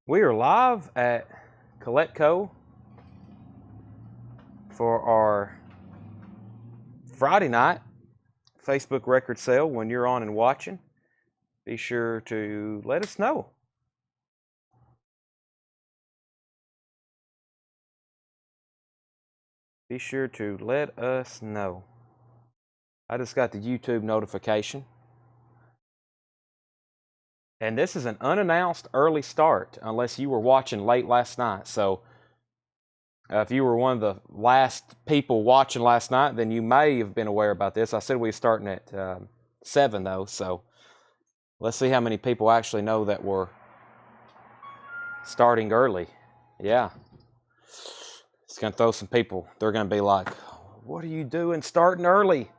We are live at Coletco for our Friday night Facebook record sale. When you're on and watching, be sure to let us know. Be sure to let us know. I just got the YouTube notification. And this is an unannounced early start, unless you were watching late last night. So if you were one of the last people watching last night, then you may have been aware about this. I said we were starting at 7, though. So let's see how many people actually know that we're starting early. Yeah. It's going to throw some people. They're going to be like, what are you doing starting early?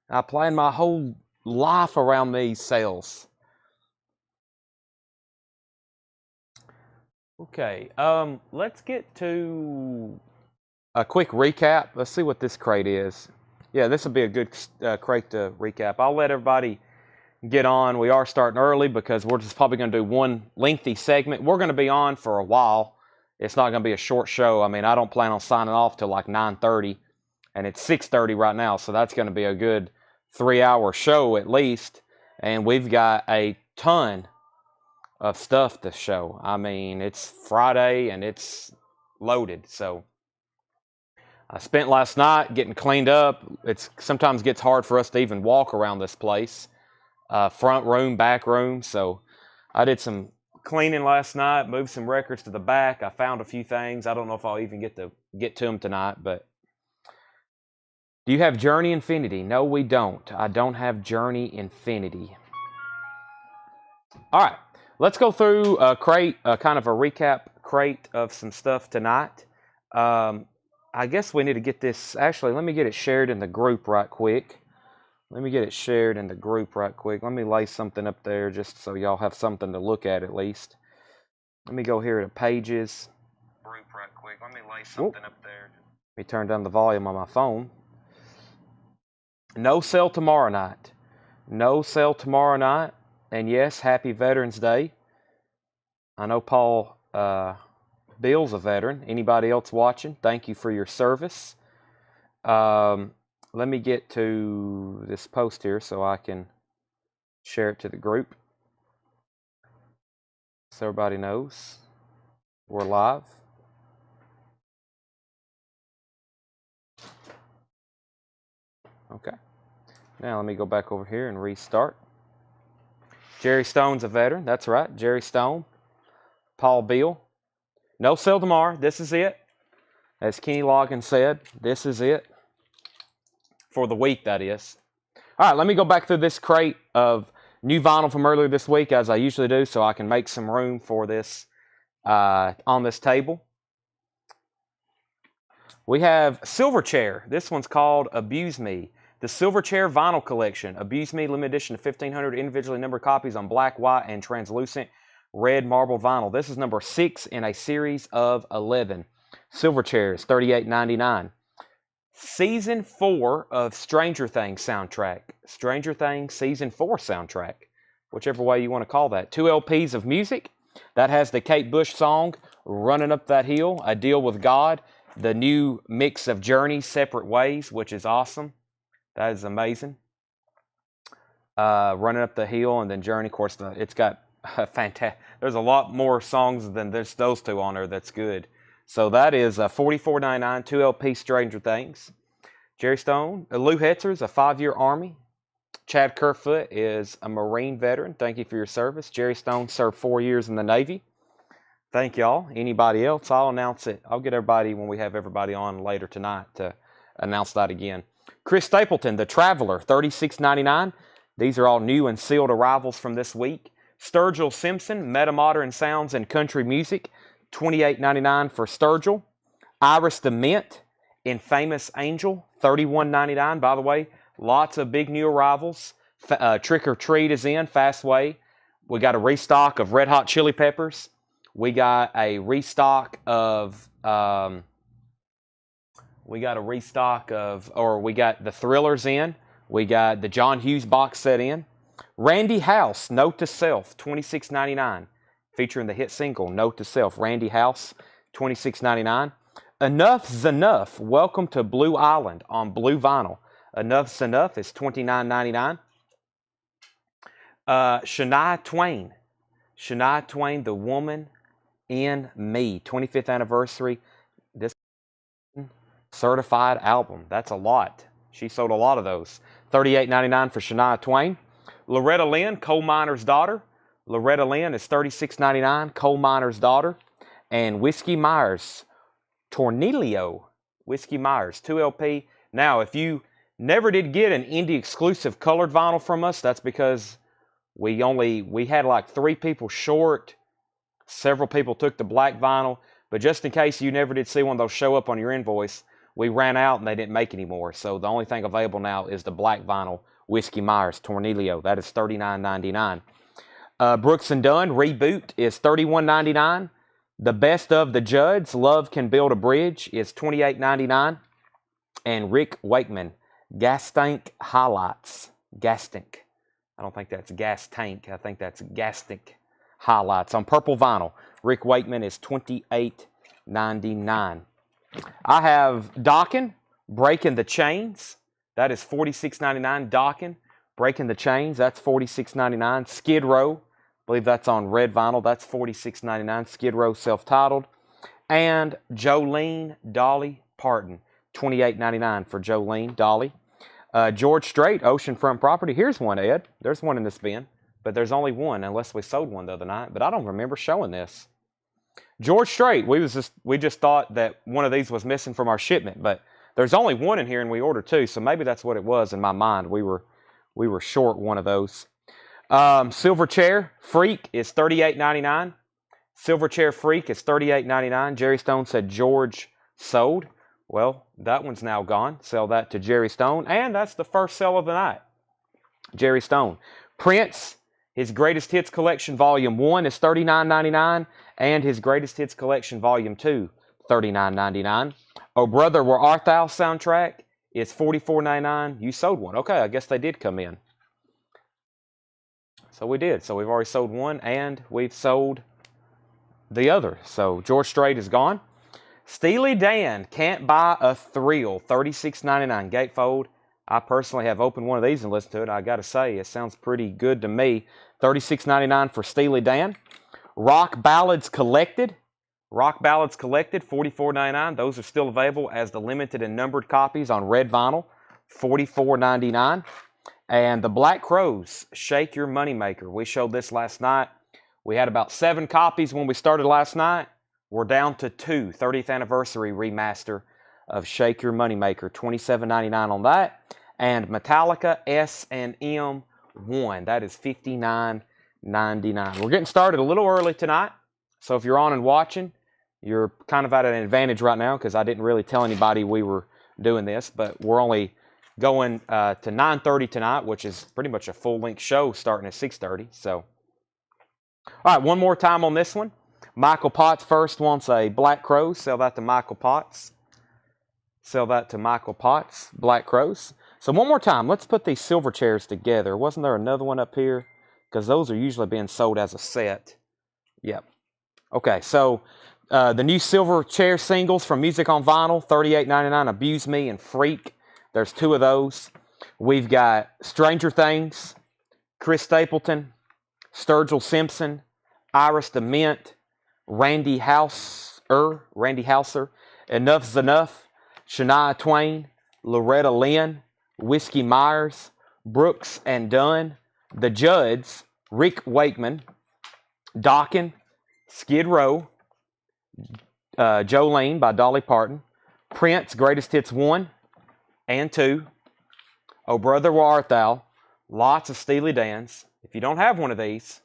I planned my whole life around these sales. Okay, let's get to a quick recap. Let's see what this crate is. Yeah, this will be a good crate to recap. I'll let everybody get on. We are starting early because we're just probably going to do one lengthy segment. We're going to be on for a while. It's not going to be a short show. I mean, I don't plan on signing off till like 9:30, and it's 6:30 right now, so that's going to be a good 3-hour show at least. And we've got a ton of stuff to show. I mean, it's Friday and it's loaded. So I spent last night getting cleaned up. It sometimes gets hard for us to even walk around this place, front room, back room. So I did some cleaning last night, moved some records to the back. I found a few things. I don't know if I'll even get to them tonight, but do you have Journey Infinity? No, we don't. I don't have Journey Infinity. All right. Let's go through a crate, kind of a recap crate of some stuff tonight. I guess we need to get this. Actually, let me get it shared in the group right quick. Let me lay something up there just so y'all have something to look at least. Let me go here to pages. Group right quick. Let me lay something up there. Let me turn down the volume on my phone. No sale tomorrow night. No sale tomorrow night. And yes, happy Veterans Day. I know Paul Bill's a veteran. Anybody else watching, thank you for your service. Let me get to this post here so I can share it to the group. So everybody knows we're live. Okay. Now let me go back over here and restart. Jerry Stone's a veteran. That's right. Jerry Stone. Paul Beal. No sale tomorrow. This is it. As Kenny Logan said, this is it. For the week, that is. All right, let me go back through this crate of new vinyl from earlier this week, as I usually do, so I can make some room for this on this table. We have Silverchair. This one's called Abuse Me. The Silverchair Vinyl Collection. Abuse Me, limited edition of 1,500 individually numbered copies on black, white, and translucent red marble vinyl. This is number 6 in a series of 11. Silverchairs, $38.99. Season 4 of Stranger Things soundtrack. Stranger Things Season 4 soundtrack. Whichever way you want to call that. 2 LPs of music. That has the Kate Bush song, Running Up That Hill, A Deal with God. The new mix of Journey, Separate Ways, which is awesome. That is amazing. Running Up the Hill and then Journey. Of course, it's got fantastic. There's a lot more songs than there's those two on there that's good. So that is $44.99, 2 LP Stranger Things. Jerry Stone. Lou Hetzer's a 5-year Army. Chad Kerfoot is a Marine veteran. Thank you for your service. Jerry Stone served 4 years in the Navy. Thank y'all. Anybody else? I'll announce it. I'll get everybody when we have everybody on later tonight to announce that again. Chris Stapleton, The Traveler, $36.99. These are all new and sealed arrivals from this week. Sturgill Simpson, Metamodern Sounds and Country Music, $28.99 for Sturgill. Iris the Mint, Infamous Angel, $31.99. By the way, lots of big new arrivals. Trick or Treat is in, Fastway. We got a restock of Red Hot Chili Peppers. We got a restock of... we got the Thrillers in. We got the John Hughes box set in. Randy House, Note to Self, $26.99. featuring the hit single Note to Self, Randy House, $26.99. Enough's Enough, Welcome to Blue Island on blue vinyl. Enough's Enough is $29.99. Shania Twain. Shania Twain, The Woman in Me, 25th anniversary. This certified album. That's a lot. She sold a lot of those. $38.99 for Shania Twain. Loretta Lynn, Coal Miner's Daughter. Loretta Lynn is $36.99. Coal Miner's Daughter. And Whiskey Myers, Tornillo. Whiskey Myers, 2LP. Now, if you never did get an indie exclusive colored vinyl from us, that's because we had like 3 people short. Several people took the black vinyl. But just in case you never did see one of those show up on your invoice, we ran out and they didn't make any more. So the only thing available now is the black vinyl Whiskey Myers Tornillo. That is $39.99. Brooks and Dunn Reboot is $31.99. The Best of the Judds, Love Can Build a Bridge, is $28.99. And Rick Wakeman, Gas Tank Highlights. Gas Tank. I don't think that's Gas Tank. I think that's Gas Tank Highlights on purple vinyl. Rick Wakeman is $28.99. I have Dokken, Breaking the Chains. That is $46.99. Dokken, Breaking the Chains. That's $46.99. Skid Row, I believe that's on red vinyl. That's $46.99. Skid Row self-titled. And Jolene, Dolly Parton, $28.99 for Jolene, Dolly. George Strait, Oceanfront Property. Here's one, Ed. There's one in this bin, but there's only one unless we sold one the other night. But I don't remember showing this. George Strait, we just thought that one of these was missing from our shipment, but there's only one in here and we ordered 2, so maybe that's what it was in my mind. We were short one of those. Silverchair Freak is $38.99. Silverchair Freak is $38.99. Jerry Stone said George sold. Well, that one's now gone. Sell that to Jerry Stone. And that's the first sell of the night. Jerry Stone. Prince, his Greatest Hits Collection Volume 1 is $39.99. And his Greatest Hits Collection Volume 2, $39.99. Oh Brother, Where Art Thou soundtrack is $44.99. You sold one. Okay, I guess they did come in. So we did. So we've already sold one and we've sold the other. So George Strait is gone. Steely Dan, Can't Buy a Thrill, $36.99. Gatefold. I personally have opened one of these and listened to it. I got to say, it sounds pretty good to me. $36.99 for Steely Dan. Rock Ballads Collected. Rock Ballads Collected, $44.99. Those are still available as the limited and numbered copies on red vinyl, $44.99. And the Black Crowes, Shake Your Moneymaker. We showed this last night. We had about 7 copies when we started last night. We're down to 2, 30th anniversary remaster of Shake Your Moneymaker, $27.99 on that. And Metallica S&M 1, that is $59.99. We're getting started a little early tonight, so if you're on and watching, you're kind of at an advantage right now because I didn't really tell anybody we were doing this, but we're only going to 9:30 tonight, which is pretty much a full-length show starting at 6:30. So, all right, one more time on this one. Michael Potts first wants a Black Crowes. Sell that to Michael Potts. Sell that to Michael Potts, Black Crowes. So one more time, let's put these silver chairs together. Wasn't there another one up here? Because those are usually being sold as a set. Yep. Okay, so the new silver chair singles from Music on Vinyl, $38.99, Abuse Me and Freak. There's 2 of those. We've got Stranger Things, Chris Stapleton, Sturgill Simpson, Iris DeMint, Randy Houser, Enough's Enough, Shania Twain, Loretta Lynn, Whiskey Myers, Brooks and Dunn, The Judds, Rick Wakeman, Dokken, Skid Row, Jolene by Dolly Parton, Prince, Greatest Hits 1 and 2, Oh Brother, Where Art Thou, lots of Steely Dans. If you don't have one of these,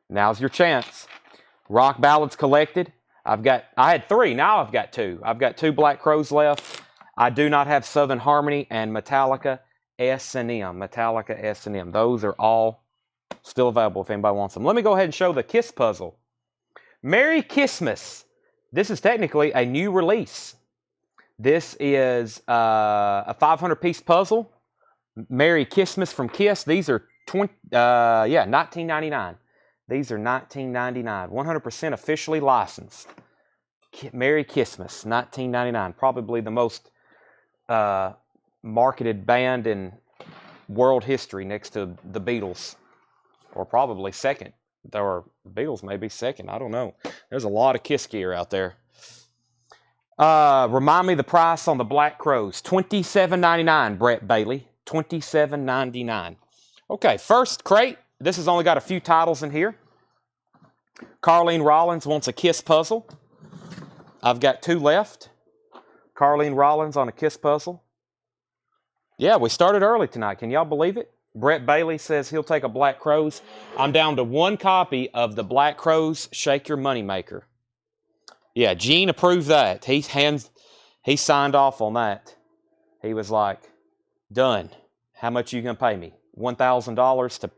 now's your chance. Rock Ballads Collected. I had 3, now I've got 2. I've got 2 Black Crowes left. I do not have Southern Harmony and Metallica S&M. Metallica S&M. Those are all still available if anybody wants them. Let me go ahead and show the Kiss puzzle. Merry Kissmas. This is technically a new release. This is a 500-piece puzzle. Merry Kissmas from Kiss. These are $19.99. These are $19.99. 100% officially licensed. Merry Christmas, $19.99. Probably the most marketed band in world history next to the Beatles. Or probably second. Or Beatles may be second. I don't know. There's a lot of Kiss gear out there. Remind me the price on the Black Crows. $27.99, Brett Bailey. $27.99. Okay, first crate. This has only got a few titles in here. Carlene Rollins wants a Kiss puzzle. I've got 2 left. Carlene Rollins on a Kiss puzzle. Yeah, we started early tonight. Can y'all believe it? Brett Bailey says he'll take a Black Crows. I'm down to 1 copy of the Black Crows Shake Your Money Maker. Yeah, Gene approved that. He signed off on that. He was like, done. How much are you going to pay me? $1,000 to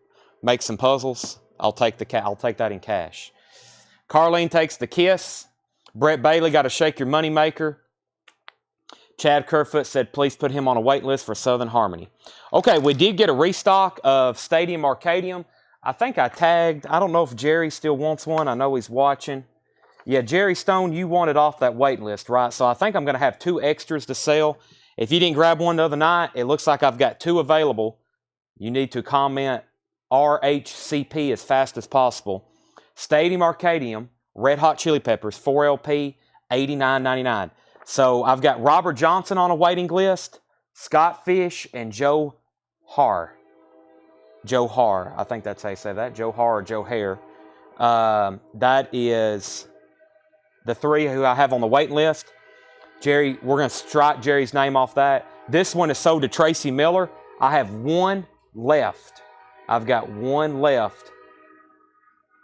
make some puzzles? I'll take that in cash. Carlene takes the Kiss. Brett Bailey got a Shake Your Money Maker. Chad Kerfoot said, please put him on a wait list for Southern Harmony. Okay, we did get a restock of Stadium Arcadium. I think I tagged. I don't know if Jerry still wants one. I know he's watching. Yeah, Jerry Stone, you wanted off that wait list, right? So I think I'm going to have 2 extras to sell. If you didn't grab one the other night, it looks like I've got 2 available. You need to comment RHCP as fast as possible. Stadium Arcadium, Red Hot Chili Peppers, 4LP, $89.99. So I've got Robert Johnson on a waiting list, Scott Fish, and Joe Har. Joe Har, I think that's how you say that. Joe Har or Joe Hare. That is the 3 who I have on the wait list. Jerry, we're going to strike Jerry's name off that. This one is sold to Tracy Miller. I have 1 left. I've got 1 left.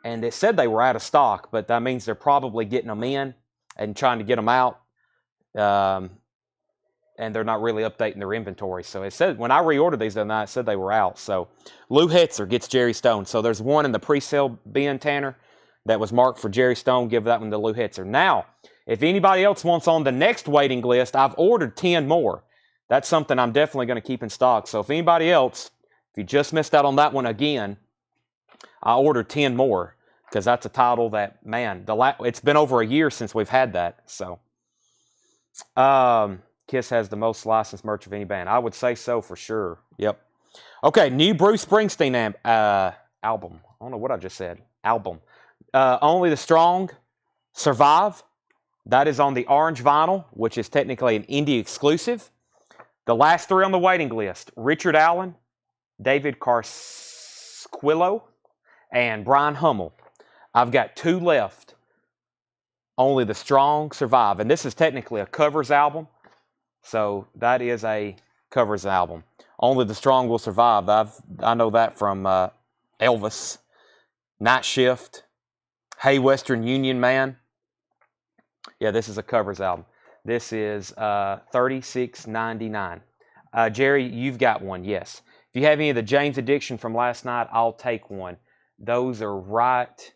And it said they were out of stock, but that means they're probably getting them in and trying to get them out. And they're not really updating their inventory. So it said, when I reordered these the other night, it said they were out. So Lou Hetzer gets Jerry Stone. So there's 1 in the pre-sale bin, Tanner, that was marked for Jerry Stone. Give that one to Lou Hetzer. Now, if anybody else wants on the next waiting list, I've ordered 10 more. That's something I'm definitely going to keep in stock. So if anybody else, if you just missed out on that one again, I ordered 10 more because that's a title that, man, it's been over a year since we've had that. So, Kiss has the most licensed merch of any band. I would say so for sure. Yep. Okay, new Bruce Springsteen album. I don't know what I just said. Album. Only the Strong Survive. That is on the orange vinyl, which is technically an indie exclusive. The last 3 on the waiting list, Richard Allen, David Carsquillo, and Brian Hummel. I've got 2 left. Only the Strong Survive. And this is technically a covers album. So that is a covers album. Only the Strong Will Survive. I know that from Elvis, Night Shift, Hey Western Union Man. Yeah, this is a covers album. This is $36.99. Jerry, you've got one, yes. If you have any of the James Addiction from last night, I'll take one. Those are right.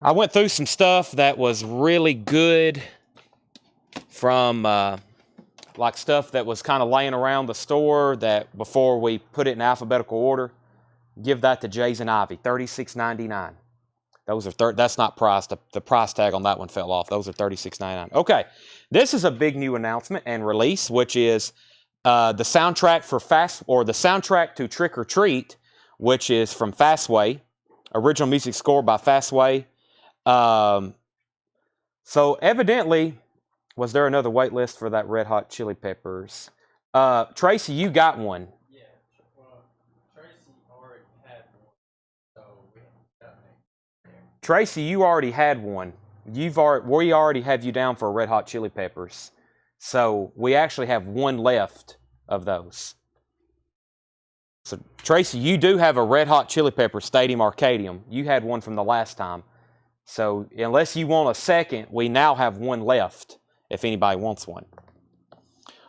I went through some stuff that was really good from like stuff that was kind of laying around the store that before we put it in alphabetical order. Give that to Jays and Ivy, $36.99. Those are that's not priced. The price tag on that one fell off. Those are $36.99. Okay, this is a big new announcement and release, which is the soundtrack for the soundtrack to Trick or Treat, which is from Fastway, original music score by Fastway. So evidently, was there another wait list for that Red Hot Chili Peppers? Tracy, you got one. Yeah, well, Tracy already had one, so we haven't gotten it. Tracy, you already had one. We already have you down for Red Hot Chili Peppers. So we actually have one left of those. So Tracy, you do have a Red Hot Chili Peppers Stadium Arcadium. You had one from the last time. So unless you want a second, we now have one left if anybody wants one.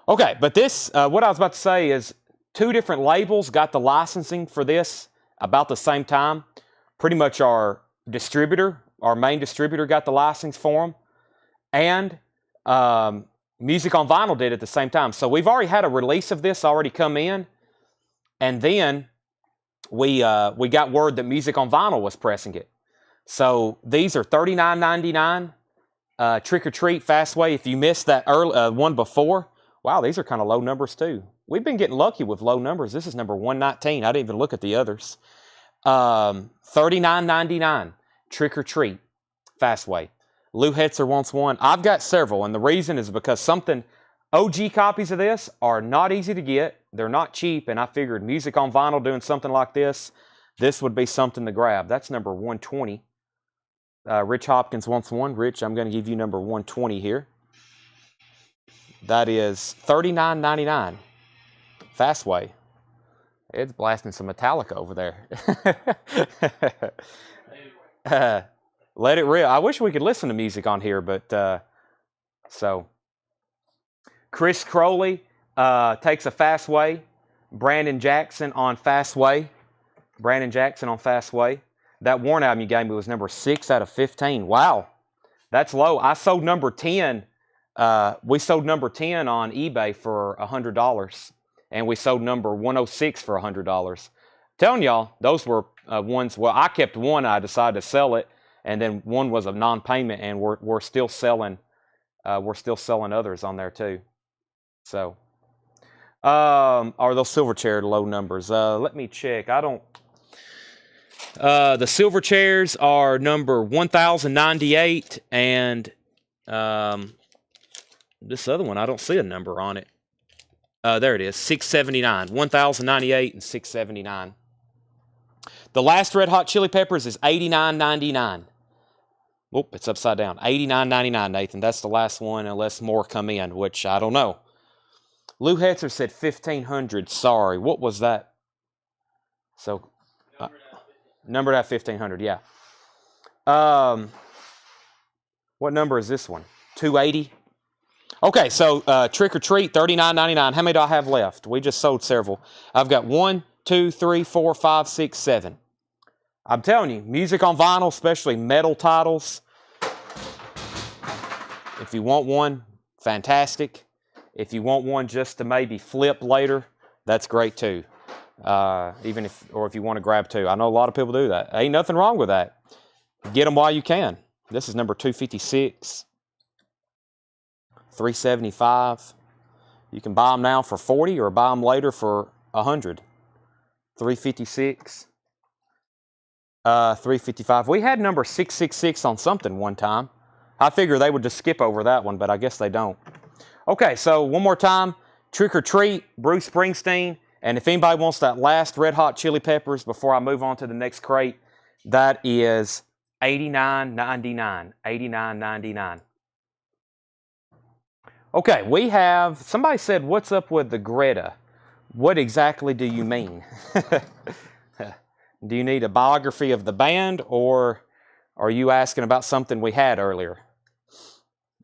Okay, but this, what I was about to say is 2 different labels got the licensing for this about the same time. Pretty much our distributor, our main distributor got the license for them. And Music on Vinyl did at the same time. So we've already had a release of this already come in. And then we got word that Music on Vinyl was pressing it. So these are $39.99. Trick or Treat Fastway. If you missed that early one before, wow, these are kind of low numbers too. We've been getting lucky with low numbers. This is number 119. I didn't even look at the others. $39.99. Trick or Treat Fastway. Lou Hetzer wants one. I've got several, and the reason is because OG copies of this are not easy to get. They're not cheap, and I figured Music on Vinyl doing something like this would be something to grab. That's number 120. Rich Hopkins wants one. Rich, I'm going to give you number 120 here. That is $39.99. Fastway. It's blasting some Metallica over there. Let it rip. I wish we could listen to music on here, but so. Chris Crowley takes a Fastway. Brandon Jackson on Fastway. That Warren album you gave me was number 6 out of 15. Wow, that's low. I sold number 10. We sold number 10 on eBay for $100, and we sold number 106 for $100. Telling y'all, those were ones. Well, I kept one. I decided to sell it, and then one was a non-payment, and we're still selling. We're still selling others on there too. So, are those Silverchair low numbers? Let me check. I don't. The Silverchairs are number 1098, and this other one, I don't see a number on it. There it is, 679, 1098 and 679. The last Red Hot Chili Peppers is $89.99. Oh, it's upside down. $89.99, Nathan. That's the last one, unless more come in, which I don't know. Lou Hetzer said 1,500. Sorry, what was that? So, numbered at 1,500. Yeah. What number is this one? 280. Okay, so Trick or Treat, $39.99. How many do I have left? We just sold several. I've got 1, 2, 3, 4, 5, 6, 7. I'm telling you, Music on Vinyl, especially metal titles. If you want one, fantastic. If you want one just to maybe flip later, that's great too. If you want to grab two. I know a lot of people do that. Ain't nothing wrong with that. Get them while you can. This is number 256. $375. You can buy them now for $40 or buy them later for $100. $356. $355. We had number 666 on something one time. I figure they would just skip over that one, but I guess they don't. Okay, so one more time. Trick or Treat, Bruce Springsteen. And if anybody wants that last Red Hot Chili Peppers before I move on to the next crate, that is $89.99. $89.99. Okay, we have, somebody said, what's up with the Greta? What exactly do you mean? Do you need a biography of the band, or are you asking about something we had earlier?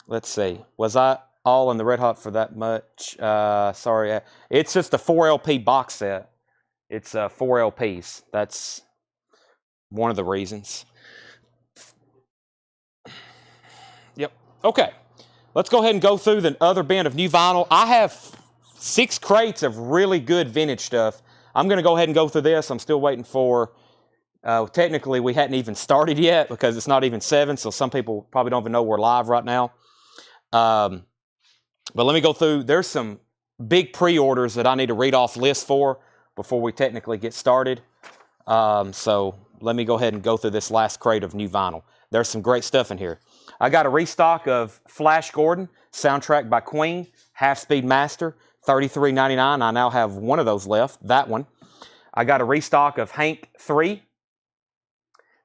Let's see. Was I all in the Red Hot for that much? Sorry. It's just a 4 LP box set. It's 4 LPs. That's one of the reasons. Yep. Okay. Let's go ahead and go through the other bin of new vinyl. I have 6 crates of really good vintage stuff. I'm going to go ahead and go through this. I'm still waiting for, technically we hadn't even started yet because it's not even 7, so some people probably don't even know we're live right now. But let me go through. There's some big pre-orders that I need to read off lists for before we technically get started. So let me go ahead and go through this last crate of new vinyl. There's some great stuff in here. I got a restock of Flash Gordon, soundtrack by Queen, half-speed master, $33.99. I now have one of those left, that one. I got a restock of Hank 3.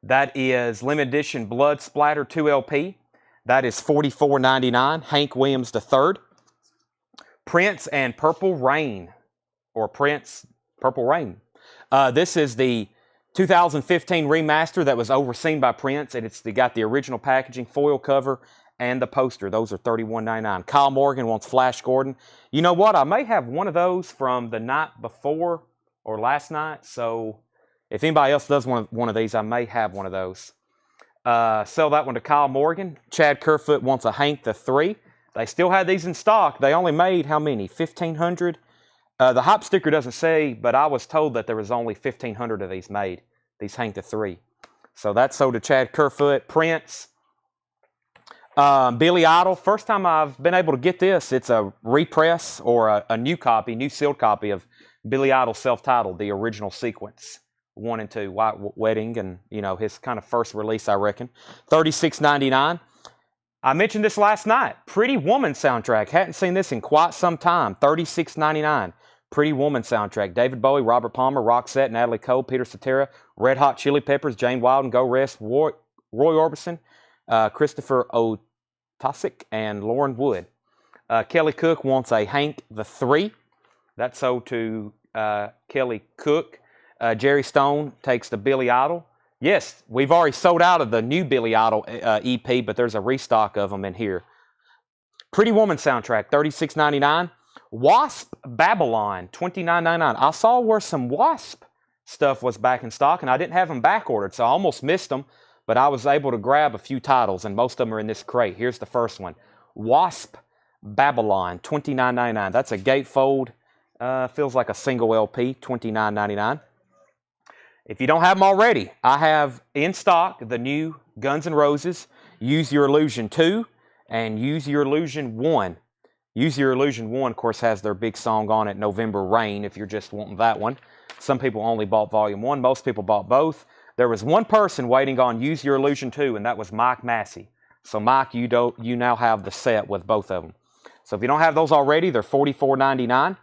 That is limited edition Blood Splatter 2 LP. That is $44.99. Hank Williams III. Prince and Purple Rain, or Prince Purple Rain. This is the 2015 remaster that was overseen by Prince, and it's got the original packaging, foil cover, and the poster. Those are $31.99. Kyle Morgan wants Flash Gordon. You know what? I may have one of those from the night before or last night, so if anybody else does one of these, I may have one of those. Sell that one to Kyle Morgan. Chad Kerfoot wants a Hank the 3. They still had these in stock. They only made how many? 1,500. The hop sticker doesn't say, but I was told that there was only 1,500 of these made. These hang to 3. So that's sold to Chad Kerfoot. Prince. Billy Idol. First time I've been able to get this. It's a repress or a new copy, new sealed copy of Billy Idol self-titled, the original sequence. 1 and 2, White Wedding, and his kind of first release, I reckon. $36.99. I mentioned this last night. Pretty Woman soundtrack. Hadn't seen this in quite some time. $36.99. Pretty Woman soundtrack. David Bowie, Robert Palmer, Roxette, Natalie Cole, Peter Cetera, Red Hot Chili Peppers, Jane Wilden, Go Rest, Roy Orbison, Christopher Otasic, and Lauren Wood. Kelly Cook wants a Hank the 3. That's sold to Kelly Cook. Jerry Stone takes the Billy Idol. Yes, we've already sold out of the new Billy Idol EP, but there's a restock of them in here. Pretty Woman soundtrack, $36.99. Wasp Babylon, $29.99. I saw where some Wasp stuff was back in stock, and I didn't have them back ordered, so I almost missed them, but I was able to grab a few titles, and most of them are in this crate. Here's the first one. Wasp Babylon, $29.99. That's a gatefold. Feels like a single LP, $29.99. If you don't have them already, I have in stock the new Guns N' Roses, Use Your Illusion 2 and Use Your Illusion 1. Use Your Illusion 1, of course, has their big song on it, November Rain, if you're just wanting that one. Some people only bought Volume 1. Most people bought both. There was one person waiting on Use Your Illusion 2, and that was Mike Massey. So, Mike, you now have the set with both of them. So, if you don't have those already, they're $44.99.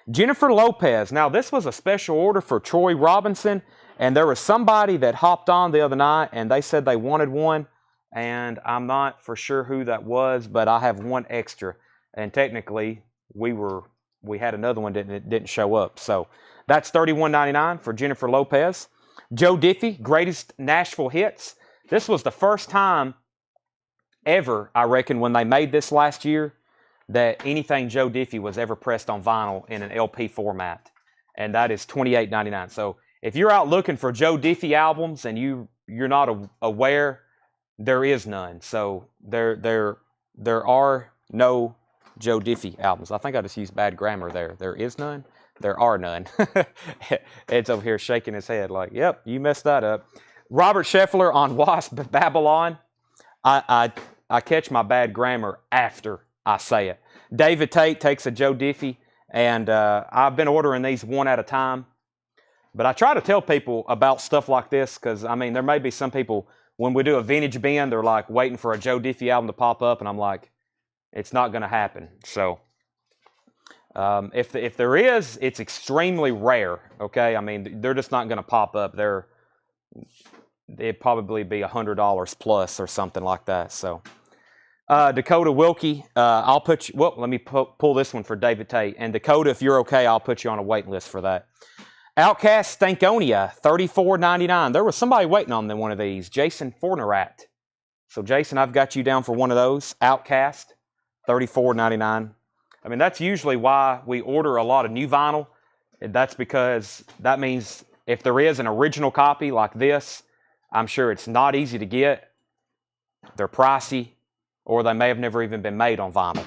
Jennifer Lopez. Now, this was a special order for Troy Robinson, and there was somebody that hopped on the other night, and they said they wanted one, and I'm not for sure who that was, but I have one extra. And technically, we had another one that didn't show up. So that's $31.99 for Jennifer Lopez. Joe Diffie, Greatest Nashville Hits. This was the first time ever, I reckon, when they made this last year, that anything Joe Diffie was ever pressed on vinyl in an LP format. And that is $28.99. So if you're out looking for Joe Diffie albums and you're not aware, there is none. So there are no Joe Diffie albums. I think I just used bad grammar there. There is none. There are none. Ed's over here shaking his head like, yep, you messed that up. Robert Scheffler on Wasp Babylon. I catch my bad grammar after I say it. David Tate takes a Joe Diffie, and I've been ordering these one at a time. But I try to tell people about stuff like this because, I mean, there may be some people, when we do a vintage bin, they're like waiting for a Joe Diffie album to pop up, and I'm like, it's not going to happen. So if there is, it's extremely rare, okay? I mean, they're just not going to pop up. It'd probably be $100 plus or something like that. So Dakota Wilkie, I'll put you, well, let me pull this one for David Tate. And Dakota, if you're okay, I'll put you on a waiting list for that. Outcast Stankonia, $34.99. There was somebody waiting on one of these. Jason Fornerat. So, Jason, I've got you down for one of those. Outcast, $34.99. I mean, that's usually why we order a lot of new vinyl. That's because that means if there is an original copy like this, I'm sure it's not easy to get. They're pricey, or they may have never even been made on vinyl.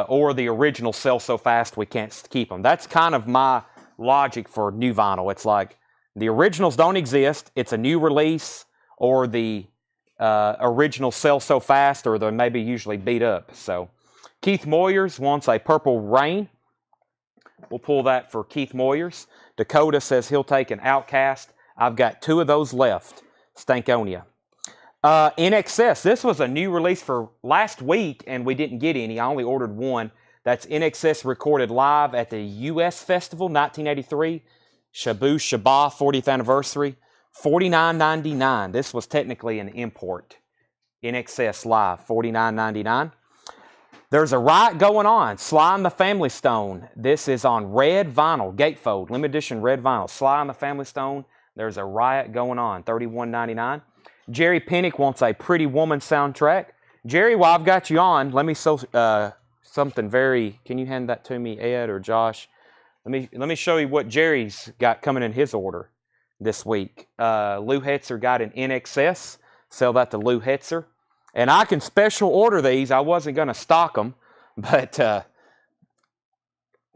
Or the originals sell so fast we can't keep them. That's kind of my logic for new vinyl. It's like the originals don't exist. It's a new release, or the originals sell so fast, or they're maybe usually beat up. So Keith Moyers wants a Purple Rain. We'll pull that for Keith Moyers. Dakota says he'll take an Outcast. I've got 2 of those left. Stankonia. In Excess. This was a new release for last week, and we didn't get any. I only ordered one. That's In Excess recorded live at the U.S. Festival, 1983. Shabu Shabbat 40th anniversary. $49.99. This was technically an import. In Excess live, $49.99. There's a riot going on. Sly and the Family Stone. This is on red vinyl, gatefold, limited edition red vinyl. Sly and the Family Stone. There's a riot going on. $31.99. Jerry Pinnock wants a Pretty Woman soundtrack. Jerry, while I've got you on, let me something very. Can you hand that to me, Ed or Josh? Let me show you what Jerry's got coming in his order this week. Lou Hetzer got an In Excess. Sell that to Lou Hetzer. And I can special order these. I wasn't going to stock them, but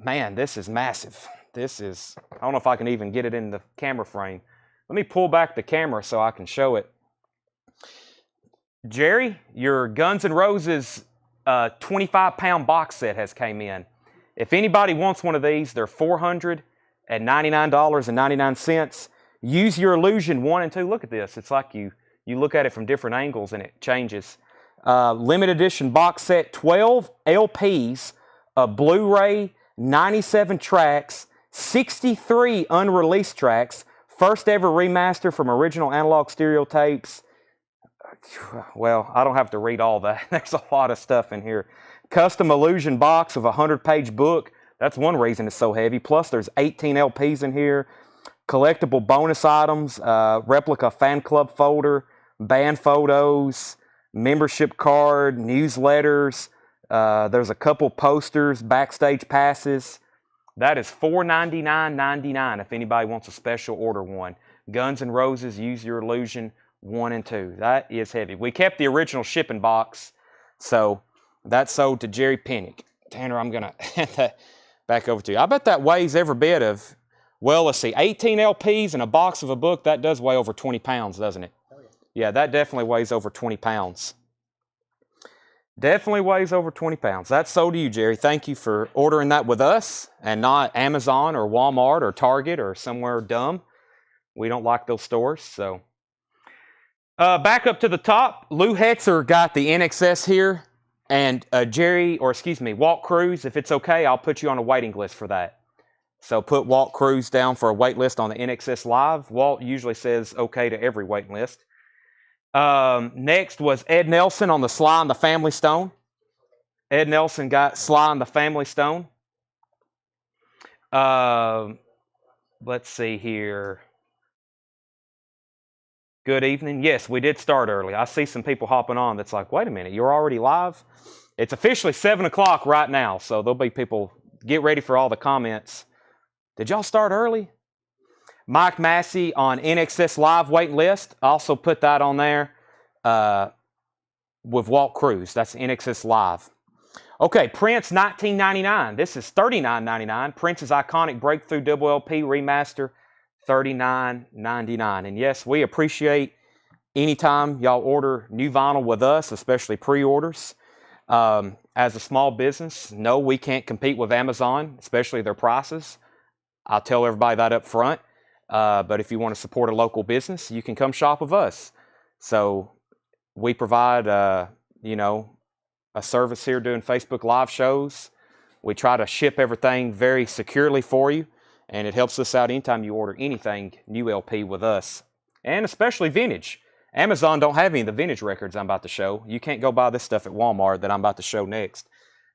Man, this is massive. This is, I don't know if I can even get it in the camera frame. Let me pull back the camera so I can show it. Jerry, your Guns N' Roses 25-pound box set has came in. If anybody wants one of these, they're $499.99. Use your illusion 1 and 2. Look at this. It's like you look at it from different angles and it changes. Limited edition box set, 12 LPs, a Blu-ray, 97 tracks, 63 unreleased tracks, first ever remaster from original analog stereo tapes. Well, I don't have to read all that. There's a lot of stuff in here. Custom illusion box of a 100-page book. That's one reason it's so heavy. Plus, there's 18 LPs in here. Collectible bonus items, replica fan club folder, band photos, membership card, newsletters. There's a couple posters, backstage passes. That is $499.99 if anybody wants a special order one. Guns N' Roses, Use Your Illusion 1 and 2. That is heavy. We kept the original shipping box, so that's sold to Jerry Pennick. Tanner, I'm going to hand that back over to you. I bet that weighs every bit of, well, let's see, 18 LPs and a box of a book. That does weigh over 20 pounds, doesn't it? Oh, yeah. Yeah, that definitely weighs over 20 pounds. Definitely weighs over 20 pounds. That's sold to you, Jerry. Thank you for ordering that with us and not Amazon or Walmart or Target or somewhere dumb. We don't like those stores, so. Back up to the top, Lou Hetzer got the NXS here, and Walt Cruz, if it's okay, I'll put you on a waiting list for that. So put Walt Cruz down for a wait list on the NXS Live. Walt usually says okay to every waiting list. Next was Ed Nelson on the Sly and the Family Stone. Ed Nelson got Sly and the Family Stone. Let's see here. Good evening. Yes, we did start early. I see some people hopping on that's like, wait a minute, you're already live? It's officially 7 o'clock right now, so there'll be people, get ready for all the comments. Did y'all start early? Mike Massey on NXS Live waiting list. Also put that on there with Walt Cruz. That's NXS Live. Okay, Prince 1999. This is $39.99. Prince's iconic breakthrough double LP remaster, $39.99. And yes, we appreciate anytime y'all order new vinyl with us, especially pre-orders. As a small business, no, we can't compete with Amazon, especially their prices. I'll tell everybody that up front. But if you want to support a local business, you can come shop with us. So we provide, a service here doing Facebook Live shows. We try to ship everything very securely for you, and it helps us out anytime you order anything new LP with us, and especially vintage. Amazon don't have any of the vintage records I'm about to show. You can't go buy this stuff at Walmart that I'm about to show next.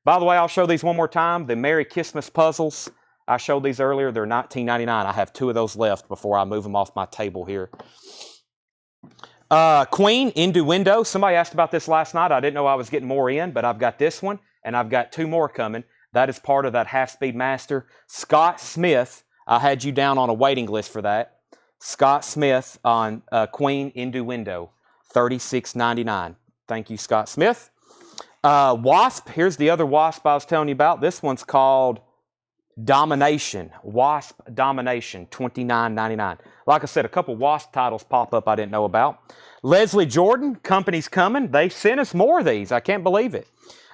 By the way, I'll show these one more time. The Merry Christmas puzzles. I showed these earlier. They're $19.99. I have 2 of those left before I move them off my table here. Queen, Innuendo. Somebody asked about this last night. I didn't know I was getting more in, but I've got this one, and I've got 2 more coming. That is part of that half-speed master. Scott Smith, I had you down on a waiting list for that. Scott Smith on Queen, Innuendo, $36.99. Thank you, Scott Smith. Wasp, here's the other Wasp I was telling you about. This one's called Domination. Wasp Domination, $29.99. Like I said, a couple Wasp titles pop up I didn't know about. Leslie Jordan, Company's Coming. They sent us more of these. I can't believe it.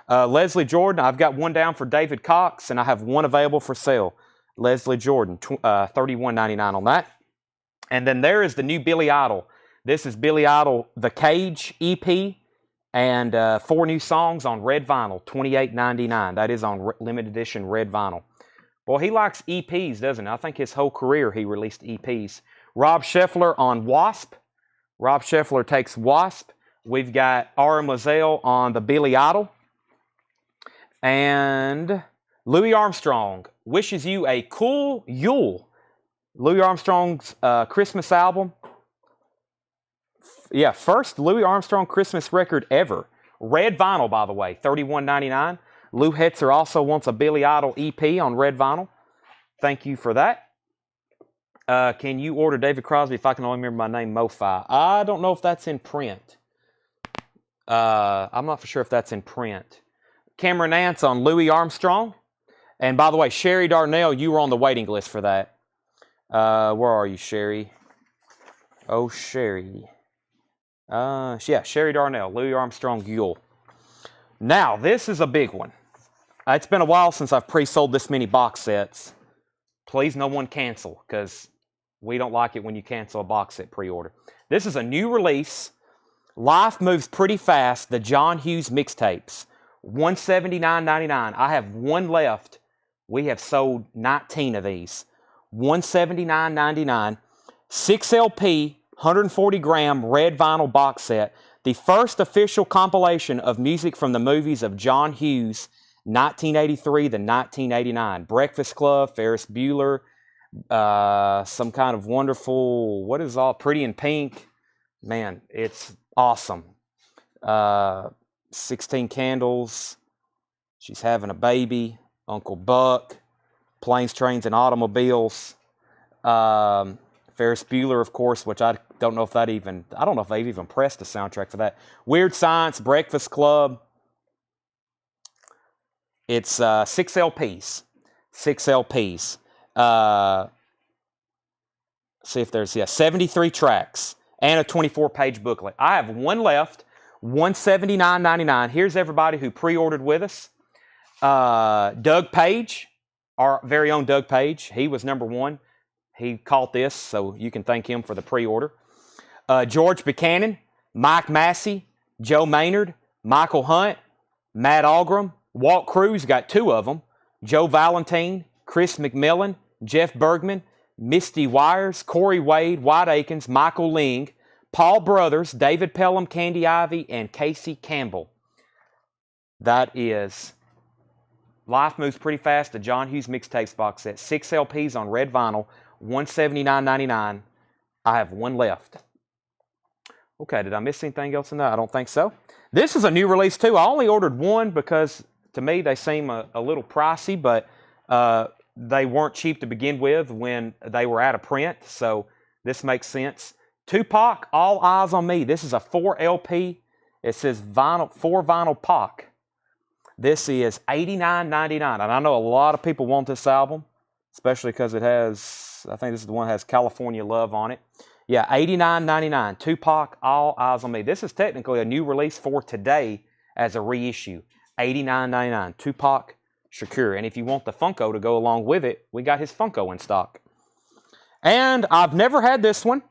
Leslie Jordan, I've got one down for David Cox, and I have one available for sale. Leslie Jordan, $31.99 on that. And then there is the new Billy Idol. This is Billy Idol, The Cage EP, and 4 new songs on red vinyl, $28.99. That is on limited edition red vinyl. Boy, he likes EPs, doesn't he? I think his whole career he released EPs. Rob Scheffler on Wasp. Rob Scheffler takes Wasp. We've got R.M. Lazelle on the Billy Idol. And Louis Armstrong wishes you a cool Yule. Louis Armstrong's Christmas album. Yeah, first Louis Armstrong Christmas record ever. Red vinyl, by the way, $31.99. Lou Hetzer also wants a Billy Idol EP on red vinyl. Thank you for that. Can you order David Crosby if I can only remember my name, MoFi? I don't know if that's in print. I'm not for sure if that's in print. Cameron Nance on Louis Armstrong. And by the way, Sherry Darnell, you were on the waiting list for that. Where are you, Sherry? Oh, Sherry. Yeah, Sherry Darnell, Louis Armstrong Yule. Now, this is a big one. It's been a while since I've pre-sold this many box sets. Please, no one cancel, because we don't like it when you cancel a box set pre-order. This is a new release. Life moves pretty fast. The John Hughes mixtapes. $179.99. I have one left. We have sold 19 of these. $179.99. 6 LP, 140 gram red vinyl box set. The first official compilation of music from the movies of John Hughes, 1983 to 1989. Breakfast Club, Ferris Bueller, some kind of wonderful, what is all, Pretty in Pink. Man, it's awesome. 16 Candles, She's Having a Baby, Uncle Buck, Planes, Trains, and Automobiles. Ferris Bueller, of course, which I don't know if that even, I don't know if they've even pressed a soundtrack for that. Weird Science, Breakfast Club. It's 6 LPs. 6 LPs. See if there's, 73 tracks and a 24-page booklet. I have one left, $179.99. Here's everybody who pre-ordered with us. Doug Page, our very own Doug Page. He was number one. He caught this, so you can thank him for the pre-order. George Buchanan, Mike Massey, Joe Maynard, Michael Hunt, Matt Algram, Walt Cruz, got 2 of them, Joe Valentine, Chris McMillan, Jeff Bergman, Misty Wires, Corey Wade, White Akins, Michael Ling, Paul Brothers, David Pelham, Candy Ivy, and Casey Campbell. That is Life Moves Pretty Fast, the John Hughes mixtapes box set. 6 LPs on red vinyl, $179.99. I have one left. Okay, did I miss anything else in that? I don't think so. This is a new release too. I only ordered one because to me they seem a little pricey, but they weren't cheap to begin with when they were out of print, so this makes sense. Tupac, All Eyes on Me. This is a 4 LP. It says vinyl, 4 vinyl Pac. This is $89.99, and I know a lot of people want this album, especially because it has, I think this is the one that has California Love on it. Yeah, $89.99. Tupac, All Eyes on Me. This is technically a new release for today as a reissue. $89.99. Tupac Shakur. And if you want the Funko to go along with it, we got his Funko in stock. And I've never had this one.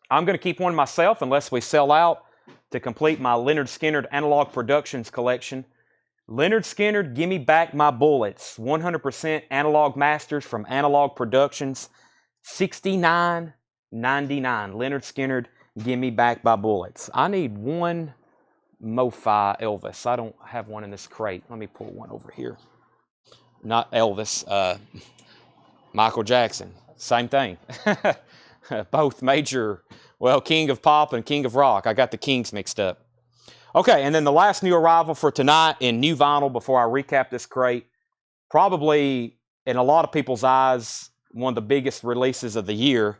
I'm going to keep one myself unless we sell out to complete my Leonard Skinner Analog Productions collection. Leonard Skinner, Gimme Back My Bullets. 100% analog masters from Analog Productions. $69.99. Leonard Skinner, Gimme Back My Bullets. I need one MoFi Elvis. I don't have one in this crate. Let me pull one over here. Not Elvis. Michael Jackson. Same thing. Both major, well, King of Pop and King of Rock. I got the Kings mixed up. Okay, and then the last new arrival for tonight in new vinyl before I recap this crate. Probably, in a lot of people's eyes, one of the biggest releases of the year.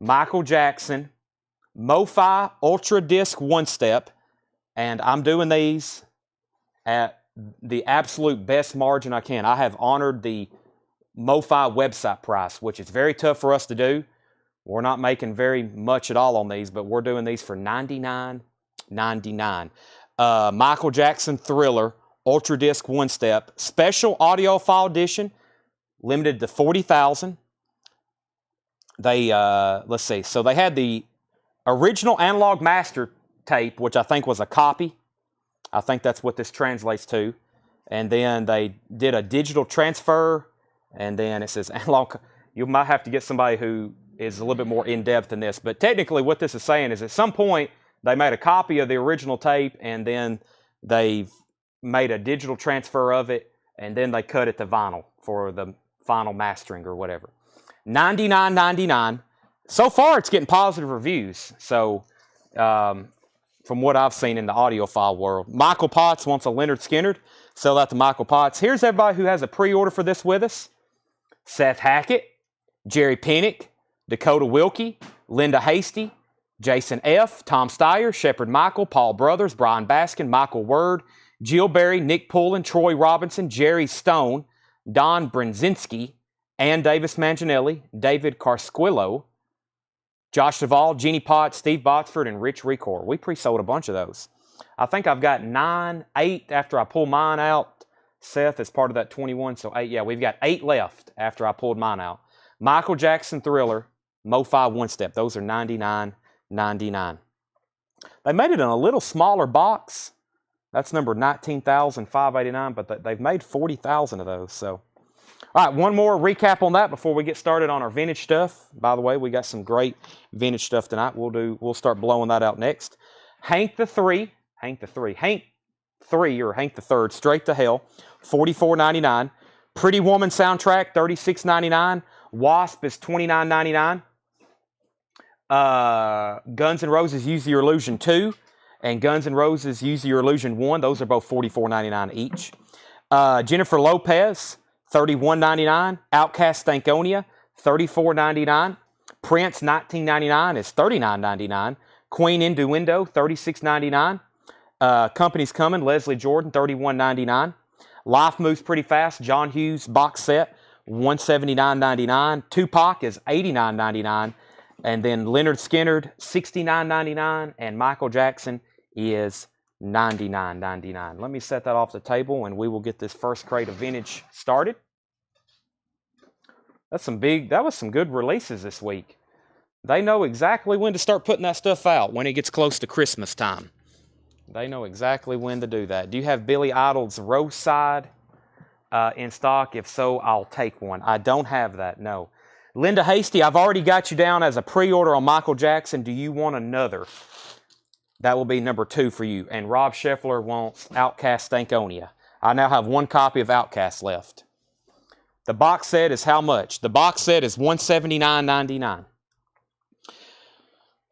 Michael Jackson, MoFi Ultra Disc One Step. And I'm doing these at the absolute best margin I can. I have honored the MoFi website price, which is very tough for us to do. We're not making very much at all on these, but we're doing these for $99.99. Michael Jackson Thriller, Ultra Disc One Step, Special Audiophile Edition, limited to 40,000. They, let's see, so they had the original analog master tape, which I think was a copy. I think that's what this translates to. And then they did a digital transfer, and then it says analog. You might have to get somebody who is a little bit more in-depth than this, but technically what this is saying is at some point they made a copy of the original tape, and then they've made a digital transfer of it, and then they cut it to vinyl for the final mastering or whatever. $99.99. So far it's getting positive reviews, so from what I've seen in the audiophile world. Michael Potts wants a Leonard Skinner. Sell that to Michael Potts. Here's everybody who has a pre-order for this with us. Seth Hackett, Jerry Pinnock, Dakota Wilkie, Linda Hasty, Jason F., Tom Steyer, Shepard Michael, Paul Brothers, Brian Baskin, Michael Word, Jill Berry, Nick Pullen, Troy Robinson, Jerry Stone, Don Brzezinski, Ann Davis Manginelli, David Carsquillo, Josh Duvall, Jeannie Potts, Steve Botsford, and Rich Recor. We pre-sold a bunch of those. I think I've got 8 after I pull mine out. Seth is part of that 21, so 8. Yeah, we've got 8 left after I pulled mine out. Michael Jackson Thriller, MoFi One Step. Those are $99.99. They made it in a little smaller box. That's number 19,589, but they've made 40,000 of those. So, all right, one more recap on that before we get started on our vintage stuff. By the way, we got some great vintage stuff tonight. We'll start blowing that out next. Hank the Third, Straight to Hell, $44.99. Pretty Woman soundtrack, $36.99. Wasp is $29.99. Guns N' Roses Use Your Illusion 2 and Guns N' Roses Use Your Illusion 1. Those are both $44.99 each. Jennifer Lopez, $31.99. Outkast Stankonia, $34.99. Prince, $19.99 is $39.99. Queen Innuendo, $36.99. Company's Coming, Leslie Jordan, $31.99. Life Moves Pretty Fast, John Hughes box set, $179.99. Tupac is $89.99. And then Leonard Skinner, $69.99. And Michael Jackson is $99.99. Let me set that off the table and we will get this first crate of vintage started. That was some good releases this week. They know exactly when to start putting that stuff out when it gets close to Christmas time. They know exactly when to do that. Do you have Billy Idol's Rose Side in stock? If so, I'll take one. I don't have that, no. Linda Hasty, I've already got you down as a pre-order on Michael Jackson. Do you want another? That will be number 2 for you. And Rob Scheffler wants Outkast Stankonia. I now have 1 copy of Outkast left. The box set is how much? The box set is $179.99.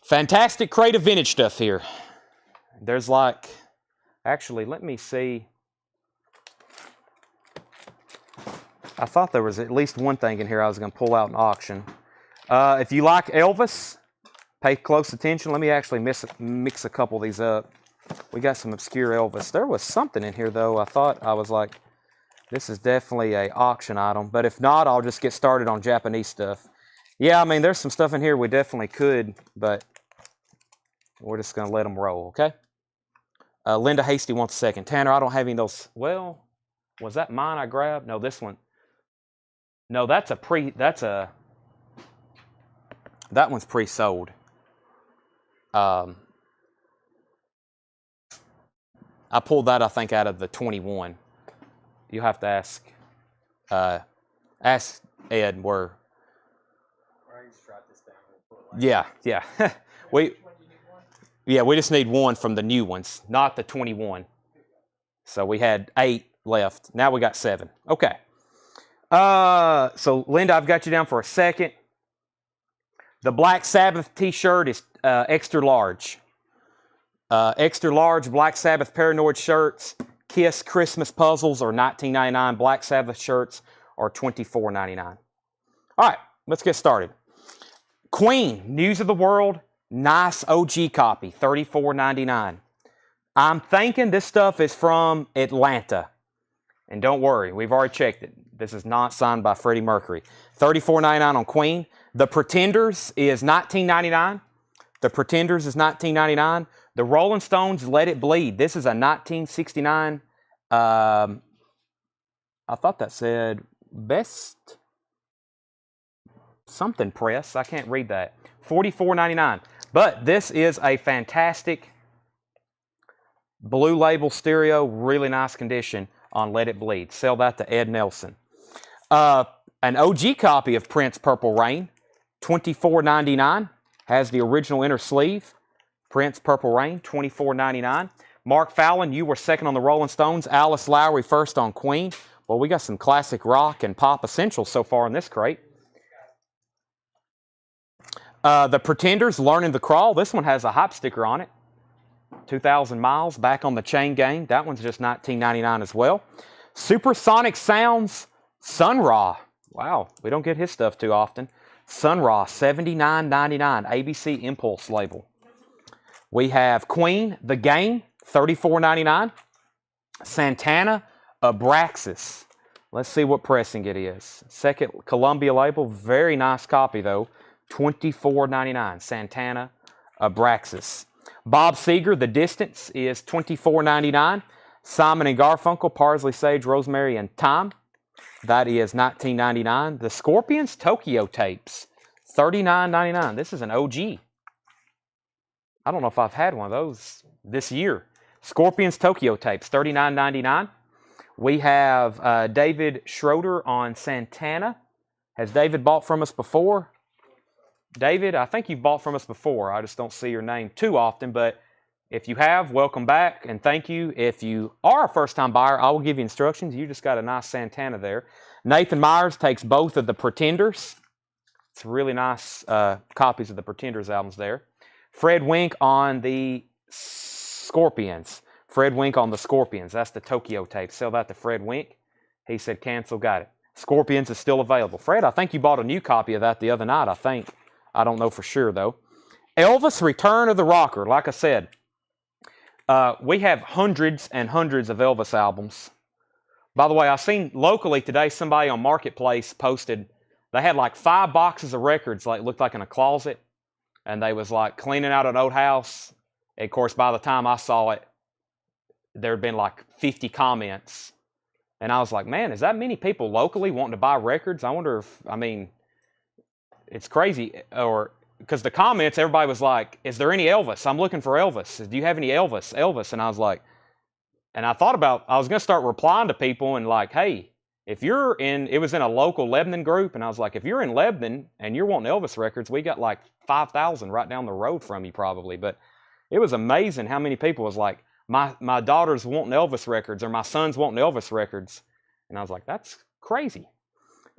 Fantastic crate of vintage stuff here. There's actually, let me see. I thought there was at least one thing in here I was going to pull out in auction. If you like Elvis, pay close attention. Let me actually mix a couple of these up. We got some obscure Elvis. There was something in here, though. I was like, this is definitely an auction item. But if not, I'll just get started on Japanese stuff. Yeah, I mean, there's some stuff in here we definitely could, but we're just going to let them roll, okay? Linda Hasty wants a second. Tanner, I don't have any of those. Well, was that mine I grabbed? No, this one. No, that one's pre-sold. I pulled that, I think, out of the 21. You'll have to ask Ed where. Yeah. We just need one from the new ones, not the 21. So we had 8 left. Now we got 7. Okay. So Linda, I've got you down for a second. The Black Sabbath t-shirt is extra large. Extra large Black Sabbath Paranoid shirts, Kiss Christmas puzzles are $19.99. Black Sabbath shirts are $24.99. All right, let's get started. Queen, News of the World, nice OG copy, $34.99. I'm thinking this stuff is from Atlanta. And don't worry, we've already checked it. This is not signed by Freddie Mercury. $34.99 on Queen. The Pretenders is $19.99. The Rolling Stones, Let It Bleed. This is a 1969. I thought that said Best something press. I can't read that. $44.99. But this is a fantastic blue label stereo, really nice condition on Let It Bleed. Sell that to Ed Nelson. An OG copy of Prince Purple Rain, $24.99. Has the original inner sleeve. Prince Purple Rain, $24.99. Mark Fallon, you were second on the Rolling Stones. Alice Lowry first on Queen. Well, we got some classic rock and pop essentials so far in this crate. The Pretenders, Learning to Crawl. This one has a hype sticker on it. 2,000 miles, Back on the Chain Gang. That one's just $19.99 as well. Supersonic Sounds, Sun Ra. Wow, we don't get his stuff too often. Sun Ra, $79.99, ABC Impulse label. We have Queen, The Game, $34.99. Santana, Abraxas, Let's see what pressing it is. Second Columbia label. Very nice copy, though. $24.99. Santana Abraxas. Bob Seger, The Distance, is $24.99. Simon & Garfunkel, Parsley, Sage, Rosemary, and Thyme. That is $19.99. The Scorpions Tokyo Tapes, $39.99. This is an OG. I don't know if I've had one of those this year. Scorpions Tokyo Tapes, $39.99. We have David Schroeder on Santana. Has David bought from us before? David, I think you've bought from us before. I just don't see your name too often, but if you have, welcome back and thank you. If you are a first-time buyer, I will give you instructions. You just got a nice Santana there. Nathan Myers takes both of the Pretenders. It's really nice copies of the Pretenders albums there. Fred Wink on the Scorpions. Fred Wink on the Scorpions. That's the Tokyo tape. Sell that to Fred Wink. He said cancel, got it. Scorpions is still available. Fred, I think you bought a new copy of that the other night, I think. I don't know for sure, though. Elvis, Return of the Rocker. Like I said, we have hundreds and hundreds of Elvis albums. By the way, I seen locally today somebody on Marketplace posted, they had like 5 boxes of records, like looked like in a closet, and they was like cleaning out an old house. And of course, by the time I saw it, there had been like 50 comments. And I was like, man, is that many people locally wanting to buy records? I wonder if, I mean, it's crazy. Or, because the comments, everybody was like, is there any Elvis? I'm looking for Elvis. Do you have any Elvis? Elvis. And I was like, and I thought about, I was going to start replying to people and like, hey, if you're in, it was in a local Lebanon group. And I was like, if you're in Lebanon and you're wanting Elvis records, we got like 5,000 right down the road from you probably. But it was amazing how many people was like, my daughter's wanting Elvis records or my son's wanting Elvis records. And I was like, that's crazy.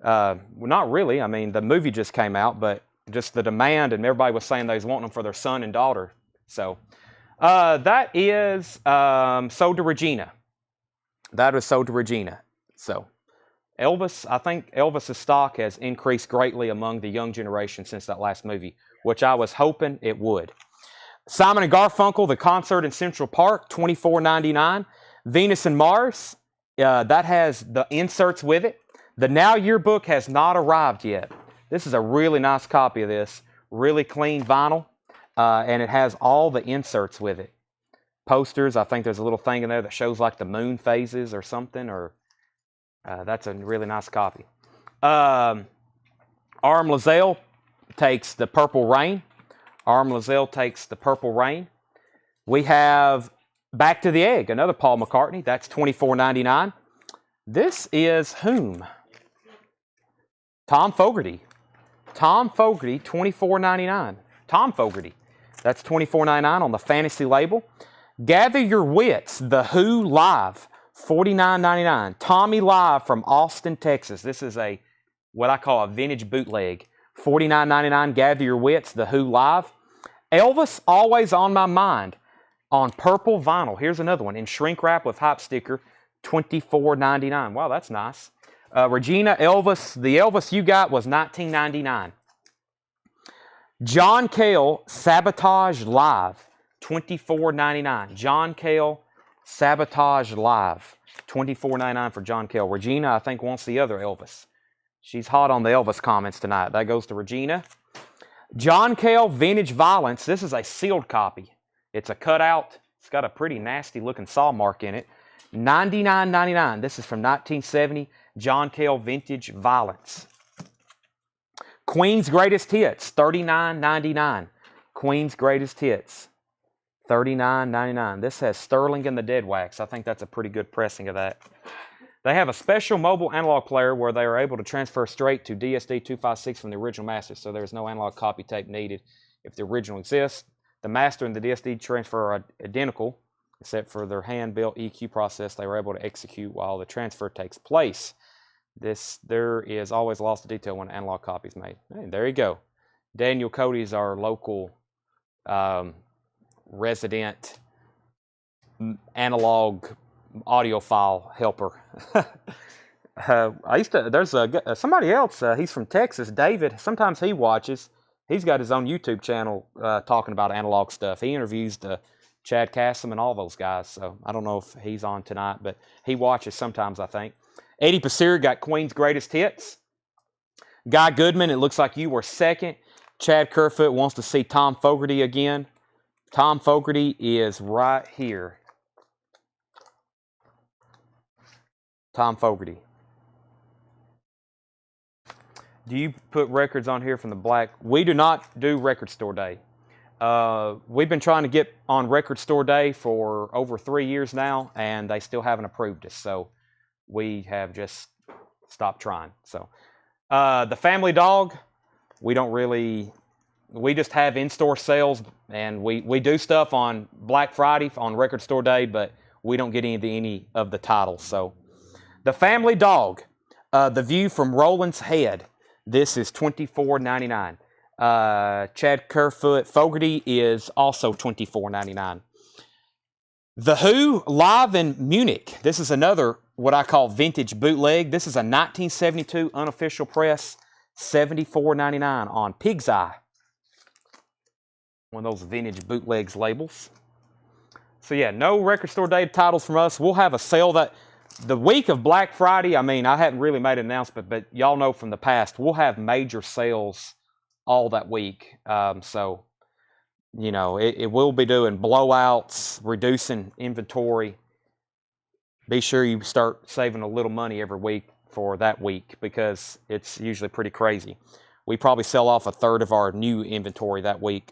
Well, not really. I mean, the movie just came out, but just the demand, and everybody was saying they was wanting them for their son and daughter. So that is sold to Regina. That was sold to Regina. So Elvis, I think Elvis's stock has increased greatly among the young generation since that last movie, which I was hoping it would. Simon & Garfunkel, The Concert in Central Park, $24.99. Venus and Mars, that has the inserts with it. The Now Yearbook has not arrived yet. This is a really nice copy of this. Really clean vinyl. And it has all the inserts with it. Posters, I think there's a little thing in there that shows like the moon phases or something. Or that's a really nice copy. Aram Lazelle takes the Purple Rain. Aram Lazelle takes the Purple Rain. We have Back to the Egg, another Paul McCartney. That's $24.99. This is whom? Tom Fogerty. Tom Fogerty, $24.99. Tom Fogerty. That's $24.99 on the Fantasy label. Gather Your Wits, The Who Live, $49.99. Tommy Live from Austin, Texas. This is a what I call a vintage bootleg. $49.99. Gather Your Wits, The Who Live. Elvis, Always on My Mind on purple vinyl. Here's another one in shrink wrap with hype sticker. $24.99. Wow, that's nice. Regina, Elvis. The Elvis you got was $19.99. John Cale, Sabotage Live, $24.99. John Cale, Sabotage Live, $24.99 for John Cale. Regina, I think, wants the other Elvis. She's hot on the Elvis comments tonight. That goes to Regina. John Cale, Vintage Violence. This is a sealed copy. It's a cutout. It's got a pretty nasty looking saw mark in it. $99.99. This is from 1970. John Cale, Vintage Violence. Queen's Greatest Hits, $39.99. Queen's Greatest Hits, $39.99. This has Sterling and the Dead Wax. I think that's a pretty good pressing of that. They have a special mobile analog player where they are able to transfer straight to DSD 256 from the original master, so there's no analog copy tape needed if the original exists. The master and the DSD transfer are identical, except for their hand-built EQ process they were able to execute while the transfer takes place. There is always a loss of detail when an analog copy is made. Hey, there you go. Daniel Cody's our local resident analog audiophile helper. There's somebody else, he's from Texas, David. Sometimes he watches. He's got his own YouTube channel talking about analog stuff. He interviews the Chad Cassim and all those guys. So I don't know if he's on tonight, but he watches sometimes, I think. Eddie Pasir got Queen's Greatest Hits. Guy Goodman, it looks like you were second. Chad Kerfoot wants to see Tom Fogarty again. Tom Fogarty is right here. Tom Fogarty. Do you put records on here from the black? We do not do Record Store Day. We've been trying to get on Record Store Day for over 3 years now, and they still haven't approved us. So we have just stopped trying. So the Family Dog, we just have in-store sales, and we do stuff on Black Friday on Record Store Day, but we don't get any of the titles. So the Family Dog, The View from Roland's Head. This is $24.99. Chad Kerfoot Fogarty is also $24.99. The Who live in Munich. This is another what I call vintage bootleg. This is a 1972 unofficial press, $74.99 on Pig's Eye. One of those vintage bootlegs labels. So yeah, no Record Store Day titles from us. We'll have a sale that the week of Black Friday. I mean, I hadn't really made an announcement, but y'all know from the past, we'll have major sales all that week. So, you know, it will be doing blowouts, reducing inventory. Be sure you start saving a little money every week for that week, because it's usually pretty crazy. We probably sell off a third of our new inventory that week,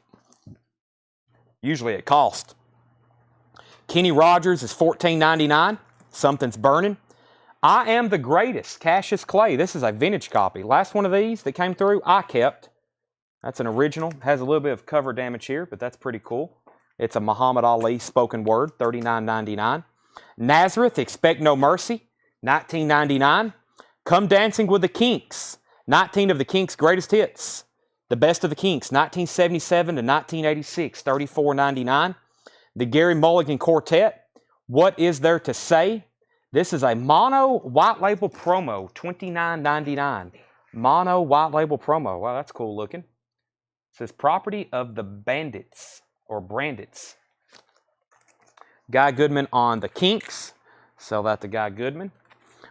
usually at cost. Kenny Rogers is $14.99. Something's Burning. I Am the Greatest, Cassius Clay. This is a vintage copy. Last one of these that came through, I kept. That's an original. Has a little bit of cover damage here, but that's pretty cool. It's a Muhammad Ali spoken word, $39.99. Nazareth, Expect No Mercy, $19.99. Come Dancing with the Kinks, 19 of the Kinks' greatest hits. The Best of the Kinks, 1977 to 1986, $34.99. The Gary Mulligan Quartet, What Is There to Say? This is a mono white label promo, $29.99. Mono white label promo. Wow, that's cool looking. It says Property of the Bandits or Brandits. Guy Goodman on the Kinks. Sell that to Guy Goodman.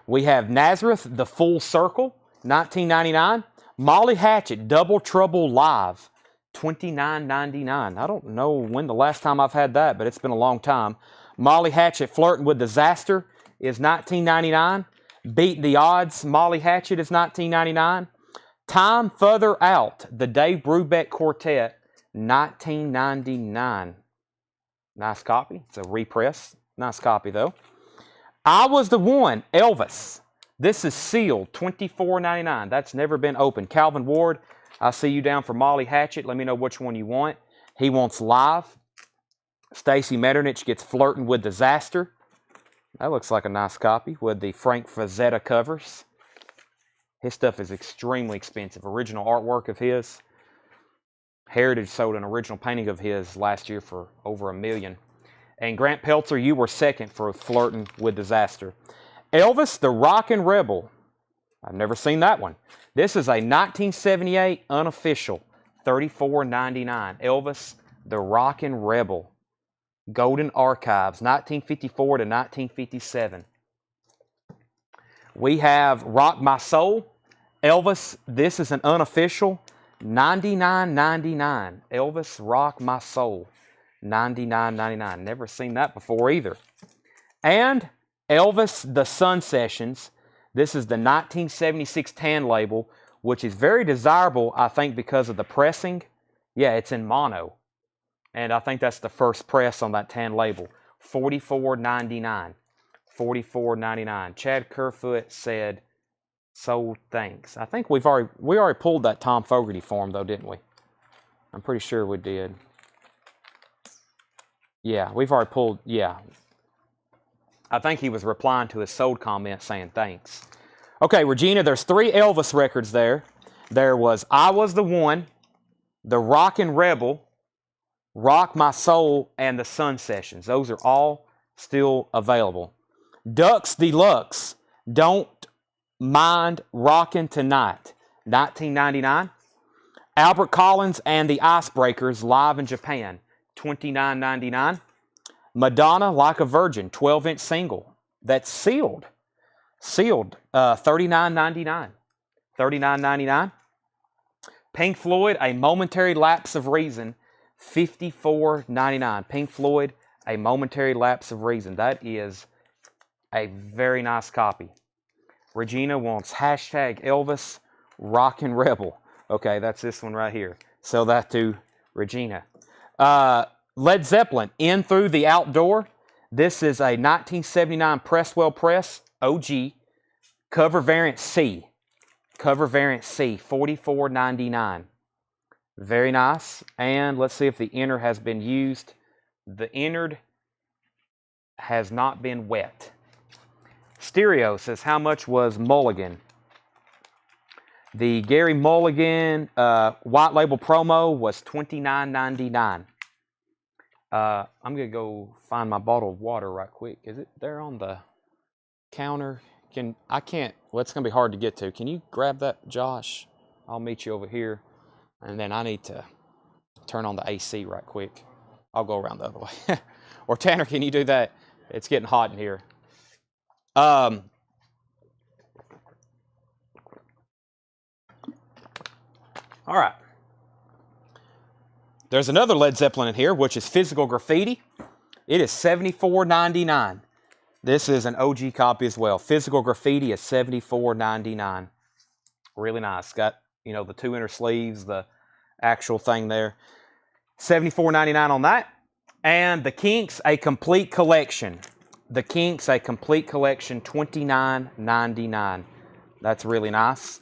We have Nazareth, The Full Circle, $19.99. Molly Hatchet, Double Trouble Live, $29.99. I don't know when the last time I've had that, but it's been a long time. Molly Hatchet, Flirting with Disaster, is $19.99. Beat the Odds, Molly Hatchet is $19.99. Time Further Out, the Dave Brubeck Quartet, $19.99. Nice copy. It's a repress. Nice copy, though. I Was the One, Elvis. This is sealed, $24.99. That's never been opened. Calvin Ward, I see you down for Molly Hatchet. Let me know which one you want. He wants Live. Stacy Metternich gets Flirting with Disaster. That looks like a nice copy with the Frank Frazetta covers. His stuff is extremely expensive. Original artwork of his. Heritage sold an original painting of his last year for over $1 million. And Grant Peltzer, you were second for Flirting with Disaster. Elvis, the Rockin' Rebel. I've never seen that one. This is a 1978 unofficial, $34.99. Elvis, the Rockin' Rebel. Golden Archives, 1954 to 1957. We have Rock My Soul. Elvis, this is an unofficial, $99.99. Elvis, Rock My Soul, $99.99. Never seen that before either. And Elvis, The Sun Sessions. This is the 1976 tan label, which is very desirable, I think, because of the pressing. Yeah, it's in mono. And I think that's the first press on that tan label. $44.99. $44.99. Chad Kerfoot said, so thanks. I think we already pulled that Tom Fogarty form, though, didn't we? I'm pretty sure we did. Yeah, we've already pulled, yeah. I think he was replying to his sold comment saying thanks. Okay, Regina, there's 3 Elvis records there. There was I Was the One, The Rockin' Rebel, Rock My Soul, and The Sun Sessions. Those are all still available. Ducks Deluxe, Don't Mind Rockin' Tonight, $19.99. Albert Collins and the Icebreakers live in Japan, $29.99. Madonna, Like a Virgin, 12-inch single. That's sealed. Sealed, $39.99. $39.99. Pink Floyd, A Momentary Lapse of Reason, $54.99. Pink Floyd, A Momentary Lapse of Reason. That is a very nice copy. Regina wants hashtag Elvis Rockin' Rebel. Okay, that's this one right here. Sell that to Regina. Led Zeppelin, In Through the Outdoor. This is a 1979 Presswell Press OG cover variant C. Cover variant C, $44.99. Very nice. And let's see if the inner has been used. The innard has not been wet. Stereo says, how much was Mulligan? The Gary Mulligan white label promo was $29.99. I'm going to go find my bottle of water right quick. Is it there on the counter? I can't, well, it's going to be hard to get to. Can you grab that, Josh? I'll meet you over here. And then I need to turn on the AC right quick. I'll go around the other way. Or Tanner, can you do that? It's getting hot in here. All right. There's another Led Zeppelin in here, which is Physical Graffiti. It is $74.99. This is an OG copy as well. Physical Graffiti is $74.99. Really nice. Got, you know, the 2 inner sleeves, the actual thing there. $74.99 on that. And the Kinks, A Complete Collection. The Kinks, A Complete Collection, $29.99. That's really nice.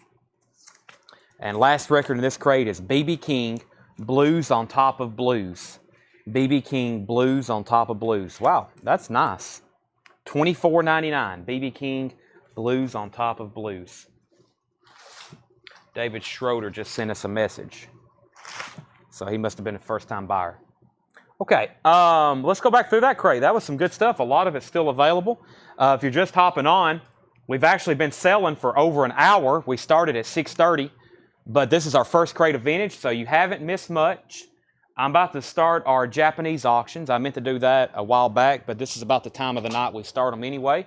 And last record in this crate is B.B. King, Blues on Top of Blues. B.B. King, Blues on Top of Blues. Wow, that's nice. $24.99. B.B. King, Blues on Top of Blues. David Schroeder just sent us a message. So he must have been a first-time buyer. Okay, let's go back through that crate. That was some good stuff. A lot of it's still available. If you're just hopping on, we've actually been selling for over an hour. We started at 6:30, but this is our first crate of vintage, so you haven't missed much. I'm about to start our Japanese auctions. I meant to do that a while back, but this is about the time of the night we start them anyway.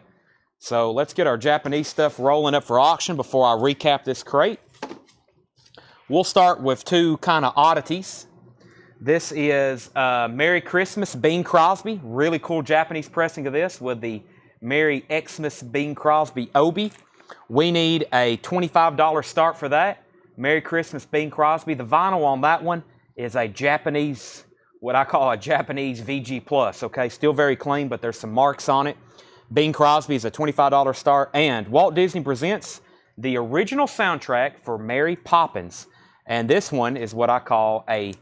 So let's get our Japanese stuff rolling up for auction before I recap this crate. We'll start with two kind of oddities. This is Merry Christmas Bing Crosby. Really cool Japanese pressing of this with the Merry Xmas Bing Crosby Obi. We need a $25 start for that. Merry Christmas Bing Crosby. The vinyl on that one is a Japanese, what I call a Japanese VG+. Okay, still very clean, but there's some marks on it. Bing Crosby is a $25 start. And Walt Disney presents the original soundtrack for Mary Poppins. And this one is what I call a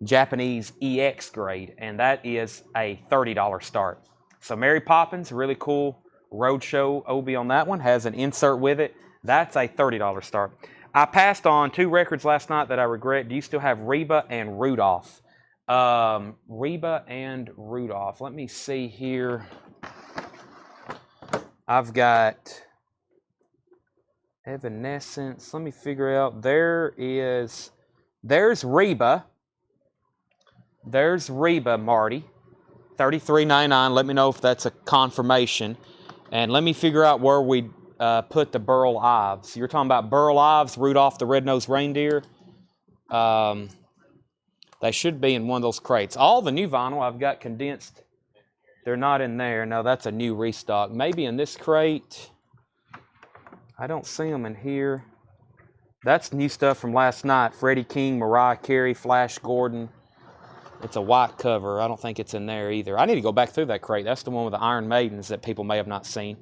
Japanese EX grade, and that is a $30 start. So Mary Poppins, really cool Roadshow Obi on that one, has an insert with it. That's a $30 start. I passed on two records last night that I regret. Do you still have Reba and Rudolph? Reba and Rudolph. Let me see here. I've got Evanescence. Let me figure out. There's Reba. There's Reba, Marty. $33.99. Let me know if that's a confirmation. And let me figure out where we put the Burl Ives. You're talking about Burl Ives, Rudolph the Red-Nosed Reindeer. They should be in one of those crates. All the new vinyl I've got condensed. They're not in there. No, that's a new restock. Maybe in this crate. I don't see them in here. That's new stuff from last night. Freddie King, Mariah Carey, Flash Gordon. It's a white cover. I don't think it's in there either. I need to go back through that crate. That's the one with the Iron Maidens that people may have not seen.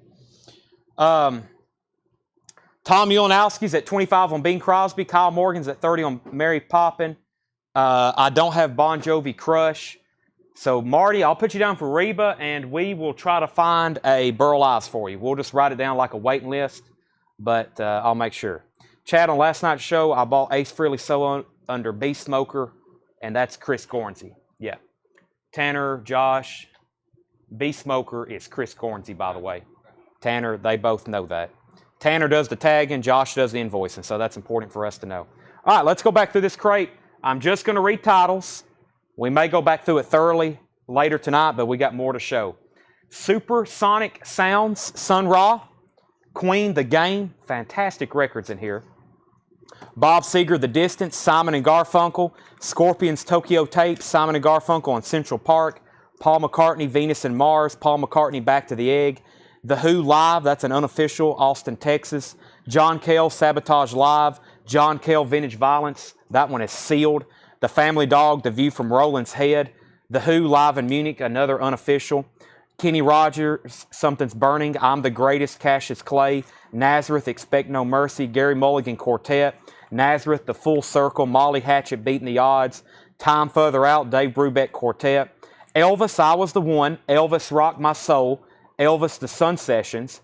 Tom Ulanowski's at $25 on Bing Crosby. Kyle Morgan's at $30 on Mary Poppin. I don't have Bon Jovi Crush. So, Marty, I'll put you down for Reba, and we will try to find a Burl Ives for you. We'll just write it down like a waiting list, but I'll make sure. Chad, on last night's show, I bought Ace Frehley Solo under Beast Smoker, and that's Chris Gornsey. Yeah. Tanner, Josh, Beast Smoker is Chris Gornsey, by the way. Tanner, they both know that. Tanner does the tagging, Josh does the invoicing, so that's important for us to know. All right, let's go back through this crate. I'm just going to read titles. We may go back through it thoroughly. later tonight, but we got more to show. Supersonic Sounds, Sun Ra, Queen, The Game, fantastic records in here. Bob Seger, The Distance, Simon and Garfunkel, Scorpions, Tokyo Tapes, Simon and Garfunkel on Central Park, Paul McCartney, Venus and Mars, Paul McCartney, Back to the Egg, The Who Live, that's an unofficial, Austin, Texas, John Cale, Sabotage Live, John Cale, Vintage Violence, that one is sealed, The Family Dog, The View from Roland's Head, The Who Live in Munich, another unofficial, Kenny Rogers, Something's Burning, I'm the Greatest, Cassius Clay, Nazareth, Expect No Mercy, Gary Mulligan Quartet, Nazareth, The Full Circle, Molly Hatchet, Beating the Odds, Time Further Out, Dave Brubeck Quartet, Elvis, I Was the One, Elvis, Rock My Soul, Elvis, The Sun Sessions,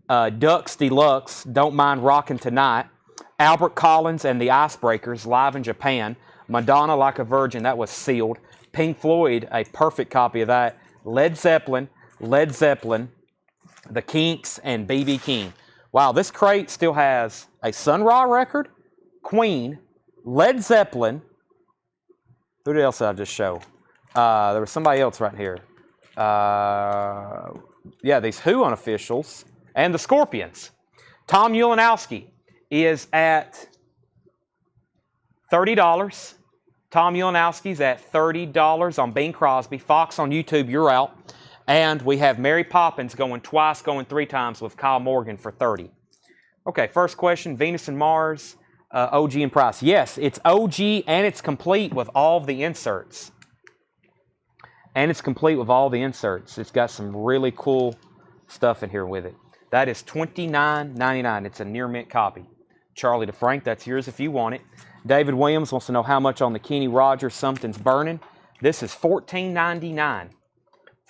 Ducks Deluxe, Don't Mind Rockin' Tonight, Albert Collins and the Icebreakers, live in Japan, Madonna Like a Virgin, that was sealed, Pink Floyd, a perfect copy of that, Led Zeppelin, The Kinks, and B.B. King. Wow, this crate still has a Sun Ra record, Queen, Led Zeppelin. Who else did I just show? There was somebody else right here. Yeah, these Who unofficials and the Scorpions. Tom Ulanowski is at $30. Tom Ulanowski's at $30 on Bing Crosby. Fox on YouTube, you're out. And we have Mary Poppins going twice, going 3 times with Kyle Morgan for $30. Okay, first question, Venus and Mars, OG and price. Yes, it's OG and it's complete with all of the inserts. It's got some really cool stuff in here with it. That is $29.99. It's a near mint copy. Charlie DeFrank, that's yours if you want it. David Williams wants to know how much on the Kenny Rogers Something's Burning. This is $14.99.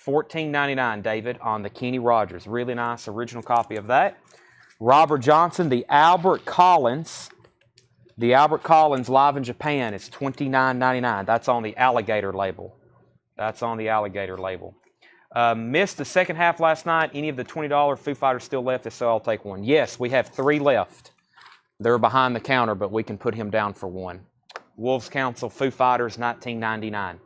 $14.99, David, on the Kenny Rogers. Really nice original copy of that. Robert Johnson, the Albert Collins. The Albert Collins live in Japan is $29.99. That's on the Alligator label. Missed the second half last night. Any of the $20 Foo Fighters still left? If so, I'll take one. Yes, we have 3 left. They're behind the counter, but we can put him down for one. Wolves Council, Foo Fighters, $19.99.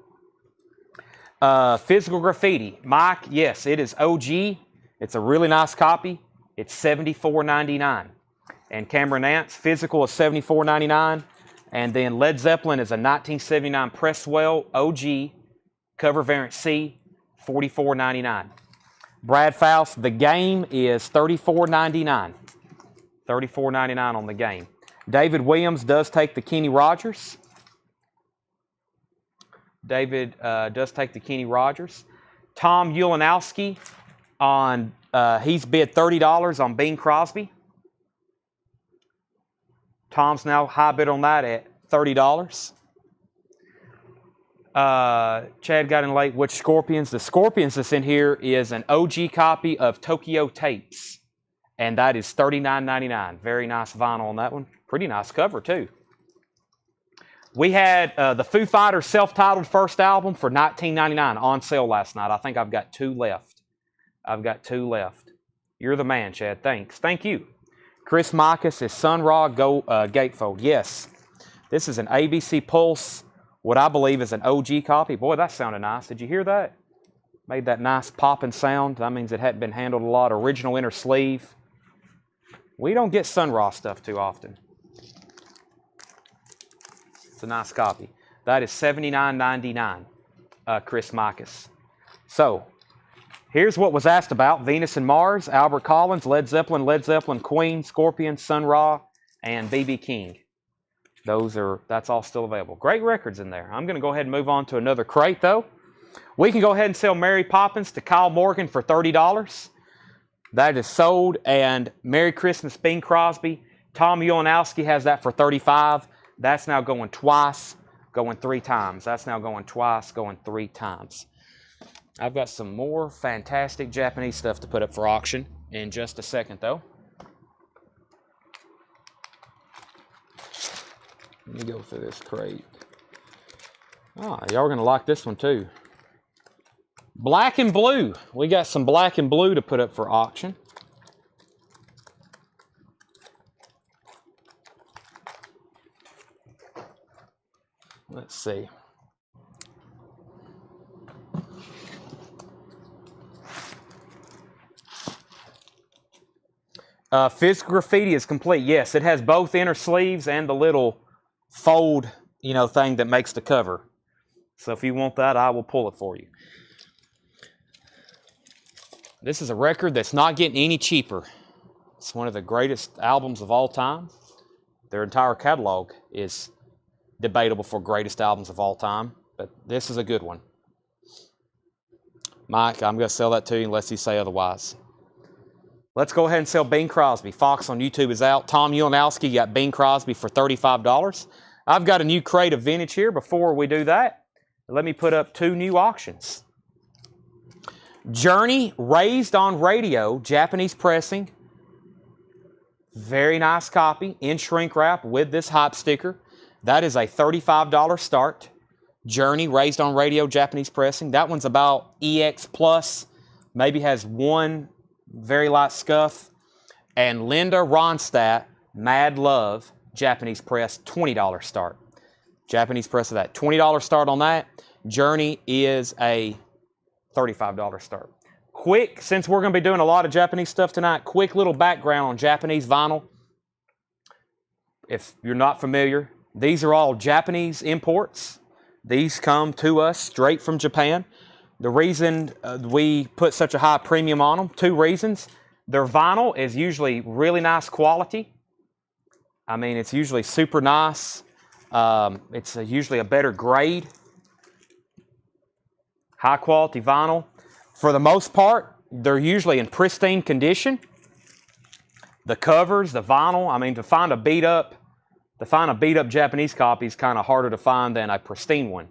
Physical Graffiti. Mike, yes, it is OG. It's a really nice copy. It's $74.99. And Cameron Nance, physical is $74.99. And then Led Zeppelin is a 1979 Presswell OG, cover variant C, $44.99. Brad Faust, The Game is $34.99. $34.99 on The Game. David Williams does take the Kenny Rogers. Does take the Kenny Rogers. Tom Ulanowski on he's bid $30 on Bing Crosby. Tom's now high bid on that at $30. Chad got in late. Which Scorpions? The Scorpions that's in here is an OG copy of Tokyo Tapes, and that is $39.99. Very nice vinyl on that one. Pretty nice cover too. We had the Foo Fighters self-titled first album for $19.99 on sale last night. I think I've got 2 left. You're the man, Chad. Thanks. Thank you. Chris Marcus is Sun Ra Gatefold. Yes. This is an ABC Pulse, what I believe is an OG copy. Boy, that sounded nice. Did you hear that? Made that nice popping sound. That means it hadn't been handled a lot. Original inner sleeve. We don't get Sun Ra stuff too often. It's a nice copy. That is $79.99, Chris Marcus. So, here's what was asked about. Venus and Mars, Albert Collins, Led Zeppelin, Queen, Scorpions, Sun Ra, and B.B. King. That's all still available. Great records in there. I'm going to go ahead and move on to another crate, though. We can go ahead and sell Mary Poppins to Kyle Morgan for $30. That is sold. And Merry Christmas, Bing Crosby. Tom Ulanowski has that for $35. That's now going twice, going 3 times. That's now going twice, going 3 times. I've got some more fantastic Japanese stuff to put up for auction in just a second, though. Let me go through this crate. Y'all are going to like this one, too. Black and blue. We got some black and blue to put up for auction. Let's see. Physical graffiti is complete. Yes, it has both inner sleeves and the little fold, thing that makes the cover. So if you want that, I will pull it for you. This is a record that's not getting any cheaper. It's one of the greatest albums of all time. Their entire catalog is debatable for greatest albums of all time, but this is a good one. Mike, I'm going to sell that to you unless you say otherwise. Let's go ahead and sell Bing Crosby. Fox on YouTube is out. Tom Ulanowski got Bing Crosby for $35. I've got a new crate of vintage here. Before we do that, let me put up 2 new auctions. Journey Raised on Radio, Japanese pressing. Very nice copy in shrink wrap with this hype sticker. That is a $35 start. Journey Raised on Radio, Japanese pressing. That one's about EX plus. Maybe has one very light scuff. And Linda Ronstadt, Mad Love, Japanese press, $20 start. Japanese press of that. $20 start on that. Journey is a $35 start. Quick, since we're going to be doing a lot of Japanese stuff tonight, quick little background on Japanese vinyl. If you're not familiar, these are all Japanese imports. These come to us straight from Japan. The reason we put such a high premium on them, 2 reasons. Their vinyl is usually really nice quality. I mean, it's usually super nice. It's usually a better grade. High quality vinyl. For the most part, they're usually in pristine condition. The covers, the vinyl, I mean, to find a beat up Japanese copy is kind of harder to find than a pristine one.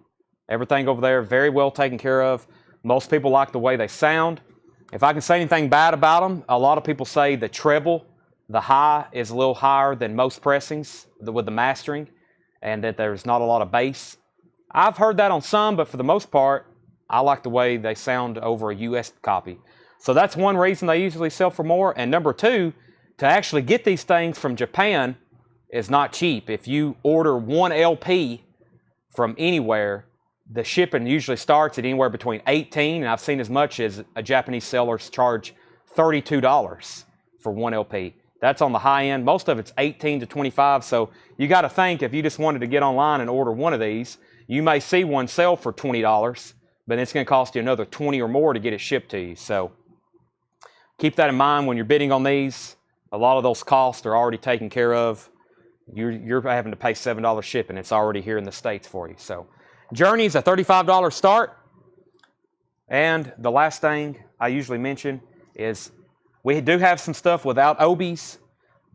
Everything over there, very well taken care of. Most people like the way they sound. If I can say anything bad about them, a lot of people say the treble, the high, is a little higher than most pressings with the mastering, and that there's not a lot of bass. I've heard that on some, but for the most part, I like the way they sound over a US copy. So that's one reason they usually sell for more. And number 2, to actually get these things from Japan is not cheap. If you order 1 LP from anywhere, the shipping usually starts at anywhere between $18, and I've seen as much as a Japanese sellers charge $32 for 1 LP. That's on the high end. Most of it's $18 to $25. So you got to think, if you just wanted to get online and order one of these, you may see one sell for $20, but it's going to cost you another $20 or more to get it shipped to you. So keep that in mind when you're bidding on these. A lot of those costs are already taken care of. You're having to pay $7 shipping. It's already here in the States for you. So Journey's a $35 start. And the last thing I usually mention is we do have some stuff without obies,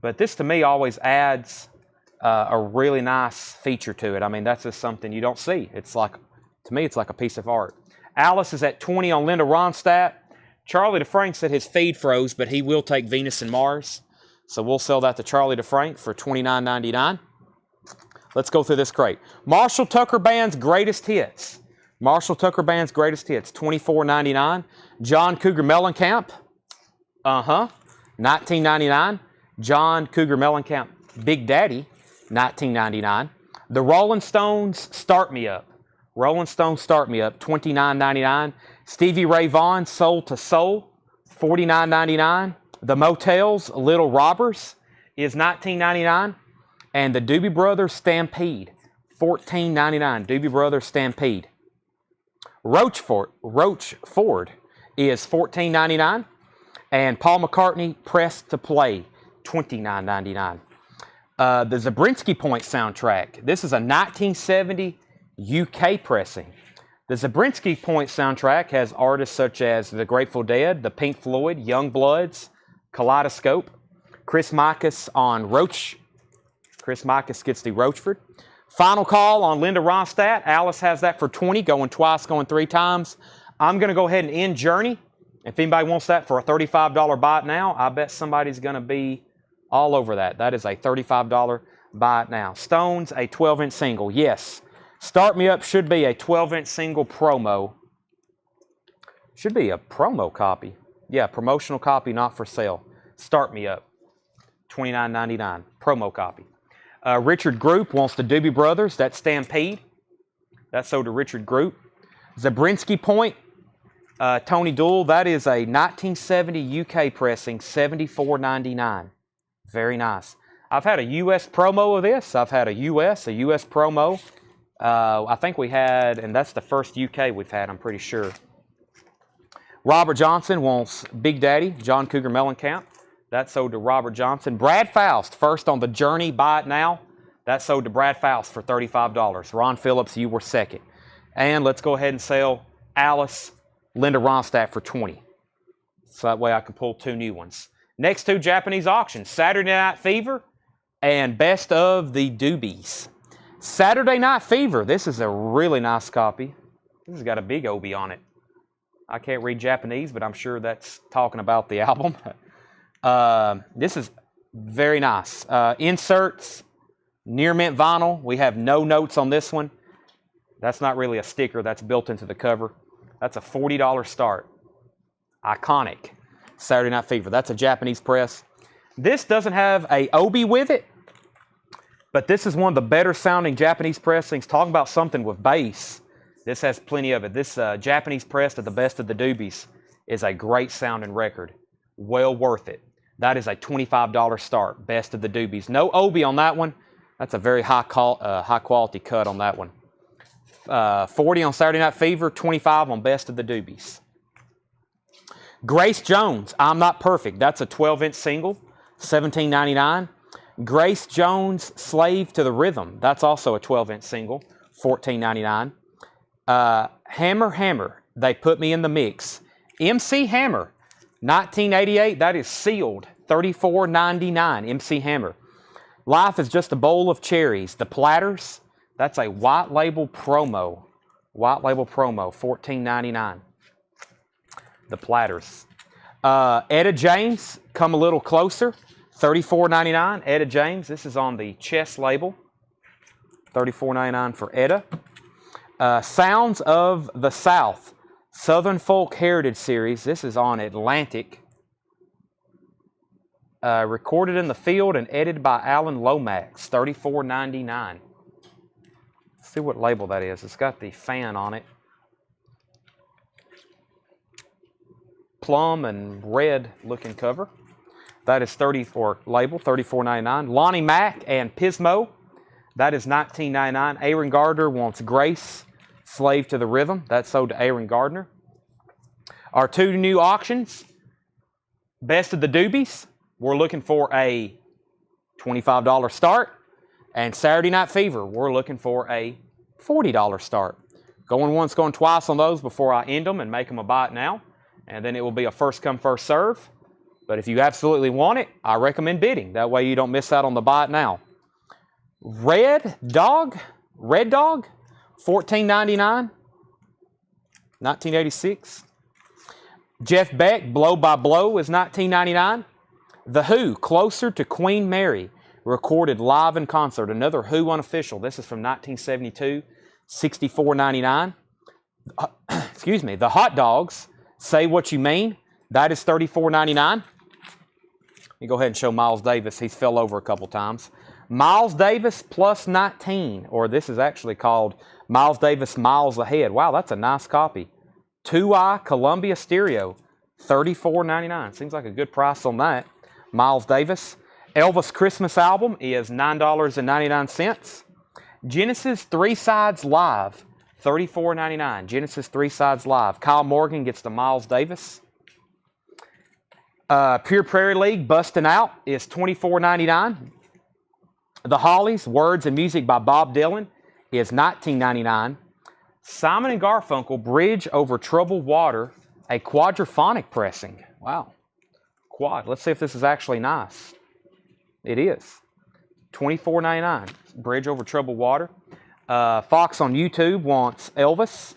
but this to me always adds a really nice feature to it. I mean, that's just something you don't see. It's like, to me, it's like a piece of art. Alice is at 20 on Linda Ronstadt. Charlie DeFrank said his feed froze, but he will take Venus and Mars. So we'll sell that to Charlie DeFrank for $29.99. Let's go through this crate. Marshall Tucker Band's Greatest Hits. Marshall Tucker Band's Greatest Hits, $24.99. John Cougar Mellencamp. $19.99. John Cougar Mellencamp Big Daddy, $19.99. The Rolling Stones Start Me Up. Rolling Stones Start Me Up, $29.99. Stevie Ray Vaughan Soul to Soul, $49.99. The Motels Little Robbers is $19.99. And the Doobie Brothers Stampede, $14.99. Doobie Brothers Stampede. Roachford is $14.99. And Paul McCartney Press to Play, $29.99. The Zabrinsky Point soundtrack. This is a 1970 UK pressing. The Zabrinsky Point soundtrack has artists such as The Grateful Dead, The Pink Floyd, Young Bloods, Kaleidoscope, Chris Mikas on Roach. Chris Mikas gets the Roachford. Final Call on Linda Ronstadt. Alice has that for $20, going twice, going 3 times. I'm going to go ahead and end Journey. If anybody wants that for a $35 buy it now, I bet somebody's going to be all over that. That is a $35 buy it now. Stones, a 12-inch single. Yes. Start Me Up should be a 12-inch single promo. Should be a promo copy. Yeah, promotional copy, not for sale. Start Me Up, $29.99. Promo copy. Richard Group wants the Doobie Brothers. That's Stampede. That's sold to Richard Group. Zabrinsky Point. Tony Dool, that is a 1970 UK pressing, $74.99. Very nice. I've had a US promo of this. I've had a US promo. I think we had, and that's the first UK we've had, I'm pretty sure. Robert Johnson wants Big Daddy, John Cougar Mellencamp. That sold to Robert Johnson. Brad Faust, first on the Journey, buy it now. That sold to Brad Faust for $35. Ron Phillips, you were second. And let's go ahead and sell Alice Linda Ronstadt for $20. So that way I can pull two new ones. Next two Japanese auctions, Saturday Night Fever and Best of the Doobies. Saturday Night Fever, this is a really nice copy. This has got a big OB on it. I can't read Japanese, but I'm sure that's talking about the album. This is very nice. Inserts, near mint vinyl. We have no notes on this one. That's not really a sticker. That's built into the cover. That's a $40 start. Iconic. Saturday Night Fever. That's a Japanese press. This doesn't have a OB with it, but this is one of the better sounding Japanese pressings. Talking about something with bass. This has plenty of it. This Japanese press of the Best of the Doobies is a great sounding record. Well worth it. That is a $25 start. Best of the Doobies. No OB on that one. That's a very high quality cut on that one. 40 on Saturday Night Fever, 25 on Best of the Doobies. Grace Jones, I'm Not Perfect. That's a 12-inch single, $17.99. Grace Jones, Slave to the Rhythm. That's also a 12-inch single, $14.99. Hammer Hammer, They Put Me in the Mix. MC Hammer, 1988. That is sealed, $34.99. MC Hammer. Life is Just a Bowl of Cherries. The Platters. That's a white label promo. White label promo, $14.99. The Platters. Etta James, Come a Little Closer, $34.99. Etta James, this is on the chest label. $34.99 for Etta. Sounds of the South, Southern Folk Heritage Series. This is on Atlantic. Recorded in the field and edited by Alan Lomax, $34.99. See what label that is. It's got the fan on it. Plum and red looking cover. That is label, $34.99. Lonnie Mack and Pismo. That is $19.99. Aaron Gardner wants Grace, Slave to the Rhythm. That's sold to Aaron Gardner. Our two new auctions. Best of the Doobies. We're looking for a $25 start. And Saturday Night Fever, we're looking for a $40 start. Going once, going twice on those before I end them and make them a buy it now. And then it will be a first come, first serve. But if you absolutely want it, I recommend bidding. That way you don't miss out on the buy it now. Red Dog, $14.99, 1986. Jeff Beck, Blow by Blow is $19.99. The Who, Closer to Queen Mary, recorded live in concert. Another Who unofficial. This is from 1972, $64.99. Excuse me. The Hot Dogs, Say What You Mean. That is $34.99. Let me go ahead and show Miles Davis. He's fell over a couple times. Miles Davis plus 19, or this is actually called Miles Davis Miles Ahead. Wow, that's a nice copy. 2i Columbia Stereo, $34.99. Seems like a good price on that. Miles Davis. Elvis Christmas album is $9.99. Genesis 3 Sides Live, $34.99. Genesis 3 Sides Live. Kyle Morgan gets the Miles Davis. Pure Prairie League, Bustin' Out, is $24.99. The Hollies, Words and Music by Bob Dylan, is $19.99. Simon & Garfunkel, Bridge Over Troubled Water, a quadraphonic pressing. Wow. Quad. Let's see if this is actually nice. It is. $24.99. Bridge Over Troubled Water. Fox on YouTube wants Elvis.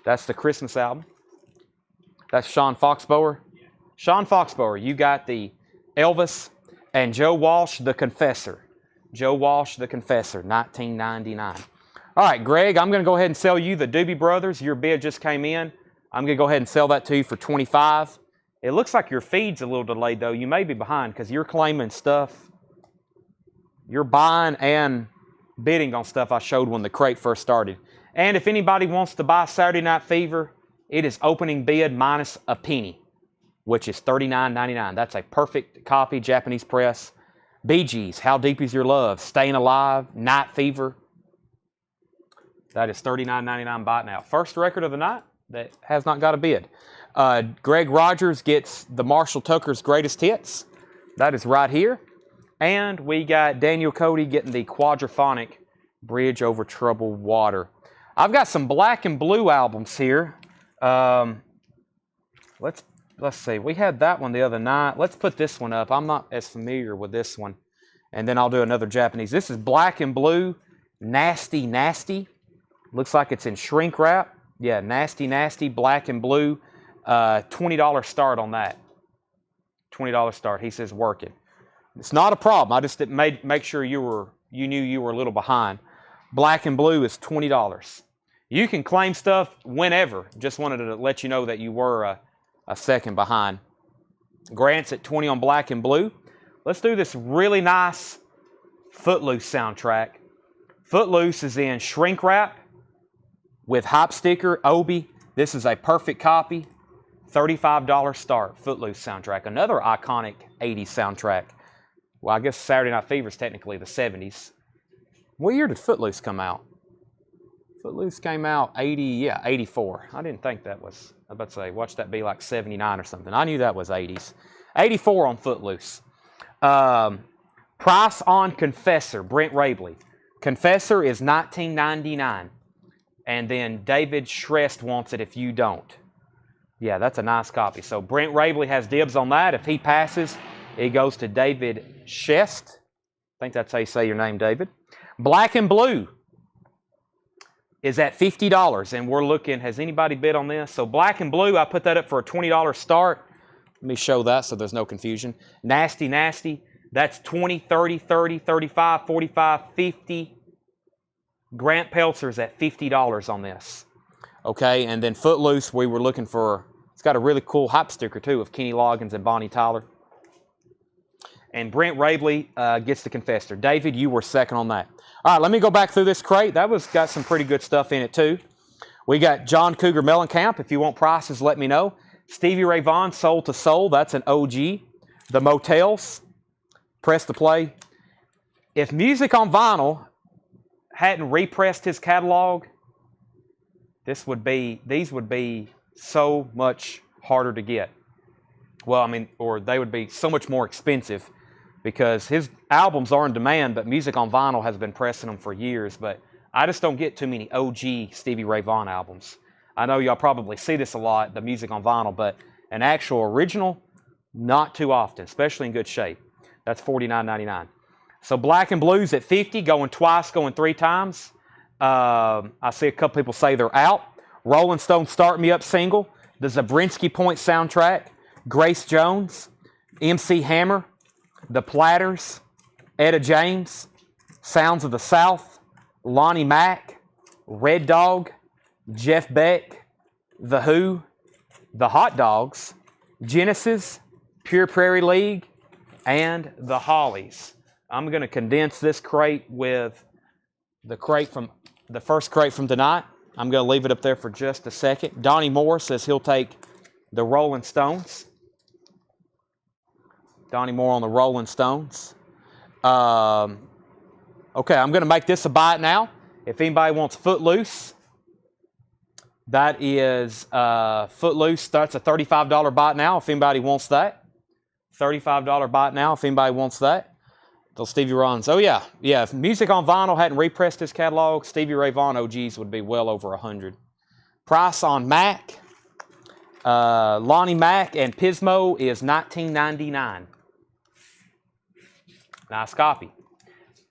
That's the Christmas album. That's Sean Foxbower. Sean Foxbower, you got the Elvis. And Joe Walsh, The Confessor. Joe Walsh, The Confessor, $19.99. All right, Greg, I'm going to go ahead and sell you the Doobie Brothers. Your bid just came in. I'm going to go ahead and sell that to you for $25. It looks like your feed's a little delayed, though. You may be behind because you're claiming stuff. You're buying and bidding on stuff I showed when the crate first started. And if anybody wants to buy Saturday Night Fever, It is opening bid minus a penny, which is $39.99. That's a perfect copy, Japanese press. Bee Gees, How Deep Is Your Love, Staying Alive, Night Fever. That is $39.99 buy it now. First record of the night that has not got a bid. Greg Rogers gets the Marshall Tucker's Greatest Hits. That is right here. And we got Daniel Cody getting the Quadraphonic Bridge Over Troubled Water. I've got some black and blue albums here. Let's see. We had that one the other night. Let's put this one up. I'm not as familiar with this one. And then I'll do another Japanese. This is black and blue, Nasty Nasty. Looks like it's in shrink wrap. Yeah, Nasty Nasty, black and blue. $20 start on that. $20 start. He says work it. It's not a problem. I just didn't make sure you knew you were a little behind. Black and blue is $20. You can claim stuff whenever. Just wanted to let you know that you were a second behind. Grant's at 20 on black and blue. Let's do this really nice Footloose soundtrack. Footloose is in shrink wrap with hype sticker, Obi. This is a perfect copy. $35 start, Footloose soundtrack. Another iconic 80s soundtrack. Well, I guess Saturday Night Fever is technically the 70s. What year did Footloose come out? Footloose came out 84. I didn't think that was, I was about to say, watch that be like 79 or something. I knew that was 80s. 84 on Footloose. Price on Confessor, Brent Rabley. Confessor is $19.99. And then David Shrest wants it if you don't. Yeah, that's a nice copy. So Brent Rabley has dibs on that. If he passes, it goes to David Shest. I think that's how you say your name, David. Black and blue is at $50. And we're looking, has anybody bid on this? So black and blue, I put that up for a $20 start. Let me show that so there's no confusion. Nasty Nasty, that's $20, $30, $30, $35, $45, $50. Grant Peltzer's at $50 on this. Okay, and then Footloose, we were looking for, it's got a really cool hype sticker too of Kenny Loggins and Bonnie Tyler. And Brent Rabley gets the Confessor. David, you were second on that. All right, let me go back through this crate. That was got some pretty good stuff in it too. We got John Cougar Mellencamp. If you want prices, let me know. Stevie Ray Vaughan, Soul to Soul. That's an OG. The Motels. Press to play. If Music on Vinyl hadn't repressed his catalog, these would be so much harder to get. Well, I mean, or they would be so much more expensive because his albums are in demand, but Music on Vinyl has been pressing them for years. But I just don't get too many OG Stevie Ray Vaughan albums. I know y'all probably see this a lot, the Music on Vinyl, but an actual original, not too often, especially in good shape. That's $49.99. So black and blues at $50, going twice, going three times. I see a couple people say they're out. Rolling Stone Start Me Up single. The Zabrinsky Point soundtrack. Grace Jones. MC Hammer. The Platters. Etta James. Sounds of the South. Lonnie Mack. Red Dog. Jeff Beck. The Who. The Hot Dogs. Genesis. Pure Prairie League. And the Hollies. I'm going to condense this crate with the first crate from tonight. I'm going to leave it up there for just a second. Donnie Moore says he'll take the Rolling Stones. Donnie Moore on the Rolling Stones. Okay, I'm going to make this a buy it now. If anybody wants Footloose, that is Footloose. That's a $35 buy it now if anybody wants that. $35 buy it now if anybody wants that. Those Stevie Ron's. Oh, yeah. Yeah, if Music on Vinyl hadn't repressed his catalog, Stevie Ray Vaughan OGs would be well over 100. Price on Mac, Lonnie Mack and Pismo is $19.99. Nice copy.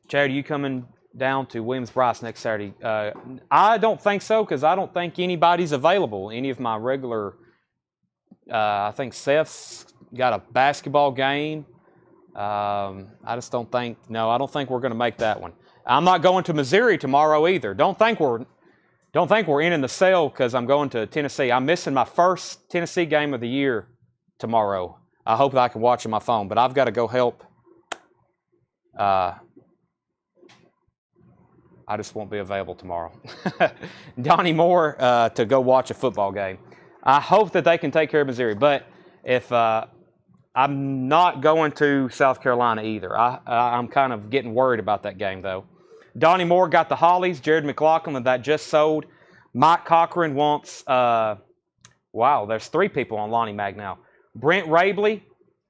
Chad, are you coming down to Williams-Brice next Saturday? I don't think so because I don't think anybody's available. Any of my regular, I think Seth's got a basketball game. I just don't think, no, I don't think we're going to make that one. I'm not going to Missouri tomorrow either. Don't think we're in the sale because I'm going to Tennessee. I'm missing my first Tennessee game of the year tomorrow. I hope that I can watch on my phone, but I've got to go help. I just won't be available tomorrow. Donnie Moore to go watch a football game. I hope that they can take care of Missouri. But if I'm not going to South Carolina either. I'm kind of getting worried about that game, though. Donnie Moore got the Hollies. Jared McLaughlin, that just sold. Mike Cochran wants, wow, there's 3 people on Lonnie Mag now. Brent Rabley,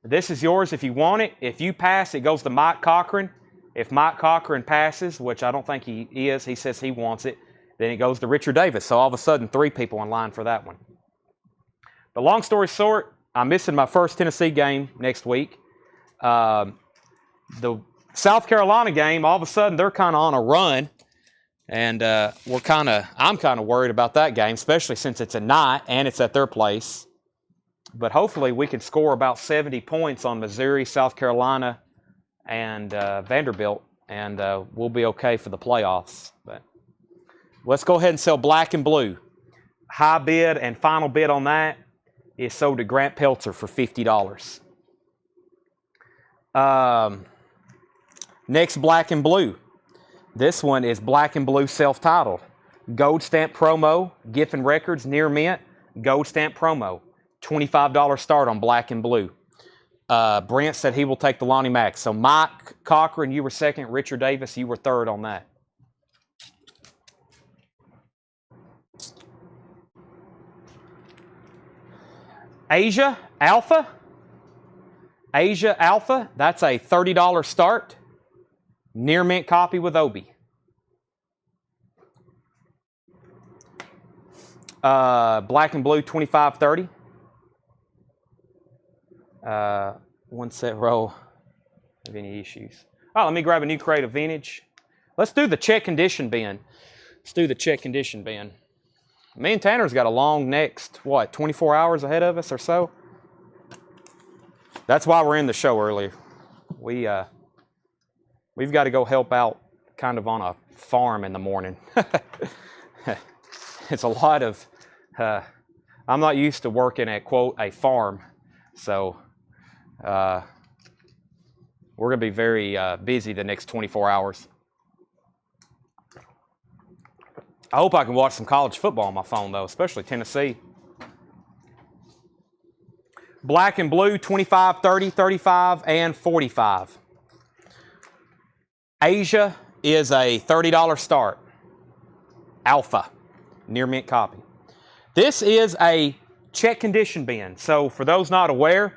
this is yours if you want it. If you pass, it goes to Mike Cochran. If Mike Cochran passes, which I don't think he is, he says he wants it, then it goes to Richard Davis. So all of a sudden, 3 people in line for that one. But long story short, I'm missing my first Tennessee game next week. The South Carolina game, all of a sudden, they're kind of on a run. And I'm kind of worried about that game, especially since it's at night and it's at their place. But hopefully we can score about 70 points on Missouri, South Carolina, and Vanderbilt, and we'll be okay for the playoffs. But let's go ahead and sell black and blue. High bid and final bid on that is sold to Grant Peltzer for $50. Next, black and blue. This one is black and blue self-titled. Gold stamp promo, Giffen Records, near mint, gold stamp promo. $25 start on black and blue. Brent said he will take the Lonnie Mac. So Mike Cochran, you were second. Richard Davis, you were third on that. Asia Alpha. Asia Alpha, that's a $30 start. Near mint copy with Obi. Black and blue, $25.30. One set roll. Have any issues? Oh, let me grab a new crate of vintage. Let's do the check condition bin. Let's do the check condition bin. Me and Tanner's got a long next, 24 hours ahead of us or so? That's why we're in the show earlier. We've got to go help out kind of on a farm in the morning. It's a lot of, I'm not used to working at, quote, a farm. So we're going to be very busy the next 24 hours. I hope I can watch some college football on my phone, though, especially Tennessee. Black and blue, 25, 30, 35, and 45. Asia is a $30 start. Alpha, near mint copy. This is a check condition bin. So for those not aware,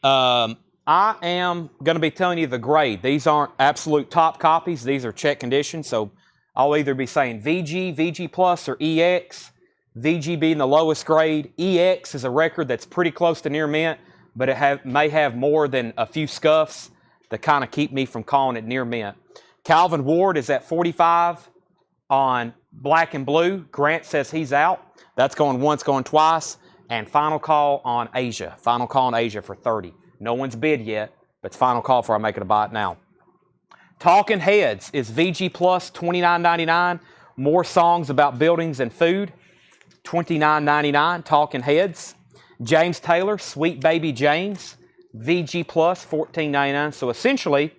I am going to be telling you the grade. These aren't absolute top copies. These are check condition. So I'll either be saying VG, VG Plus, or EX. VG being the lowest grade. EX is a record that's pretty close to near mint, but it may have more than a few scuffs that kind of keep me from calling it near mint. Calvin Ward is at 45 on black and blue. Grant says he's out. That's going once, going twice. And final call on Asia. Final call on Asia for 30. No one's bid yet, but it's final call before I make it a buy it now. Talking Heads is VG Plus, $29.99. More songs about buildings and food, $29.99. Talking Heads. James Taylor, Sweet Baby James, VG Plus, $14.99. So essentially,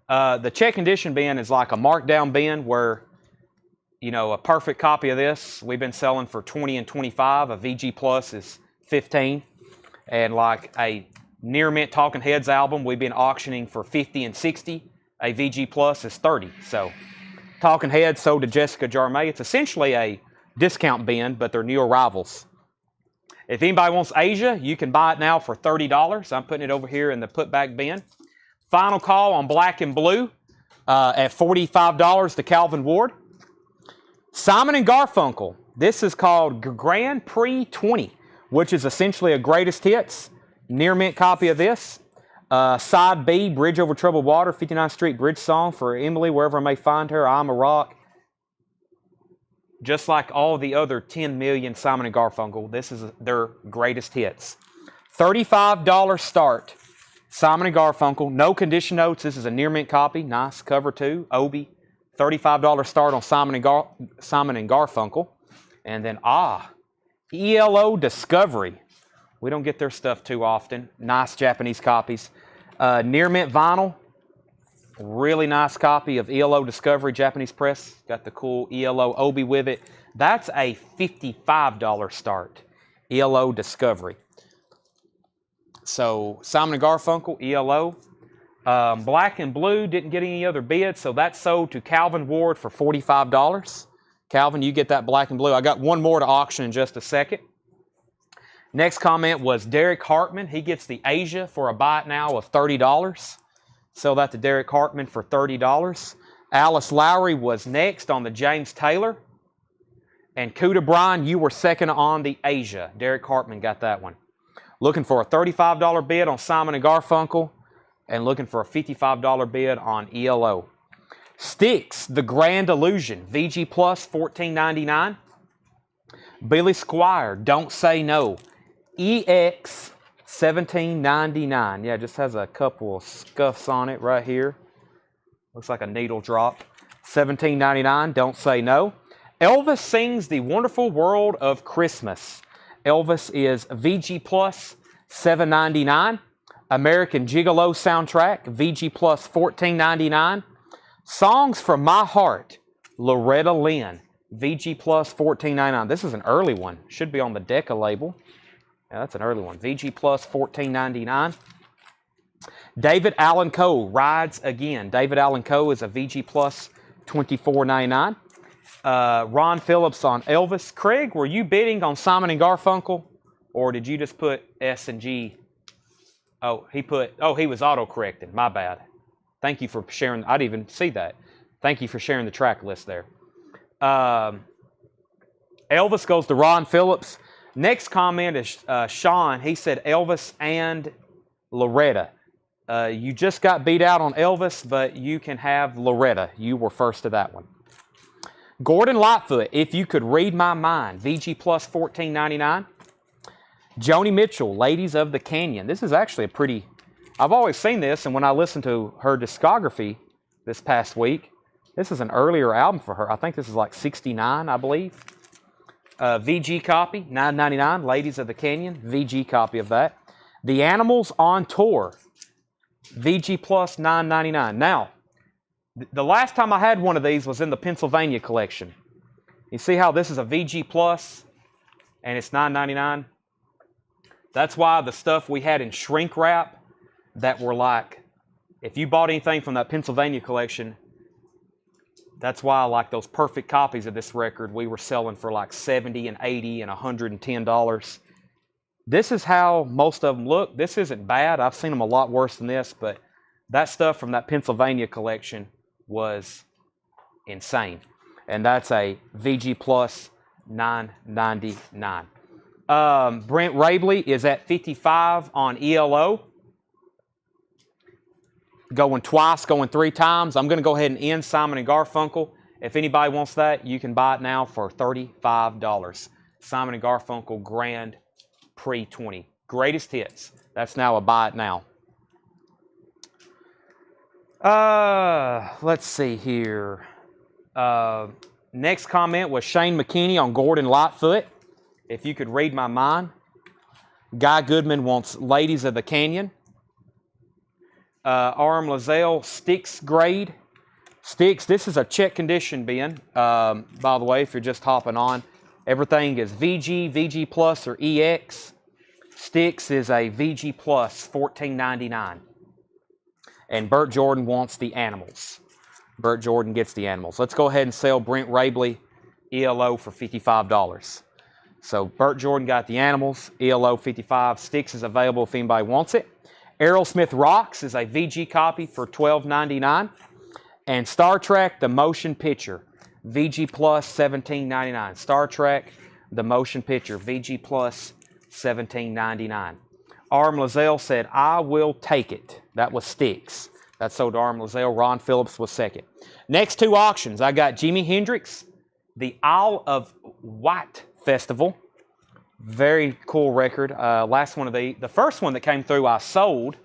the check condition bin is like a markdown bin where, you know, a perfect copy of this we've been selling for $20 and $25. A VG Plus is $15. And like a near mint Talking Heads album, we've been auctioning for $50 and $60. A VG Plus is $30. So Talking Heads sold to Jessica Jarmay. It's essentially a discount bin, but they're new arrivals. If anybody wants Asia, you can buy it now for $30. I'm putting it over here in the put-back bin. Final call on black and blue at $45 to Calvin Ward. Simon and Garfunkel. This is called Grand Prix 20, which is essentially a greatest hits. Near mint copy of this. Side B, Bridge Over Troubled Water, 59th Street Bridge song for Emily, wherever I may find her. I'm a Rock. Just like all the other 10 million Simon and Garfunkel, this is their greatest hits. $35 start. Simon and Garfunkel. No condition notes. This is a near mint copy. Nice cover too. Obi. $35 start on Simon and Garfunkel. And then, ELO Discovery. We don't get their stuff too often. Nice Japanese copies. Near mint vinyl. Really nice copy of ELO Discovery Japanese press. Got the cool ELO Obi with it. That's a $55 start. ELO Discovery. So Simon & Garfunkel, ELO. Black and Blue didn't get any other bids, so that sold to Calvin Ward for $45. Calvin, you get that black and blue. I got one more to auction in just a second. Next comment was Derek Hartman. He gets the Asia for a buy it now of $30. Sell that to Derek Hartman for $30. Alice Lowry was next on the James Taylor. And Kuda Bryan, you were second on the Asia. Derek Hartman got that one. Looking for a $35 bid on Simon & Garfunkel. And looking for a $55 bid on ELO. Styx, The Grand Illusion, VG Plus, $14.99. Billy Squire, Don't Say No, EX, $17.99. Yeah, it just has a couple of scuffs on it right here. Looks like a needle drop. $17.99, Don't Say No. Elvis Sings the Wonderful World of Christmas. Elvis is VG Plus, $7.99. American Gigolo soundtrack, VG Plus, $14.99. Songs from My Heart, Loretta Lynn, VG Plus, $14.99. This is an early one. Should be on the Decca label. Yeah, that's an early one. VG Plus, $14.99. David Allan Coe, Rides Again. David Allan Coe is a VG Plus, $24.99. Ron Phillips on Elvis. Craig, were you bidding on Simon & Garfunkel? Or did you just put S and G? Oh, he was auto-correcting. My bad. Thank you for sharing. I didn't even see that. Thank you for sharing the track list there. Elvis goes to Ron Phillips. Next comment is Sean. He said Elvis and Loretta. You just got beat out on Elvis, but you can have Loretta. You were first to that one. Gordon Lightfoot, If You Could Read My Mind. VG Plus, $14.99. Joni Mitchell, Ladies of the Canyon. This is actually a pretty... I've always seen this, and when I listened to her discography this past week, this is an earlier album for her. I think this is like 69, I believe. VG copy, $9.99, Ladies of the Canyon. VG copy of that. The Animals on Tour. VG Plus, $9.99. Now, the last time I had one of these was in the Pennsylvania collection. You see how this is a VG Plus, and it's $9.99? That's why the stuff we had in shrink wrap that were like, if you bought anything from that Pennsylvania collection, that's why like those perfect copies of this record we were selling for like $70 and $80 and $110. This is how most of them look. This isn't bad. I've seen them a lot worse than this, but that stuff from that Pennsylvania collection was insane. And that's a VG Plus, $9.99. Brent Rabley is at 55 on ELO. Going twice, going three times. I'm going to go ahead and end Simon & Garfunkel. If anybody wants that, you can buy it now for $35. Simon & Garfunkel Grand Prix 20. Greatest hits. That's now a buy it now. Let's see here. Next comment was Shane McKinney on Gordon Lightfoot. If You Could Read My Mind. Guy Goodman wants Ladies of the Canyon. R.M. Lazelle, Styx grade. Styx, this is a check condition bin. By the way, if you're just hopping on, everything is VG, VG Plus, or EX. Styx is a VG Plus, $14.99. And Burt Jordan wants the Animals. Burt Jordan gets the Animals. Let's go ahead and sell Brent Rabley ELO for $55. So Burt Jordan got the Animals, ELO 55. Styx is available if anybody wants it. Aerosmith Rocks is a VG copy for $12.99. And Star Trek, The Motion Picture, VG Plus, $17.99. Star Trek, The Motion Picture, VG Plus, $17.99. R.M. Lazelle said, I will take it. That was Styx. That sold to R.M. Lazelle. Ron Phillips was second. Next two auctions, I got Jimi Hendrix, the Isle of Wight Festival. Very cool record. Last one of the first one that came through I sold.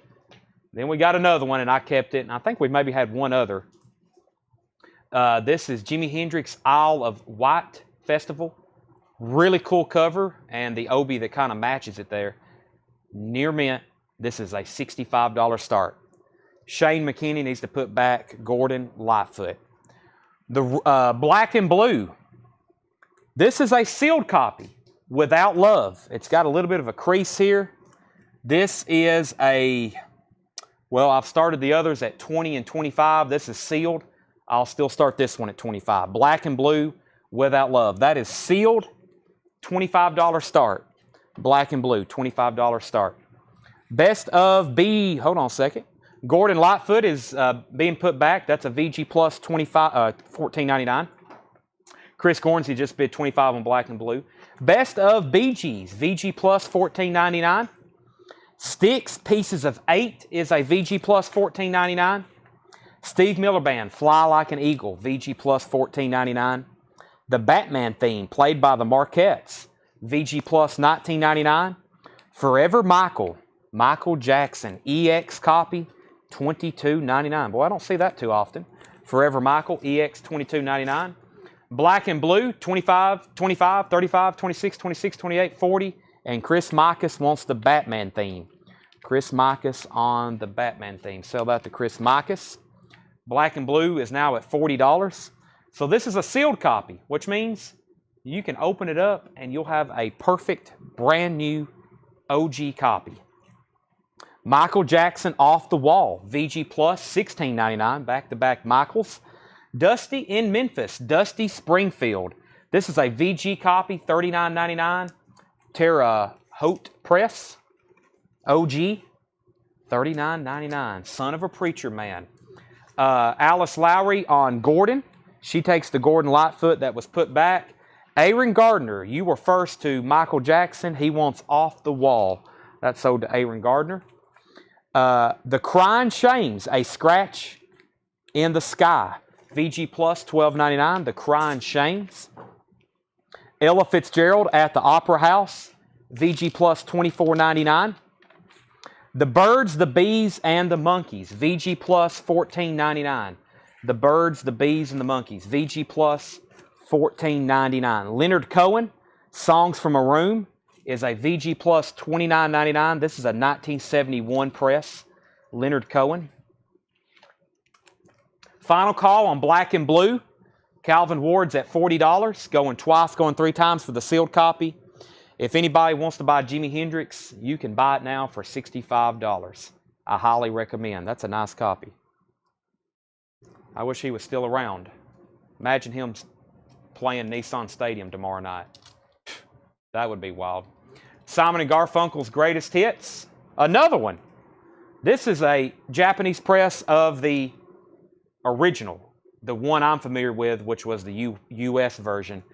Then we got another one and I kept it. And I think we maybe had one other. This is Jimi Hendrix Isle of Wight Festival. Really cool cover. And the obi that kind of matches it there. Near mint. This is a $65 start. Shane McKinney needs to put back Gordon Lightfoot. The Black and Blue. This is a sealed copy without love. It's got a little bit of a crease here. This is a, well, I've started the others at 20 and 25. This is sealed. I'll still start this one at 25. Black and blue without love. That is sealed, $25 start. Black and blue, $25 start. Best of B, hold on a second. Gordon Lightfoot is being put back. That's a VG Plus $14.99. Chris Gornsey just bid 25 on black and blue. Best of BGs, VG Plus $14.99. Sticks Pieces of 8 is a VG Plus $14.99. Steve Miller Band, Fly Like an Eagle, VG Plus $14.99. The Batman theme, played by the Marquettes, VG Plus $19.99. Forever Michael, Michael Jackson, EX copy, $22.99. Boy, I don't see that too often. Forever Michael, EX $22.99. Black and blue, 25, 35, 26, 26, 28, 40. And Chris Micus wants the Batman theme. Chris Micus on the Batman theme. Sell that to Chris Micus. Black and blue is now at $40. So this is a sealed copy, which means you can open it up and you'll have a perfect, brand new OG copy. Michael Jackson Off the Wall, VG Plus $16.99, back-to-back Michaels. Dusty in Memphis, Dusty Springfield. This is a VG copy, $39.99. Terre Haute Press, OG, $39.99. Son of a Preacher Man. Alice Lowry on Gordon. She takes the Gordon Lightfoot that was put back. Aaron Gardner, you were first to Michael Jackson. He wants Off the Wall. That's sold to Aaron Gardner. The Crying Shames, a scratch in the sky. VG Plus $12.99, The Crying Shames. Ella Fitzgerald at the Opera House, VG Plus $24.99. The Birds, the Bees, and the Monkeys, VG Plus $14.99. The Birds, the Bees, and the Monkeys, VG Plus $14.99. Leonard Cohen, Songs from a Room, is a VG Plus $29.99. This is a 1971 press. Leonard Cohen. Final call on black and blue. Calvin Ward's at $40. Going twice, going 3 times for the sealed copy. If anybody wants to buy Jimi Hendrix, you can buy it now for $65. I highly recommend. That's a nice copy. I wish he was still around. Imagine him playing Nissan Stadium tomorrow night. That would be wild. Simon & Garfunkel's Greatest Hits. Another one. This is a Japanese press of the original, the one I'm familiar with, which was the US version.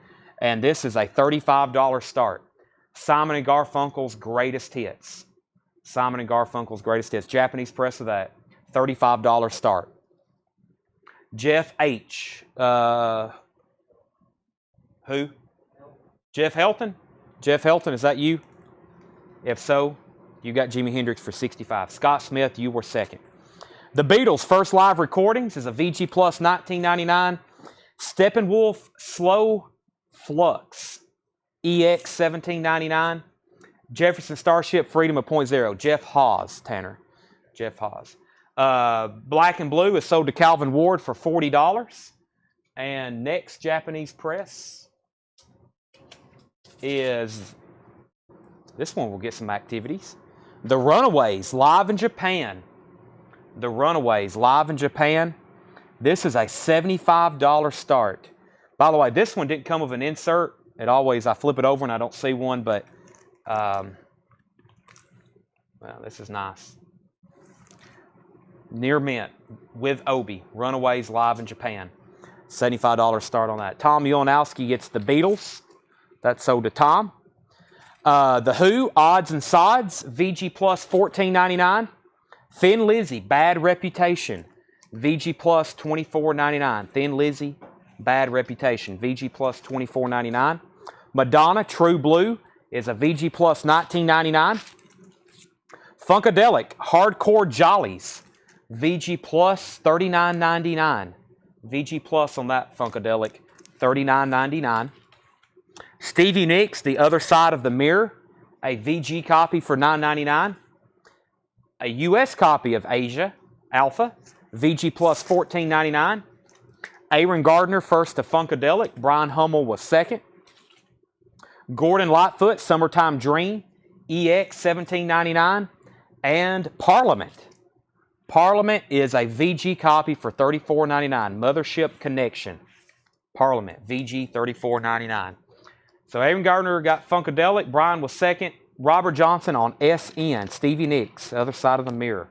And this is a $35 start. Simon & Garfunkel's Greatest Hits. Simon & Garfunkel's Greatest Hits. Japanese press of that. $35 start. Jeff H. Who? Jeff Helton? Jeff Helton, is that you? If so, you got Jimi Hendrix for $65. Scott Smith, you were second. The Beatles' first live recordings is a VG Plus $19.99. Steppenwolf Slow Flux EX $17.99. Jefferson Starship Freedom of .0. Jeff Hawes, Tanner. Jeff Hawes. Black and blue is sold to Calvin Ward for $40. And next Japanese press is, this one will get some activities. The Runaways live in Japan. The Runaways live in Japan. This is a $75 start. By the way, this one didn't come with an insert. It always, I flip it over and I don't see one, but well, this is nice. Near mint with Obi. Runaways live in Japan. $75 start on that. Tom Ulanowski gets the Beatles. That's sold to Tom. The Who, Odds and Sods, VG Plus $14.99. Thin Lizzy, Bad Reputation, VG Plus $24.99. Thin Lizzy, Bad Reputation, VG Plus $24.99. Madonna, True Blue, is a VG Plus $19.99. Funkadelic, Hardcore Jollies, VG Plus $39.99. VG Plus on that Funkadelic, $39.99. Stevie Nicks, The Other Side of the Mirror, a VG copy for $9.99. A US copy of Asia, Alpha, VG Plus $14.99. Aaron Gardner, first to Funkadelic. Brian Hummel was second. Gordon Lightfoot, Summertime Dream, EX $17.99, and Parliament. Parliament is a VG copy for $34.99. Mothership Connection. Parliament, VG $34.99. So Aaron Gardner got Funkadelic. Brian was second. Robert Johnson on SN. Stevie Nicks, other side of the mirror.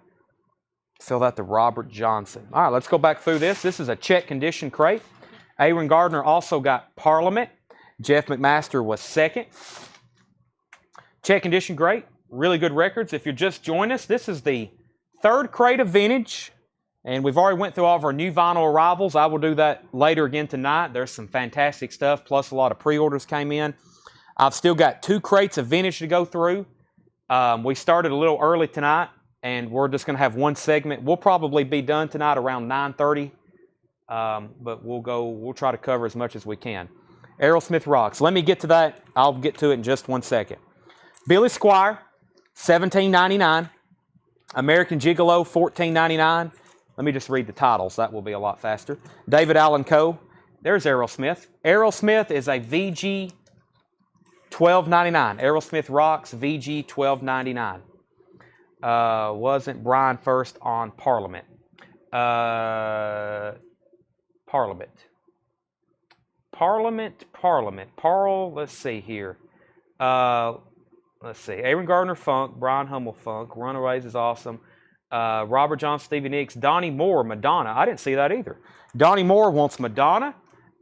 Fill that to Robert Johnson. All right, let's go back through this. This is a check condition crate. Aaron Gardner also got Parliament. Jeff McMaster was second. Check condition crate. Really good records. If you're just joining us, this is the third crate of vintage. And we've already went through all of our new vinyl arrivals. I will do that later again tonight. There's some fantastic stuff, plus a lot of pre-orders came in. I've still got 2 crates of vintage to go through. We started a little early tonight, and we're just going to have one segment. We'll probably be done tonight around 9:30, but we'll try to cover as much as we can. Aerosmith Rocks. Let me get to that. I'll get to it in just one second. Billy Squire, $17.99. American Gigolo, $14.99. Let me just read the titles. That will be a lot faster. David Allen Coe. There's Aerosmith. Aerosmith is a VG $12.99. Aerosmith Rocks, VG $12.99. Wasn't Brian first on Parliament? Parliament. Let's see here. Let's see. Aaron Gardner Funk, Brian Hummel Funk, Runaways is awesome. Robert John, Stevie Nicks, Donnie Moore, Madonna. I didn't see that either. Donnie Moore wants Madonna,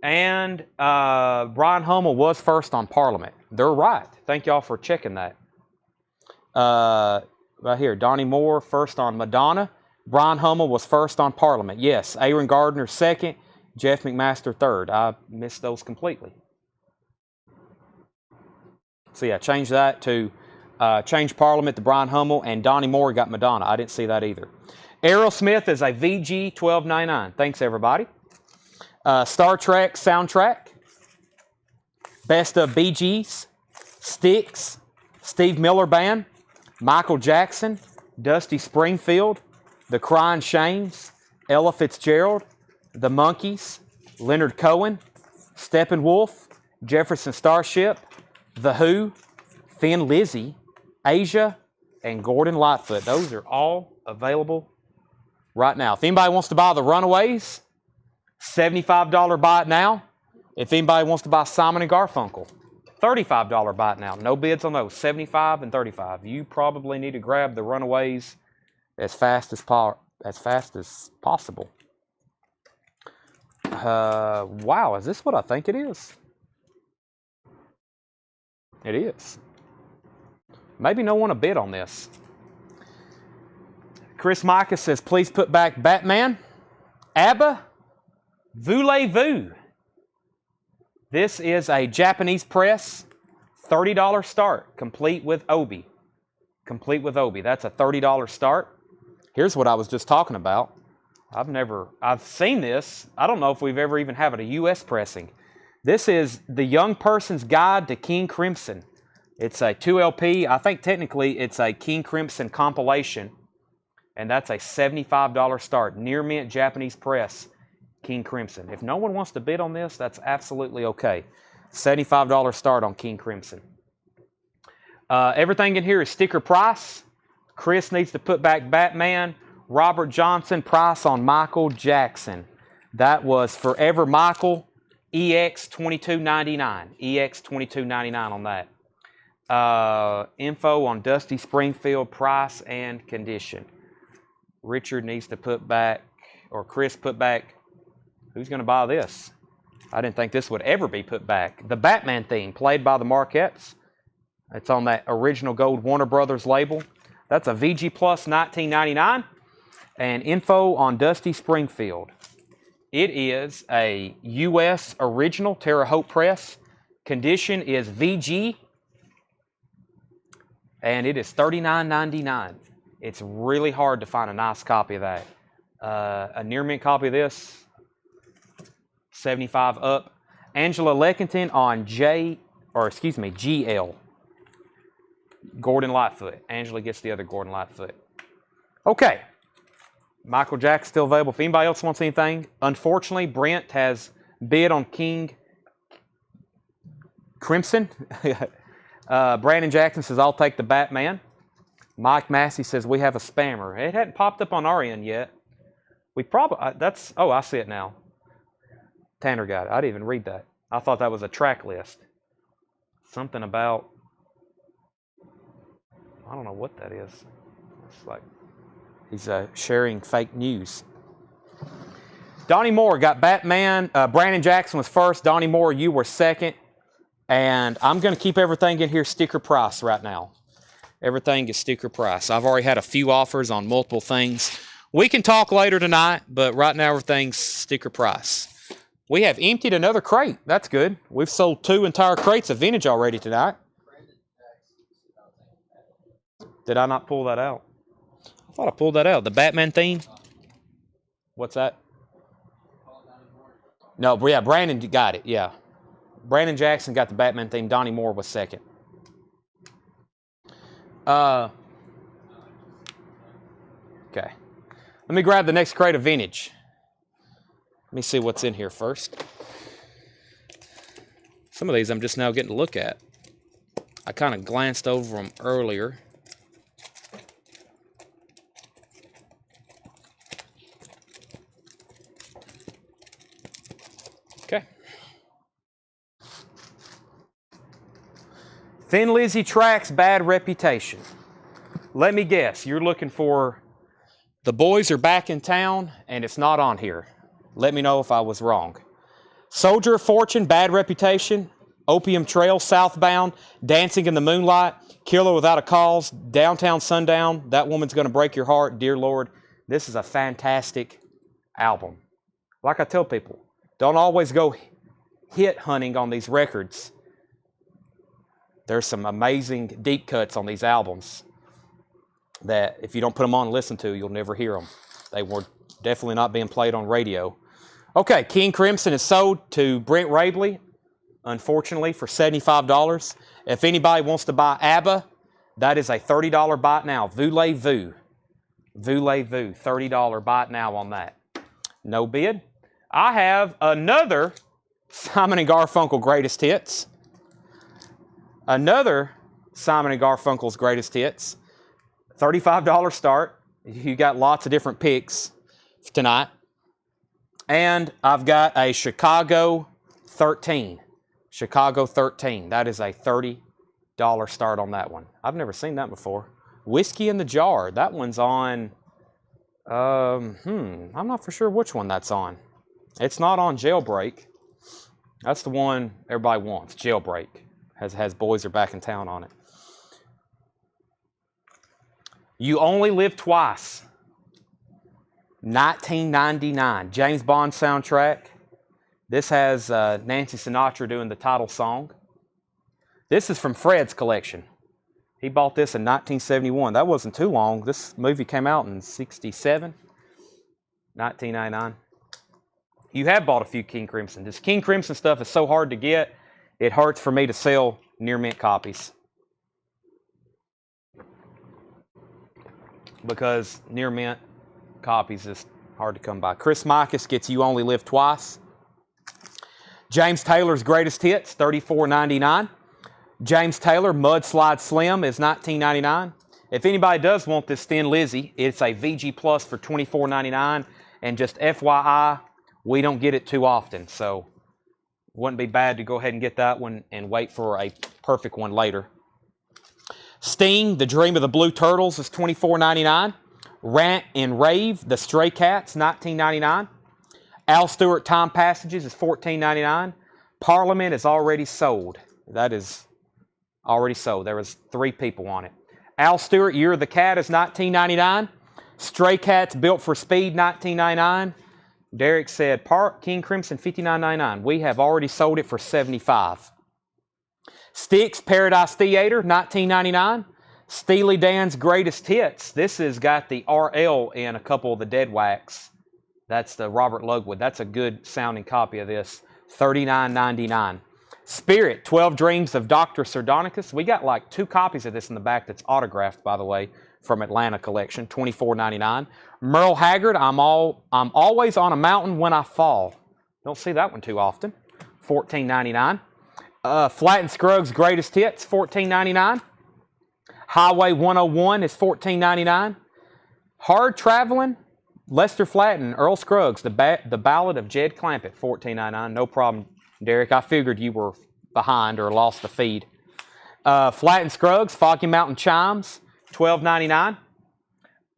and Brian Hummel was first on Parliament. They're right. Thank y'all for checking that. Right here, Donnie Moore first on Madonna. Brian Hummel was first on Parliament. Yes, Aaron Gardner second, Jeff McMaster third. I missed those completely. So yeah, change that to change Parliament to Brian Hummel, and Donnie Moore got Madonna. I didn't see that either. Aerosmith is a VG $12.99. Thanks, everybody. Star Trek soundtrack. Best of Bee Gees, Styx, Steve Miller Band, Michael Jackson, Dusty Springfield, The Crying Shames, Ella Fitzgerald, The Monkees, Leonard Cohen, Steppenwolf, Jefferson Starship, The Who, Thin Lizzy, Asia, and Gordon Lightfoot. Those are all available right now. If anybody wants to buy the Runaways, $75 buy it now. If anybody wants to buy Simon & Garfunkel, $35 buy it now. No bids on those, $75 and $35. You probably need to grab the Runaways as fast as possible. Wow, is this what I think it is? It is. Maybe no one will bid on this. Chris Micah says, please put back Batman. ABBA, Voulez-Vous. This is a Japanese press, $30 start, complete with Obi. Complete with Obi. That's a $30 start. Here's what I was just talking about. I've seen this. I don't know if we've ever even had a U.S. pressing. This is The Young Person's Guide to King Crimson. It's a 2LP. I think technically it's a King Crimson compilation. And that's a $75 start. Near mint Japanese press, King Crimson. If no one wants to bid on this, that's absolutely okay. $75 start on King Crimson. Everything in here is sticker price. Chris needs to put back Batman. Robert Johnson, price on Michael Jackson. That was Forever Michael, EX $22.99. EX $22.99 on that. Info on Dusty Springfield, price and condition. Richard needs to put back, or Chris put back, who's going to buy this? I didn't think this would ever be put back. The Batman theme, played by the Marquettes. It's on that original gold Warner Brothers label. That's a VG Plus $19.99. And info on Dusty Springfield. It is a U.S. original Terre Haute press. Condition is VG. And it is $39.99. It's really hard to find a nice copy of that. A near mint copy of this, $75 up. Angela Leckington on GL. Gordon Lightfoot. Angela gets the other Gordon Lightfoot. Okay. Michael Jack's still available. If anybody else wants anything, unfortunately, Brent has bid on King Crimson. Brandon Jackson says, I'll take the Batman. Mike Massey says, we have a spammer. It hadn't popped up on our end yet. We probably, oh, I see it now. Tanner got it. I didn't even read that. I thought that was a track list. Something about, I don't know what that is. It's like he's sharing fake news. Donnie Moore got Batman. Brandon Jackson was first. Donnie Moore, you were second. And I'm going to keep everything in here sticker price right now. Everything is sticker price. I've already had a few offers on multiple things. We can talk later tonight, but right now everything's sticker price. We have emptied another crate. That's good. We've sold 2 entire crates of vintage already tonight. Did I not pull that out? I thought I pulled that out. The Batman theme? What's that? No, yeah, Brandon got it, yeah. Brandon Jackson got the Batman theme. Donnie Moore was second. Okay. Let me grab the next crate of vintage. Let me see what's in here first. Some of these I'm just now getting to look at. I kind of glanced over them earlier. Okay. Thin Lizzy Tracks bad reputation. Let me guess, you're looking for The Boys Are Back in Town and it's not on here. Let me know if I was wrong. Soldier of Fortune, bad reputation. Opium Trail, Southbound, Dancing in the Moonlight, Killer Without a Cause, Downtown Sundown, That Woman's Gonna Break Your Heart, Dear Lord. This is a fantastic album. Like I tell people, don't always go hit hunting on these records. There's some amazing deep cuts on these albums that if you don't put them on and listen to, you'll never hear them. They were definitely not being played on radio. Okay, King Crimson is sold to Brent Rabley, unfortunately, for $75. If anybody wants to buy ABBA, that is a $30 buy now. Voulez-vous. Voulez-vous. $30 buy now on that. No bid. I have another Simon & Garfunkel Greatest Hits. Another Simon & Garfunkel's Greatest Hits. $35 start. You got lots of different picks tonight. And I've got a Chicago 13. Chicago 13. That is a $30 start on that one. I've never seen that before. Whiskey in the Jar. That one's on, I'm not for sure which one that's on. It's not on Jailbreak. That's the one everybody wants. Jailbreak. Has Boys Are Back in Town on it. You Only Live Twice. 1999. James Bond soundtrack. This has Nancy Sinatra doing the title song. This is from Fred's collection. He bought this in 1971. That wasn't too long. This movie came out in 67. 1999. You have bought a few King Crimson. This King Crimson stuff is so hard to get, it hurts for me to sell near mint copies. Because near mint copies is hard to come by. Chris Micus gets You Only Live Twice. James Taylor's Greatest Hits, $34.99. James Taylor, Mudslide Slim is $19.99. If anybody does want this Thin Lizzy, it's a VG Plus for $24.99. And just FYI, we don't get it too often, so it wouldn't be bad to go ahead and get that one and wait for a perfect one later. Sting, The Dream of the Blue Turtles is $24.99. Rant and Rave, The Stray Cats, $19.99. Al Stewart, Time Passages is $14.99. Parliament is already sold. That is already sold. There was 3 people on it. Al Stewart, You're the Cat is $19.99. Stray Cats, Built for Speed, $19.99. Derek said, King Crimson, $59.99. We have already sold it for $75. Styx, Paradise Theater, $19.99. Steely Dan's Greatest Hits. This has got the RL in a couple of the Dead Wax. That's the Robert Lugwood. That's a good sounding copy of this. $39.99. Spirit, 12 Dreams of Dr. Sardonicus. We got like 2 copies of this in the back that's autographed, by the way, from Atlanta Collection. $24.99. Merle Haggard, I'm always on a mountain when I fall. Don't see that one too often. $14.99. Flat and Scruggs Greatest Hits, $14.99. Highway 101 is $14.99. Hard Traveling, Lester Flatt and Earl Scruggs, the Ballad of Jed Clampett, $14.99. No problem, Derek. I figured you were behind or lost the feed. Flat and Scruggs, Foggy Mountain Chimes, $12.99.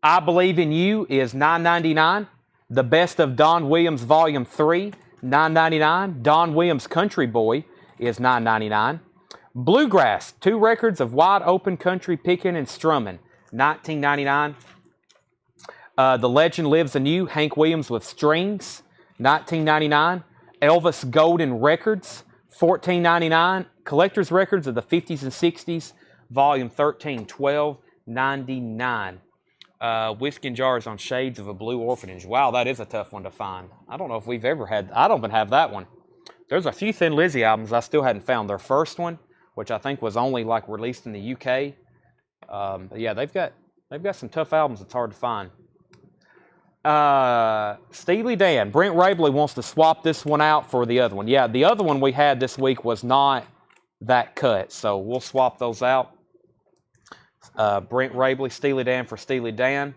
I Believe in You is $9.99. The Best of Don Williams Volume 3, $9.99. Don Williams Country Boy is $9.99. Bluegrass, 2 records of wide open country picking and strumming, $19.99. The Legend Lives Anew, Hank Williams with Strings, $19.99. Elvis Golden Records, $14.99. Collector's Records of the 50s and 60s, Volume 13, $12.99. Whiskey and Jars on Shades of a Blue Orphanage. Wow, that is a tough one to find. I don't know if we've ever had, I don't even have that one. There's a few Thin Lizzy albums I still hadn't found. Their first one, which I think was only like released in the UK. But yeah, they've got some tough albums. It's hard to find. Steely Dan. Brent Rabley wants to swap this one out for the other one. Yeah, the other one we had this week was not that cut, so we'll swap those out. Brent Rabley, Steely Dan for Steely Dan.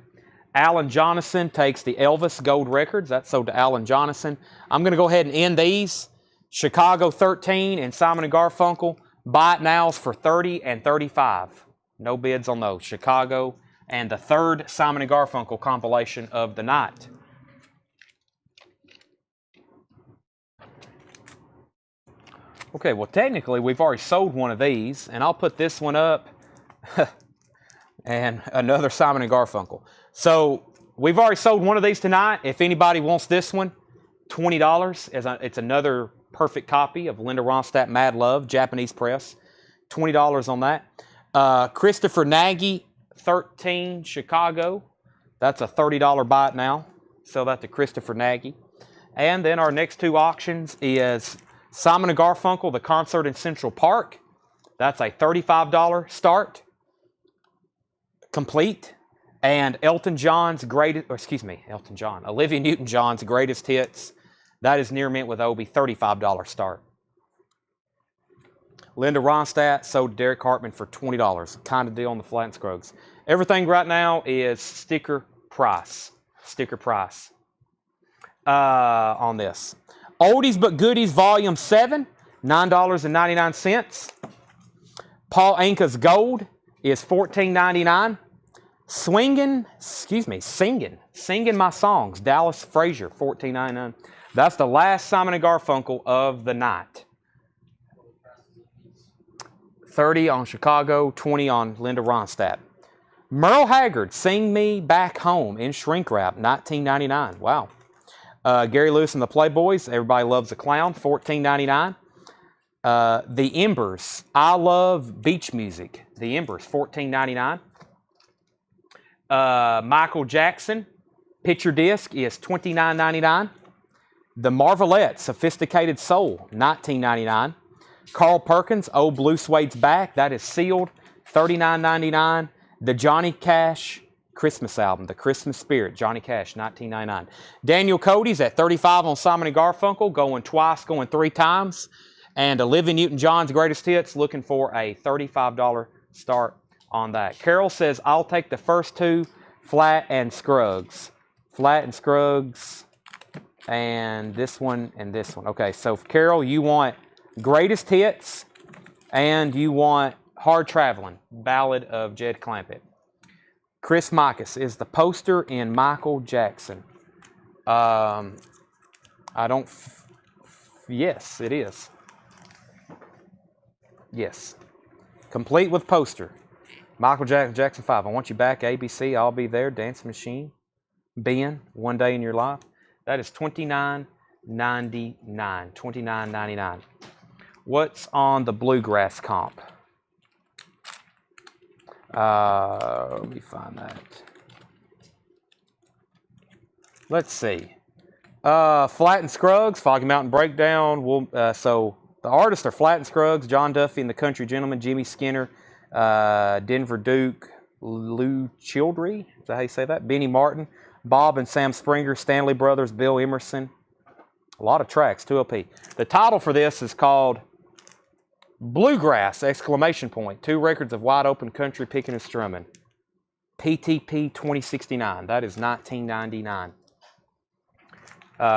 Alan Jonathan takes the Elvis Gold Records. That's sold to Alan Jonathan. I'm going to go ahead and end these. Chicago 13 and Simon & Garfunkel. Buy it nows for $30 and $35. No bids on those. Chicago and the third Simon & Garfunkel compilation of the night. Okay, well technically we've already sold one of these, and I'll put this one up and another Simon & Garfunkel. So we've already sold one of these tonight. If anybody wants this one, $20. It's another perfect copy of Linda Ronstadt, Mad Love, Japanese press. $20 on that. Christopher Nagy, 13, Chicago. That's a $30 buy it now. Sell that to Christopher Nagy. And then our next 2 auctions is Simon & Garfunkel, the concert in Central Park. That's a $35 start. Complete. And Olivia Newton-John's Greatest Hits. That is near mint with Obi, $35 start. Linda Ronstadt sold to Derek Hartman for $20. Kind of deal on the Flat and Scruggs. Everything right now is sticker price. Sticker price on this. Oldies But Goodies Volume 7, $9.99. Paul Anka's Gold is $14.99. Singing My Songs, Dallas Frazier, $14.99. That's the last Simon & Garfunkel of the night. 30 on Chicago, 20 on Linda Ronstadt. Merle Haggard, Sing Me Back Home in shrink wrap, $19.99. Wow. Gary Lewis and the Playboys, Everybody Loves a Clown, $14.99. The Embers, I Love Beach Music. The Embers, $14.99. Michael Jackson, picture disc is $29.99. The Marvelettes, Sophisticated Soul, $19.99. Carl Perkins, Old Blue Suede's Back, that is sealed, $39.99. The Johnny Cash Christmas album, The Christmas Spirit, Johnny Cash, $19.99. Daniel Cody's at $35 on Simon & Garfunkel, going twice, going 3 times. And Olivia Newton-John's Greatest Hits, looking for a $35 start on that. Carol says, I'll take the first 2, Flat and Scruggs. Flat and Scruggs, and this one and this one. Okay, so Carol, you want Greatest Hits, and you want Hard Traveling, Ballad of Jed Clampett. Chris Micus is the poster in Michael Jackson. Yes, it is. Yes. Complete with poster. Michael Jackson 5. I Want You Back, ABC, I'll Be There, Dance Machine, Ben, One Day in Your Life. That is $29.99. $29.99. What's on the Bluegrass comp? Let me find that. Let's see. Flat and Scruggs, Foggy Mountain Breakdown. So the artists are Flat and Scruggs, John Duffy and the Country Gentlemen, Jimmy Skinner, Denver Duke, Lou Childry, is that how you say that? Benny Martin, Bob and Sam Springer, Stanley Brothers, Bill Emerson. A lot of tracks, 2 LP. The title for this is called Bluegrass, exclamation point. 2 records of wide open country picking and strumming. PTP 2069. That is 1999.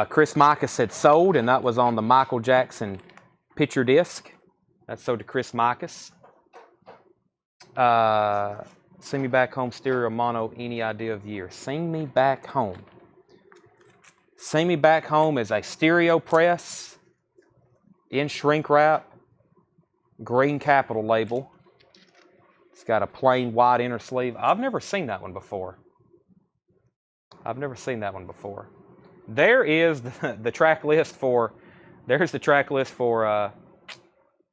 Chris Micah said sold, and that was on the Michael Jackson picture disc. That's sold to Chris Micah. Sing Me Back Home stereo mono. Any idea of year? Sing Me Back Home. Sing Me Back Home is a stereo press in shrink wrap, green capital label. It's got a plain white inner sleeve. I've never seen that one before. There is the track list for. There's the track list for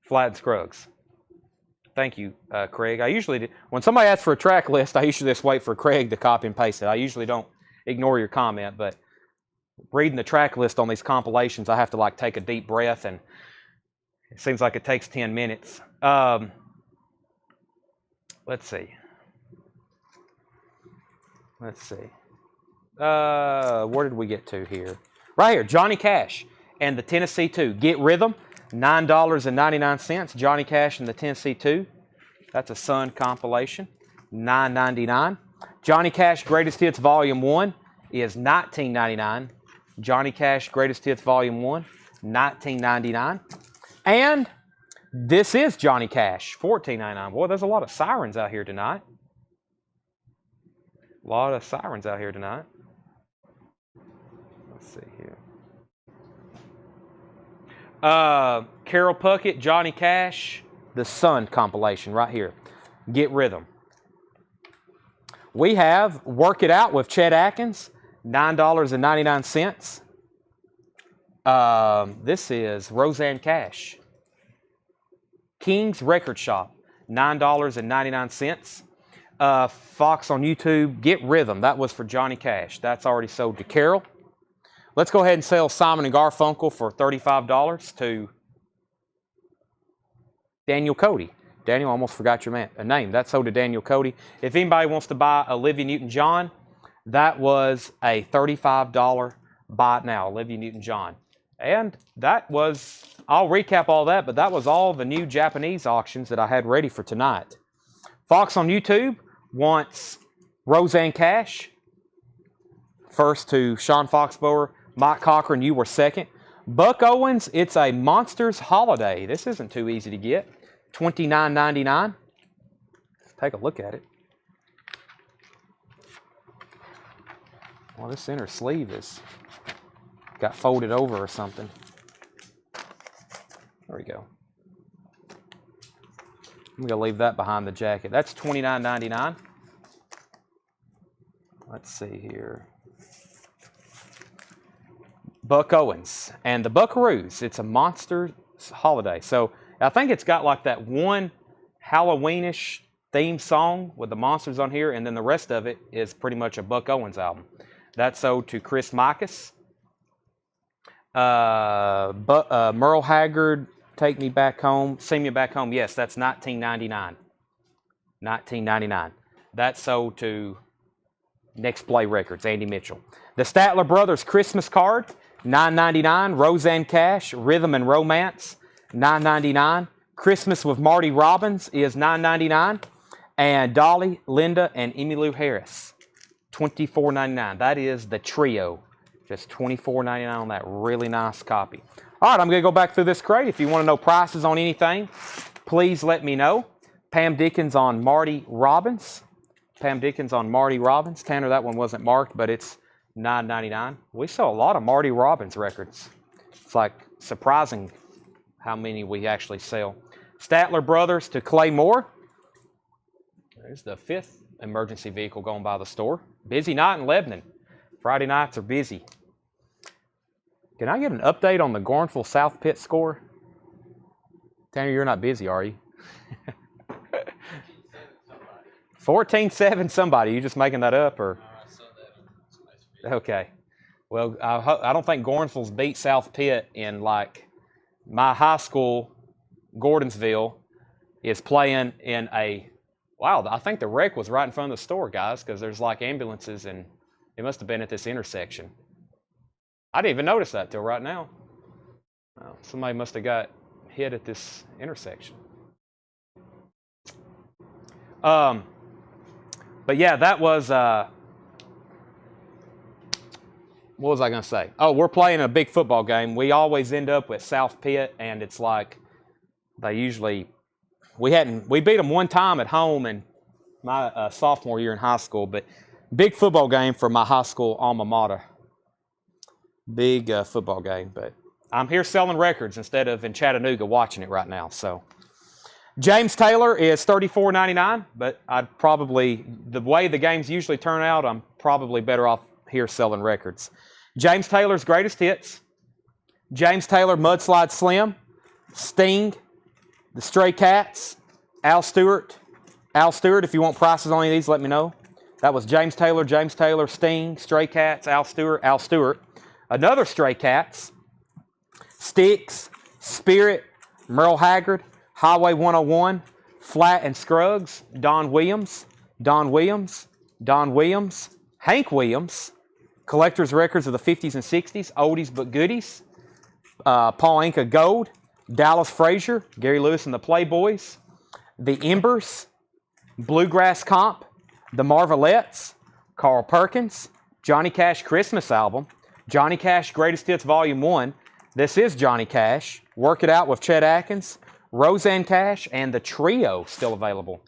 Flat and Scruggs. Thank you, Craig. I usually do. When somebody asks for a track list, I usually just wait for Craig to copy and paste it. I usually don't ignore your comment, but reading the track list on these compilations, I have to like take a deep breath, and it seems like it takes 10 minutes. Let's see. Where did we get to here? Right here, Johnny Cash and the Tennessee 2. Get Rhythm, $9.99. Johnny Cash and the Tennessee 2. That's a Sun compilation, $9.99. Johnny Cash Greatest Hits Volume 1 is $19.99. Johnny Cash Greatest Hits Volume 1, $19.99. And this is Johnny Cash, $14.99. Boy, there's a lot of sirens out here tonight. Let's see here. Carol Puckett, Johnny Cash, the Sun compilation right here. Get Rhythm. We have Work It Out with Chet Atkins, $9.99. This is Roseanne Cash. King's Record Shop, $9.99. Fox on YouTube, Get Rhythm. That was for Johnny Cash. That's already sold to Carol. Let's go ahead and sell Simon and Garfunkel for $35 to Daniel Cody. Daniel, I almost forgot your name. That's sold to Daniel Cody. If anybody wants to buy Olivia Newton-John, that was a $35 buy it now, Olivia Newton-John. And that was, I'll recap all that, but that was all the new Japanese auctions that I had ready for tonight. Fox on YouTube wants Roseanne Cash. First to Sean Foxborough. Mike Cochran, you were second. Buck Owens, it's a Monsters Holiday. This isn't too easy to get. $29.99. Take a look at it. Well, this inner sleeve is got folded over or something. There we go. I'm going to leave that behind the jacket. That's $29.99. Let's see here. Buck Owens and the Buckaroos. It's a Monsters Holiday. So I think it's got like that one Halloweenish theme song with the monsters on here, and then the rest of it is pretty much a Buck Owens album. That's sold to Chris Micas. Merle Haggard, Take Me Back Home, Sing Me Back Home. Yes, that's $19.99. $19.99. That's sold to Next Play Records, Andy Mitchell. The Statler Brothers Christmas Card, $9.99. Roseanne Cash, Rhythm and Romance, $9.99. Christmas with Marty Robbins is $9.99. And Dolly, Linda, and Emmylou Harris, $24.99. That is the trio. Just $24.99 on that really nice copy. All right, I'm going to go back through this crate. If you want to know prices on anything, please let me know. Pam Dickens on Marty Robbins. Tanner, that one wasn't marked, but it's $9.99. We sell a lot of Marty Robbins records. It's like surprising how many we actually sell. Statler Brothers to Clay Moore. There's the 5th emergency vehicle going by the store. Busy night in Lebanon. Friday nights are busy. Can I get an update on the Gornville South Pit score? Tanner, you're not busy, are you? 14-7 somebody. You just making that up, or? Okay. Well, I don't think Gornville's beat South Pitt in, like, my high school, Gordonsville, is playing in a, wow, I think the wreck was right in front of the store, guys, because there's, like, ambulances, and it must have been at this intersection. I didn't even notice that till right now. Well, somebody must have got hit at this intersection. But yeah, that was, what was I going to say? Oh, we're playing a big football game. We always end up with South Pitt, and it's like they usually, we beat them one time at home in my sophomore year in high school, but big football game for my high school alma mater. Big football game, but I'm here selling records instead of in Chattanooga watching it right now. So James Taylor is $34.99, but I'd probably, the way the games usually turn out, I'm probably better off here selling records. James Taylor's greatest hits. James Taylor Mudslide Slim, Sting, the Stray Cats, Al Stewart. Al Stewart, if you want prices on any of these, let me know. That was James Taylor, Sting, Stray Cats, Al Stewart. Another Stray Cats, Styx, Spirit, Merle Haggard, Highway 101, Flat and Scruggs, Don Williams, Hank Williams, Collector's Records of the 50s and 60s, Oldies But Goodies, Paul Anka Gold, Dallas Frazier, Gary Lewis and the Playboys, The Embers, Bluegrass Comp, The Marvelettes, Carl Perkins, Johnny Cash Christmas Album, Johnny Cash Greatest Hits Volume 1. This is Johnny Cash. Work It Out with Chet Atkins, Roseanne Cash, and The Trio still available.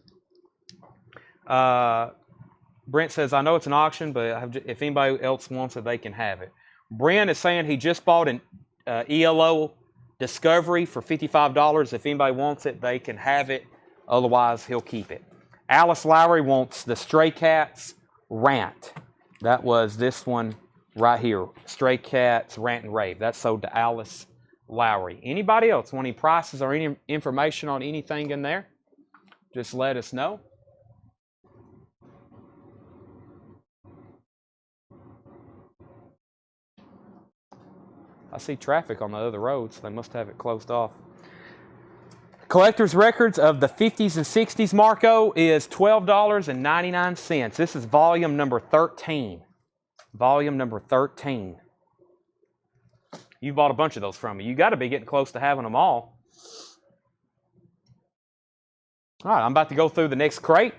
Brent says, I know it's an auction, but if anybody else wants it, they can have it. Brent is saying he just bought an ELO Discovery for $55. If anybody wants it, they can have it. Otherwise, he'll keep it. Alice Lowry wants the Stray Cats Rant. That was this one right here. Stray Cats Rant and Rave. That's sold to Alice Lowry. Anybody else want any prices or any information on anything in there? Just let us know. I see traffic on the other roads. They must have it closed off. Collector's Records of the 50s and 60s, Marco, is $12.99. This is volume number 13. Volume number 13. You bought a bunch of those from me. You got to be getting close to having them all. All right, I'm about to go through the next crate.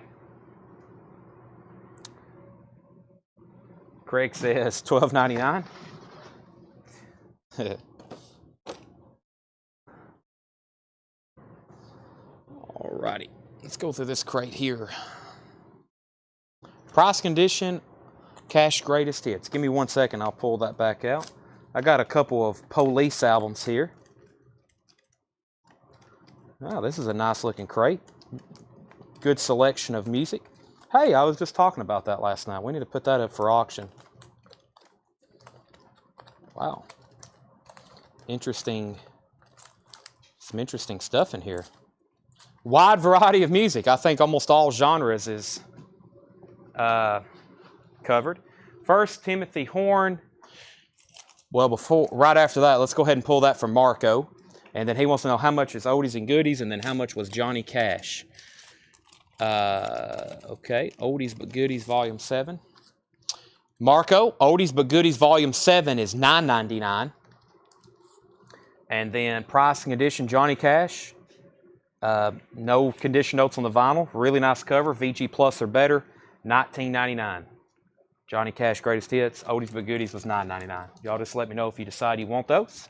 Craig says $12.99. Alrighty, let's go through this crate here. Price condition, cash greatest hits. Give me 1 second, I'll pull that back out. I got a couple of Police albums here. Oh, this is a nice looking crate. Good selection of music. Hey, I was just talking about that last night. We need to put that up for auction. Wow. Interesting. Some interesting stuff in here. Wide variety of music. I think almost all genres is covered. First, Timothy Horn. Well, right after that, let's go ahead and pull that from Marco. And then he wants to know how much is Oldies and Goodies, and then how much was Johnny Cash. Okay, Oldies But Goodies, Volume 7. Marco, Oldies But Goodies, Volume 7 is $9.99. And then Pricing Edition, Johnny Cash. No condition notes on the vinyl. Really nice cover. VG Plus or better. $19.99. Johnny Cash Greatest Hits. Oldies But Goodies was $9.99. Y'all just let me know if you decide you want those.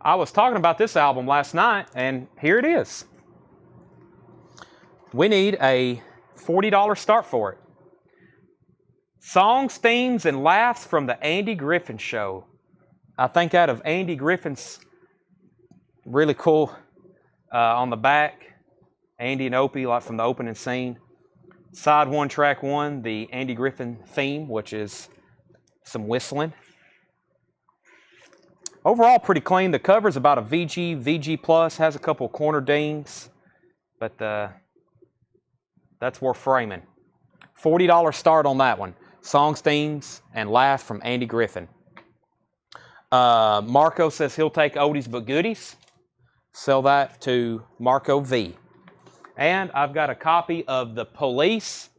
I was talking about this album last night, and here it is. We need a $40 start for it. Songs, Themes, and Laughs from the Andy Griffin Show. I think out of Andy Griffin's really cool on the back, Andy and Opie, like from the opening scene. Side 1, track 1, the Andy Griffin theme, which is some whistling. Overall, pretty clean. The cover's about a VG Plus, has a couple corner dings, but that's worth framing. $40 start on that one. Songs, Themes, and Laugh from Andy Griffin. Marco says he'll take Oldies But Goodies. Sell that to Marco V. And I've got a copy of the Police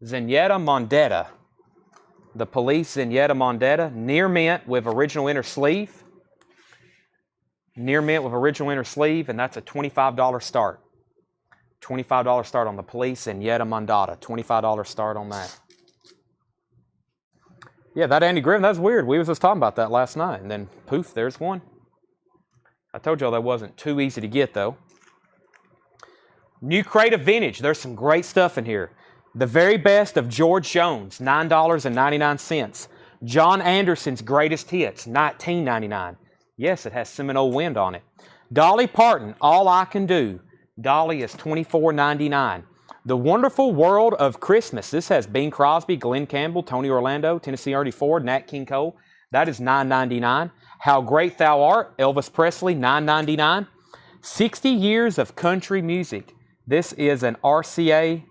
Zenyatta Mondetta. The Police Zenyatta Mondetta, near mint with original inner sleeve. Near mint with original inner sleeve, and that's a $25 start. $25 start on the Police and Yetta Mondata. $25 start on that. Yeah, that Andy Griffin, that's weird. We was just talking about that last night, and then poof, there's one. I told y'all that wasn't too easy to get, though. New crate of vintage. There's some great stuff in here. The very best of George Jones, $9.99. John Anderson's greatest hits, $19.99. Yes, it has Seminole Wind on it. Dolly Parton, All I Can Do. Dolly is $24.99. The Wonderful World of Christmas. This has Bing Crosby, Glenn Campbell, Tony Orlando, Tennessee Ernie Ford, Nat King Cole. That is $9.99. How Great Thou Art, Elvis Presley, $9.99. 60 Years of Country Music. This is an RCA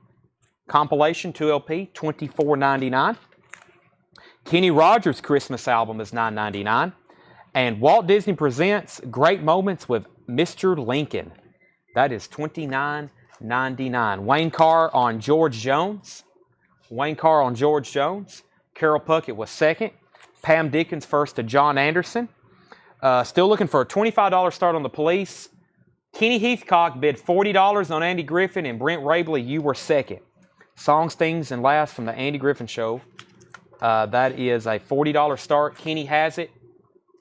compilation, 2LP, $24.99. Kenny Rogers' Christmas album is $9.99. And Walt Disney Presents Great Moments with Mr. Lincoln. That is $29.99. Wayne Carr on George Jones. Wayne Carr on George Jones. Carol Puckett was second. Pam Dickens first to John Anderson. Still looking for a $25 start on the Police. Kenny Heathcock bid $40 on Andy Griffin, and Brent Rabley, you were second. Song, Stings, and Laughs from the Andy Griffin Show. That is a $40 start. Kenny has it.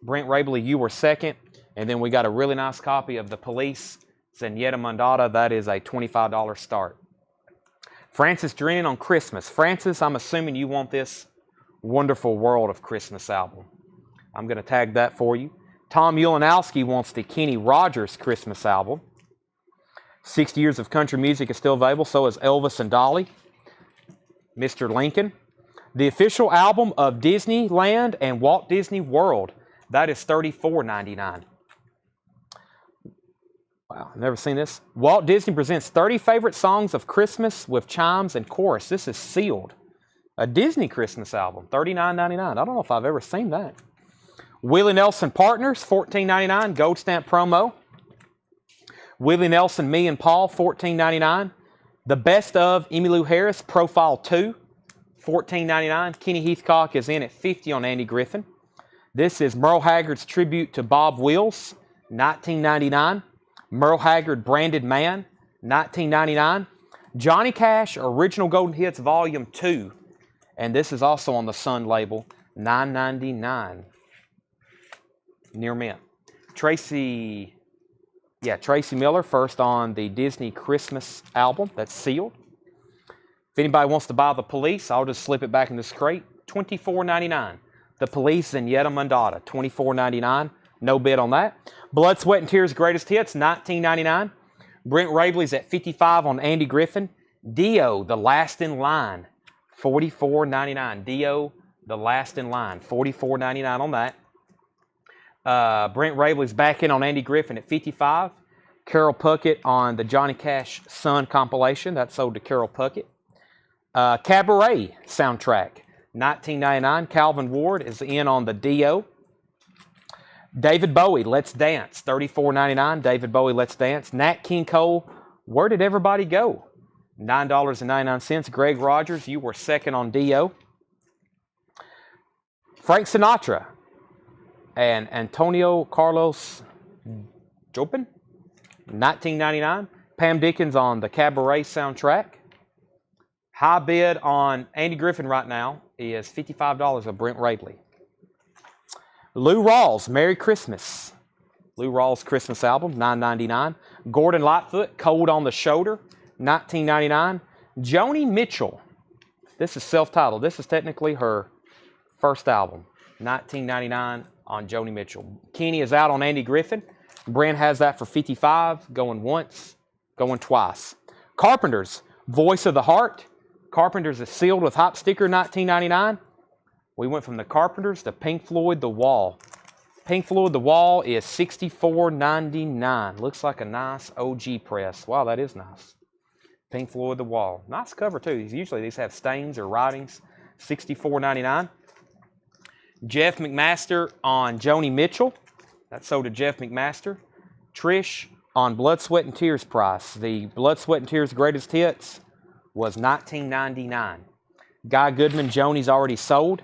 Brent Rabley, you were second. And then we got a really nice copy of The Police, Zenyatta Mondata. That is a $25 start. Francis Drennan on Christmas. Francis, I'm assuming you want this Wonderful World of Christmas album. I'm going to tag that for you. Tom Ulanowski wants the Kenny Rogers Christmas album. 60 Years of Country Music is still available. So is Elvis and Dolly. Mr. Lincoln. The official album of Disneyland and Walt Disney World. That is $34.99. Wow, I've never seen this. Walt Disney presents 30 favorite songs of Christmas with chimes and chorus. This is sealed. A Disney Christmas album, $39.99. I don't know if I've ever seen that. Willie Nelson Partners, $14.99, gold stamp promo. Willie Nelson, Me and Paul, $14.99. The Best of Emmylou Harris, Profile 2, $14.99. Kenny Heathcock is in at $50 on Andy Griffin. This is Merle Haggard's tribute to Bob Wills, $19.99. Merle Haggard, Branded Man, $19.99. Johnny Cash, Original Golden Hits, Volume 2. And this is also on the Sun label, $9.99. Near mint. Tracy Miller, first on the Disney Christmas album. That's sealed. If anybody wants to buy The Police, I'll just slip it back in this crate. $24.99. The Police and Yetta Mondata, $24.99. No bid on that. Blood, Sweat, and Tears Greatest Hits, $19.99. Brent Rabley's at $55 on Andy Griffin. Dio, The Last in Line, $44.99. Dio, The Last in Line, $44.99 on that. Brent Rabley's back in on Andy Griffin at $55. Carol Puckett on the Johnny Cash Son compilation. That sold to Carol Puckett. Cabaret soundtrack, $19.99. Calvin Ward is in on the Dio. David Bowie, Let's Dance, $34.99. David Bowie, Let's Dance. Nat King Cole, Where Did Everybody Go? $9.99. Greg Rogers, you were second on Dio. Frank Sinatra and Antonio Carlos Jobim, $19.99. Pam Dickens on the Cabaret soundtrack. High bid on Andy Griffin right now is $55 of Brent Rabley. Lou Rawls, Merry Christmas. Lou Rawls' Christmas album, $9.99. Gordon Lightfoot, Cold on the Shoulder, $19.99. Joni Mitchell, this is self-titled. This is technically her first album, $19.99 on Joni Mitchell. Kenny is out on Andy Griffin. Brent has that for $55, going once, going twice. Carpenters, Voice of the Heart. Carpenters is sealed with hop sticker, $19.99. We went from the Carpenters to Pink Floyd The Wall. Pink Floyd The Wall is $64.99. Looks like a nice OG press. Wow, that is nice. Pink Floyd The Wall. Nice cover too. Usually these have stains or writings. $64.99. Jeff McMaster on Joni Mitchell. That's sold to Jeff McMaster. Trish on Blood, Sweat, and Tears price. The Blood, Sweat, and Tears Greatest Hits was $19.99. Guy Goodman, Joni's already sold.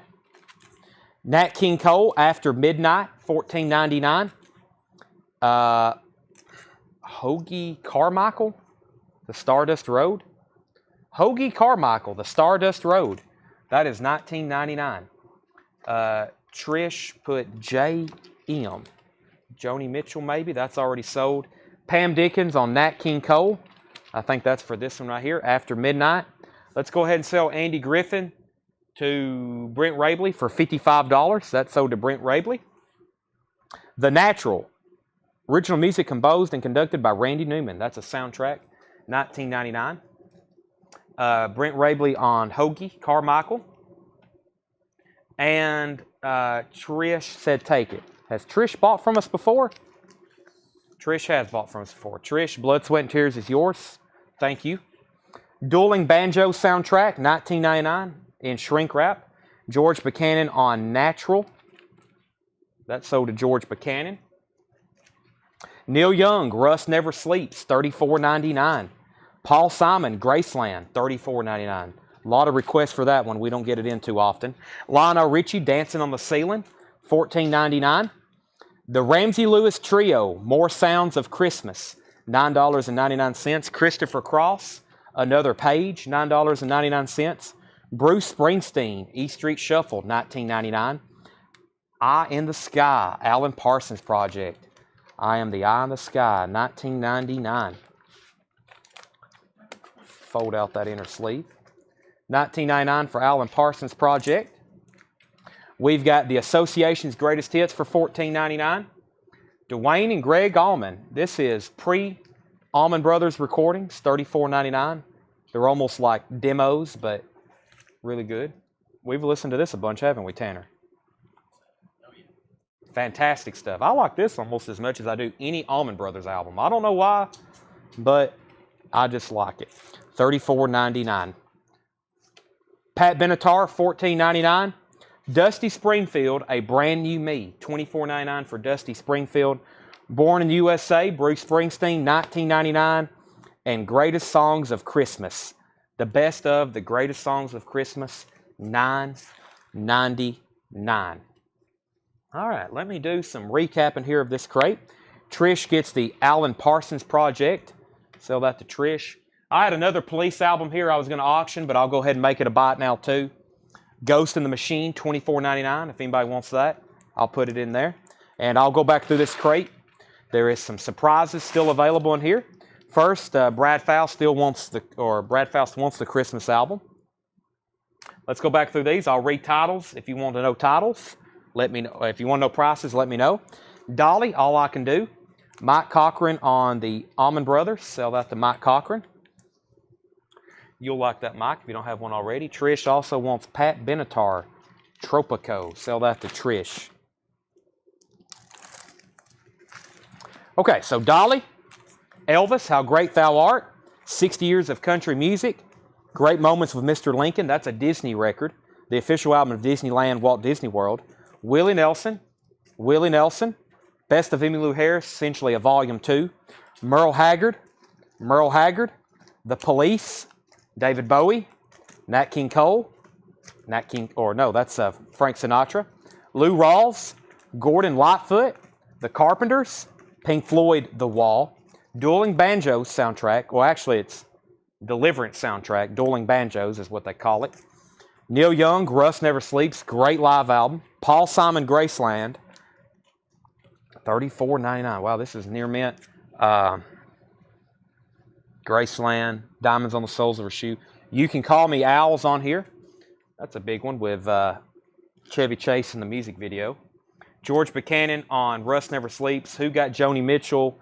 Nat King Cole, After Midnight, $14.99. Hoagie Carmichael, The Stardust Road. Hoagie Carmichael, The Stardust Road. That is $19.99. Trish put J.M. Joni Mitchell, maybe. That's already sold. Pam Dickens on Nat King Cole. I think that's for this one right here, After Midnight. Let's go ahead and sell Andy Griffin to Brent Rabley for $55. That's sold to Brent Rabley. The Natural. Original music composed and conducted by Randy Newman. That's a soundtrack. $19.99. Brent Rabley on Hoagie Carmichael. And Trish said take it. Has Trish bought from us before? Trish has bought from us before. Trish, Blood, Sweat, and Tears is yours. Thank you. Dueling Banjo soundtrack, $19.99 in shrink wrap. George Buchanan on Natural. That's sold to George Buchanan. Neil Young, Rust Never Sleeps, $34.99. Paul Simon, Graceland, $34.99. A lot of requests for that one. We don't get it in too often. Lionel Richie, Dancing on the Ceiling, $14.99. The Ramsey Lewis Trio, More Sounds of Christmas, $9.99. Christopher Cross, Another Page, $9.99. Bruce Springsteen, E Street Shuffle, $19.99. Eye in the Sky, Alan Parsons Project. I Am the Eye in the Sky, $19.99. Fold out that inner sleeve. $19.99 for Alan Parsons Project. We've got the Association's Greatest Hits for $14.99. Dwayne and Greg Allman. This is pre-Allman Brothers recordings, $34.99. They're almost like demos, but really good. We've listened to this a bunch, haven't we, Tanner? Fantastic stuff. I like this almost as much as I do any Allman Brothers album. I don't know why, but I just like it. $34.99. Pat Benatar, $14.99. Dusty Springfield, A Brand New Me, $24.99 for Dusty Springfield. Born in the USA, Bruce Springsteen, $19.99. And Greatest Songs of Christmas. The best of the Greatest Songs of Christmas, $9.99. All right, let me do some recapping here of this crate. Trish gets the Alan Parsons Project. Sell that to Trish. I had another Police album here I was going to auction, but I'll go ahead and make it a buy it now too. Ghost in the Machine, $24.99. If anybody wants that, I'll put it in there. And I'll go back through this crate. There is some surprises still available in here. First, Brad Faust wants the Christmas album. Let's go back through these. I'll read titles. If you want to know titles, let me know. If you want to know prices, let me know. Dolly, All I Can Do. Mike Cochran on the Allman Brothers. Sell that to Mike Cochran. You'll like that, Mike, if you don't have one already. Trish also wants Pat Benatar, Tropico. Sell that to Trish. Okay, so Dolly, Elvis, How Great Thou Art. 60 Years of Country Music. Great Moments with Mr. Lincoln. That's a Disney record. The official album of Disneyland, Walt Disney World. Willie Nelson. Best of Emmylou Harris, essentially a volume 2. Merle Haggard. The Police. David Bowie. Nat King Cole. Frank Sinatra. Lou Rawls. Gordon Lightfoot. The Carpenters. Pink Floyd, The Wall. Dueling Banjos soundtrack. Well, actually, it's Deliverance soundtrack. Dueling Banjos is what they call it. Neil Young, Rust Never Sleeps. Great live album. Paul Simon, Graceland. $34.99. Wow, this is near mint. Graceland. Diamonds on the Soles of Her Shoe. You Can Call Me Owls on here. That's a big one with Chevy Chase in the music video. George Buchanan on Rust Never Sleeps. Who got Joni Mitchell?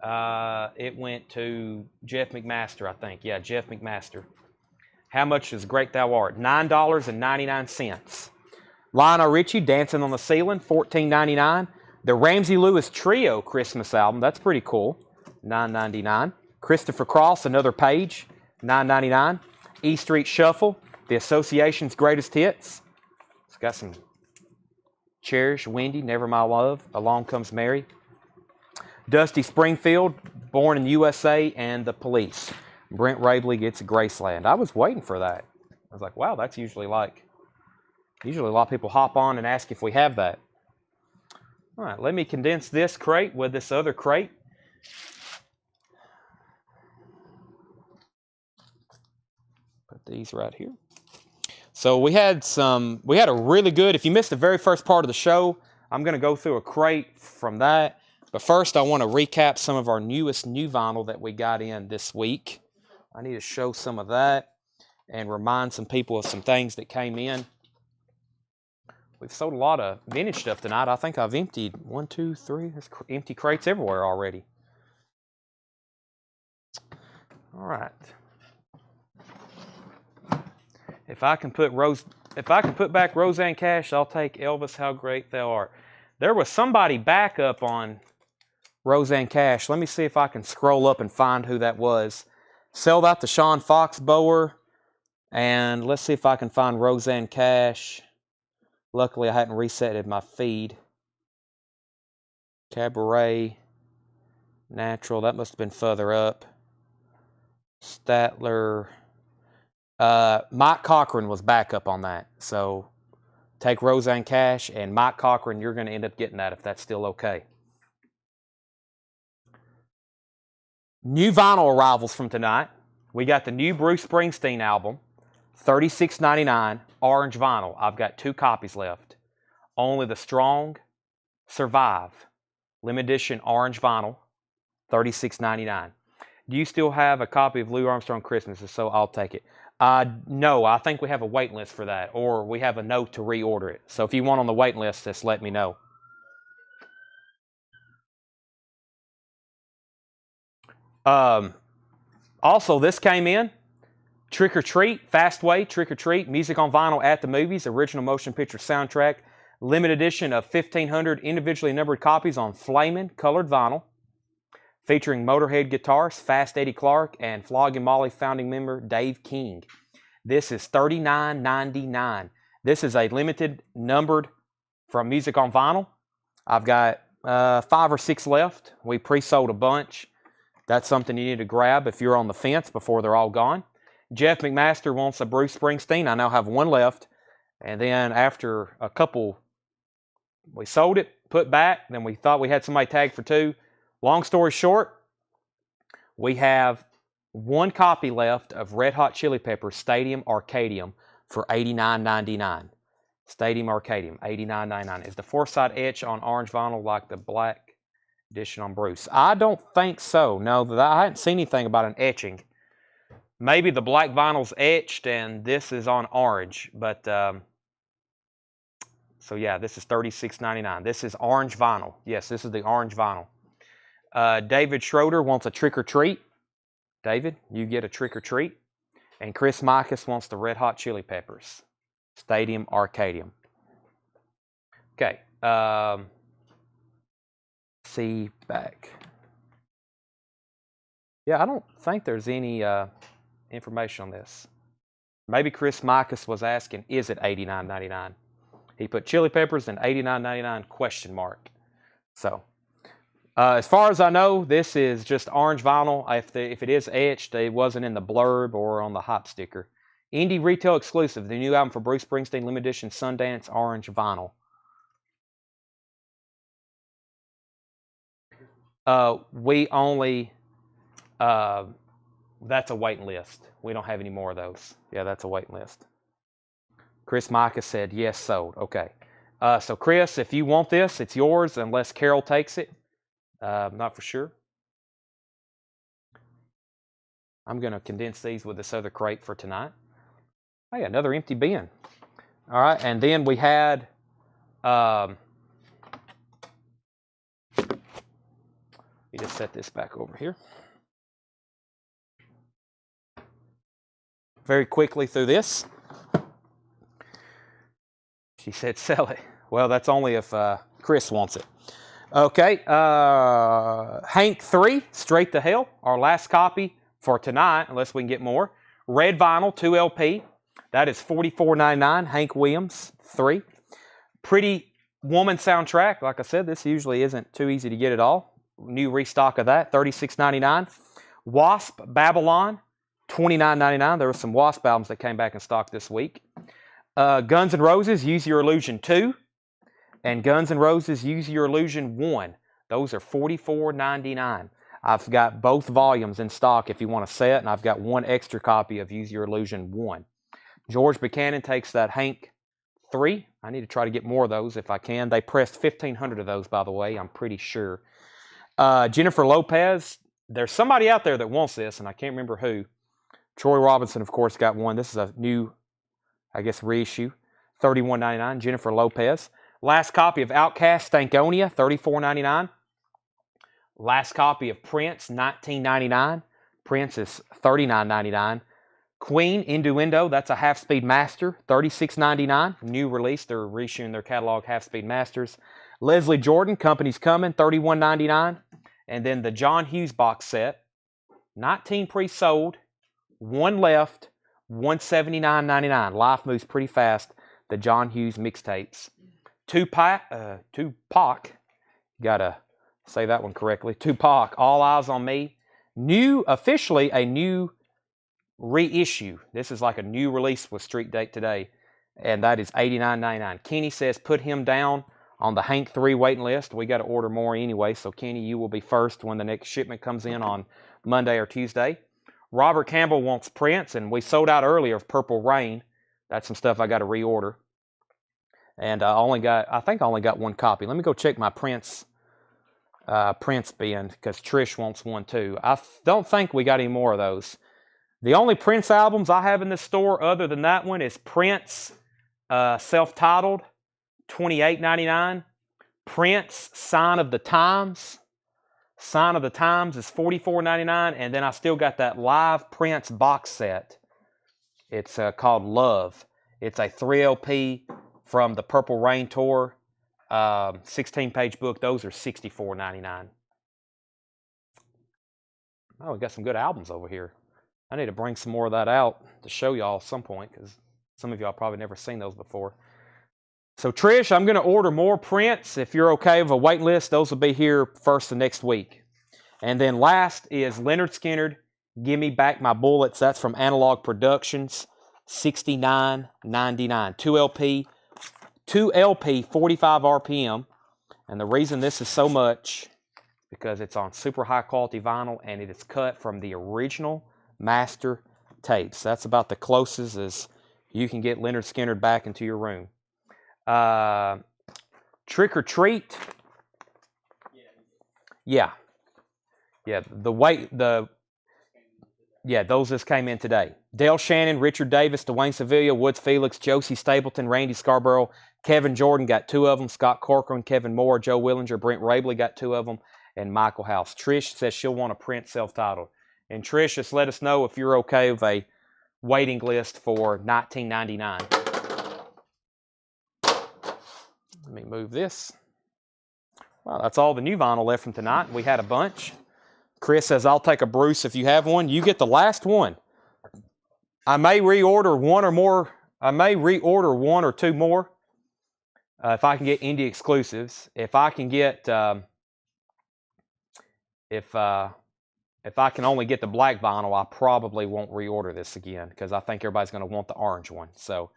It went to Jeff McMaster, I think. Yeah, Jeff McMaster. How much is Great Thou Art? $9.99. Lionel Richie, Dancing on the Ceiling, $14.99. The Ramsey Lewis Trio Christmas album, that's pretty cool, $9.99. Christopher Cross, Another Page, $9.99. E Street Shuffle, the Association's Greatest Hits. It's got some Cherish, Wendy, Never My Love, Along Comes Mary. Dusty Springfield, Born in the USA, and The Police. Brent Rabley gets Graceland. I was waiting for that. I was like, wow, that's usually a lot of people hop on and ask if we have that. All right, let me condense this crate with this other crate. Put these right here. So we had a really good, if you missed the very first part of the show, I'm going to go through a crate from that. But first, I want to recap some of our new vinyl that we got in this week. I need to show some of that and remind some people of some things that came in. We've sold a lot of vintage stuff tonight. I think I've emptied 1, 2, 3. There's empty crates everywhere already. All right. If I can put back Roseanne Cash, I'll take Elvis, How Great Thou Art. There was somebody back up on Roseanne Cash. Let me see if I can scroll up and find who that was. Sold out the Sean Fox Bower. And let's see if I can find Roseanne Cash. Luckily, I hadn't resetted my feed. Cabaret. Natural. That must have been further up. Statler. Mike Cochran was back up on that. So take Roseanne Cash and Mike Cochran. You're going to end up getting that if that's still okay. New vinyl arrivals from tonight. We got the new Bruce Springsteen album, $36.99, orange vinyl. I've got 2 copies left. Only the Strong Survive, limited edition orange vinyl, $36.99. Do you still have a copy of Louis Armstrong Christmas? If so, I'll take it. No, I think we have a wait list for that, or we have a note to reorder it. So if you want on the wait list, just let me know. Also, this came in. Trick or Treat, Fastway, Trick or Treat, music on vinyl at the movies, original motion picture soundtrack, limited edition of 1,500 individually numbered copies on flamin' colored vinyl, featuring Motorhead guitarist Fast Eddie Clarke and Flogging Molly founding member Dave King. This is $39.99. This is a limited numbered from music on vinyl. I've got 5 or 6 left. We pre-sold a bunch. That's something you need to grab if you're on the fence before they're all gone. Jeff McMaster wants a Bruce Springsteen. I now have 1 left. And then after a couple, we sold it, put back. Then we thought we had somebody tagged for 2. Long story short, we have 1 copy left of Red Hot Chili Peppers Stadium Arcadium for $89.99. Stadium Arcadium, $89.99. Is the 4-side etch on orange vinyl like the black edition on Bruce? I don't think so. No, I hadn't seen anything about an etching. Maybe the black vinyl's etched and this is on orange. But, so yeah, this is $36.99. This is orange vinyl. Yes, this is the orange vinyl. David Schroeder wants a Trick or Treat. David, you get a Trick or Treat. And Chris Micus wants the Red Hot Chili Peppers Stadium Arcadium. Okay. See back. Yeah, I don't think there's any information on this. Maybe Chris Micus was asking, is it $89.99? He put Chili Peppers and $89.99 question mark. So, as far as I know, this is just orange vinyl. If it is etched, it wasn't in the blurb or on the hop sticker. Indie retail exclusive, the new album for Bruce Springsteen, limited edition Sundance orange vinyl. We only, that's a waiting list. We don't have any more of those. Yeah, that's a waiting list. Chris Micah said, yes, sold. Okay. So Chris, if you want this, it's yours unless Carol takes it. Not for sure. I'm going to condense these with this other crate for tonight. Hey, another empty bin. All right, and then we had, you just set this back over here. Very quickly through this. She said, sell it. Well, that's only if Chris wants it. Okay, Hank 3, Straight to Hell, our last copy for tonight, unless we can get more. Red vinyl, 2 LP. That is $44.99, Hank Williams 3. Pretty Woman soundtrack. Like I said, this usually isn't too easy to get at all. New restock of that, $36.99. Wasp Babylon, $29.99. There were some Wasp albums that came back in stock this week. Guns N' Roses, Use Your Illusion 2. And Guns N' Roses, Use Your Illusion 1. Those are $44.99. I've got both volumes in stock if you want a set, and I've got one extra copy of Use Your Illusion 1. George Buchanan takes that Hank 3. I need to try to get more of those if I can. They pressed 1,500 of those, by the way, I'm pretty sure. Jennifer Lopez, there's somebody out there that wants this, and I can't remember who. Troy Robinson, of course, got one. This is a new, I guess, reissue. $31.99, Jennifer Lopez. Last copy of Outcast, Stankonia, $34.99. Last copy of Prince, $19.99. Prince is $39.99. Queen, Innuendo, that's a half-speed master, $36.99. New release, they're reissuing their catalog half-speed masters. Leslie Jordan, Company's Coming, $31.99. And then the John Hughes box set, 19 pre-sold, 1 left, $179.99. Life moves pretty fast. The John Hughes mixtapes. Tupac, gotta say that one correctly. Tupac, All Eyes on Me. Officially a new reissue. This is like a new release with street date today, and that is $89.99. Kenny says put him down on the Hank 3 waiting list. We got to order more anyway, so Kenny, you will be first when the next shipment comes in on Monday or Tuesday. Robert Campbell wants Prince, and we sold out earlier of Purple Rain. That's some stuff I got to reorder. And I think I only got one copy. Let me go check my Prince bin, because Trish wants one too. I don't think we got any more of those. The only Prince albums I have in this store other than that one is Prince self-titled, $28.99. Prince Sign of the Times. Sign of the Times is $44.99. And then I still got that live Prince box set. It's called Love. It's a 3LP from the Purple Rain tour. 16-page book. Those are $64.99. Oh, we got some good albums over here. I need to bring some more of that out to show y'all at some point, because some of y'all probably never seen those before. So Trish, I'm going to order more Prince. If you're okay with a wait list, those will be here first of next week. And then last is Leonard Skinner, Give Me Back My Bullets. That's from Analog Productions, $69.99. 2LP, 45 RPM. And the reason this is so much, because it's on super high quality vinyl and it is cut from the original master tapes. That's about the closest as you can get Leonard Skinner back into your room. Trick or Treat. Yeah. Those just came in today. Dale Shannon, Richard Davis, Dwayne Sevilla, Woods Felix, Josie Stapleton, Randy Scarborough, Kevin Jordan got 2 of them, Scott Corcoran, Kevin Moore, Joe Willinger, Brent Rabley got 2 of them, and Michael House. Trish says she'll want a Prince self-titled. And Trish, just let us know if you're okay with a waiting list for $19.99. Let me move this. Well, that's all the new vinyl left from tonight. We had a bunch. Chris says, I'll take a Bruce if you have one. You get the last one. I may reorder one or more. I may reorder 1 or 2 more if I can get indie exclusives. If I can get, if I can only get the black vinyl, I probably won't reorder this again, because I think everybody's going to want the orange one. So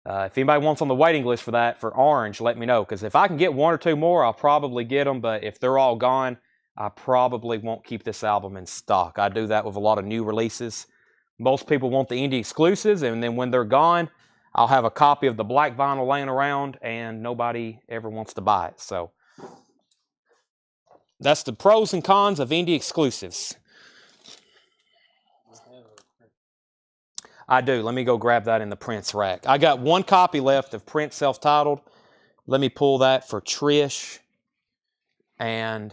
if anybody wants on the waiting list for that, for orange, let me know. Because if I can get 1 or 2 more, I'll probably get them. But if they're all gone, I probably won't keep this album in stock. I do that with a lot of new releases. Most people want the indie exclusives, and then when they're gone, I'll have a copy of the black vinyl laying around, and nobody ever wants to buy it. So that's the pros and cons of indie exclusives. I do. Let me go grab that in the Prince rack. I got 1 copy left of Prince self-titled. Let me pull that for Trish. And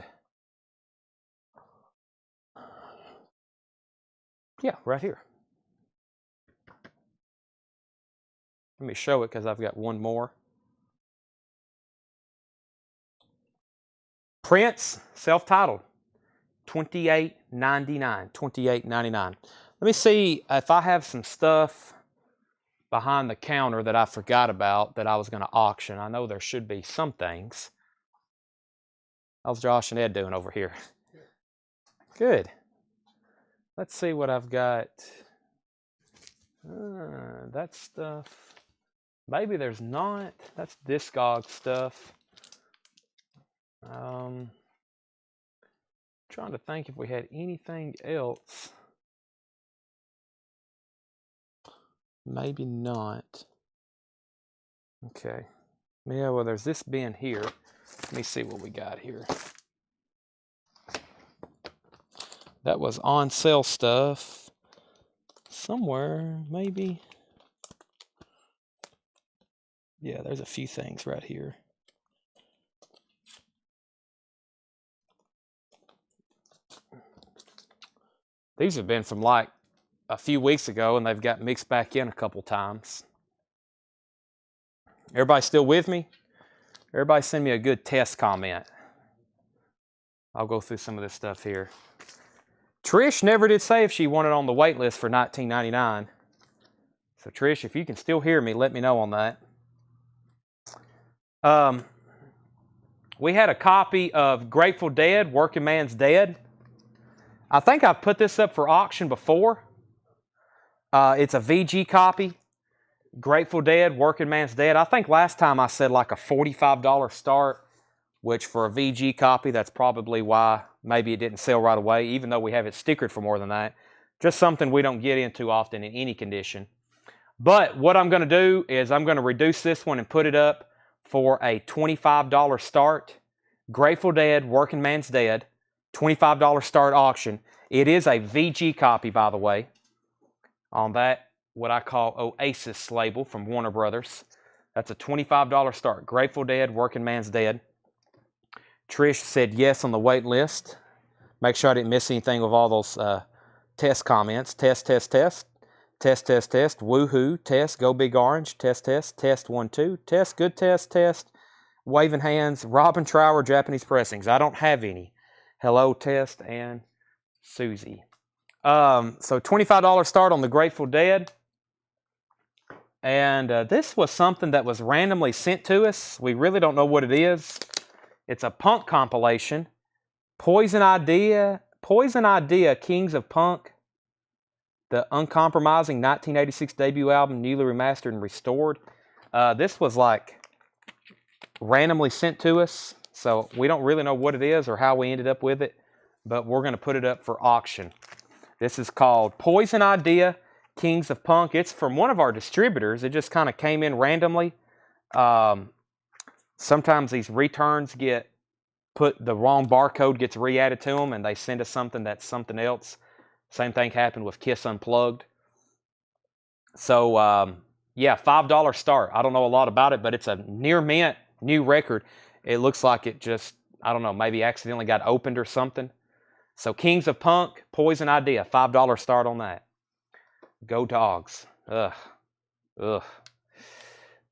yeah, right here. Let me show it because I've got 1 more. Prince self-titled, $28.99. $28.99. Let me see if I have some stuff behind the counter that I forgot about that I was going to auction. I know there should be some things. How's Josh and Ed doing over here? Good. Let's see what I've got. That stuff. Maybe there's not. That's Discog stuff. Trying to think if we had anything else. Maybe not. Okay. Yeah, well, there's this bin here. Let me see what we got here. That was on sale stuff. Somewhere, maybe. Yeah, there's a few things right here. These have been from like a few weeks ago, and they've got mixed back in a couple times. Everybody still with me? Everybody send me a good test comment. I'll go through some of this stuff here. Trish never did say if she wanted on the wait list for $19.99. So Trish, if you can still hear me, let me know on that. We had a copy of Grateful Dead, Working Man's Dead. I think I've put this up for auction before. It's a VG copy. Grateful Dead, Working Man's Dead. I think last time I said like a $45 start, which for a VG copy, that's probably why maybe it didn't sell right away, even though we have it stickered for more than that. Just something we don't get into often in any condition. But what I'm going to do is I'm going to reduce this one and put it up for a $25 start. Grateful Dead, Working Man's Dead, $25 start auction. It is a VG copy, by the way, on that what I call Oasis label from Warner Brothers. That's a $25 start. Grateful Dead, Working Man's Dead. Trish said yes on the wait list. Make sure I didn't miss anything with all those test comments. Test, test, test. Test, test, test. Woohoo. Test. Go Big Orange. Test, test. Test 1, 2. Test. Good test. Test. Waving hands. Robin Trower, Japanese pressings. I don't have any. Hello, Test and Susie. So $25 start on the Grateful Dead. And this was something that was randomly sent to us. We really don't know what it is. It's a punk compilation. Poison Idea, Kings of Punk. The uncompromising 1986 debut album, newly remastered and restored. This was like randomly sent to us. So we don't really know what it is or how we ended up with it. But we're going to put it up for auction. This is called Poison Idea, Kings of Punk. It's from one of our distributors. It just kind of came in randomly. Sometimes these returns get the wrong barcode gets re-added to them, and they send us something that's something else. Same thing happened with Kiss Unplugged. So, yeah, $5 start. I don't know a lot about it, but it's a near mint, new record. It looks like it just, I don't know, maybe accidentally got opened or something. So Kings of Punk, Poison Idea, $5 start on that. Go Dogs. Ugh.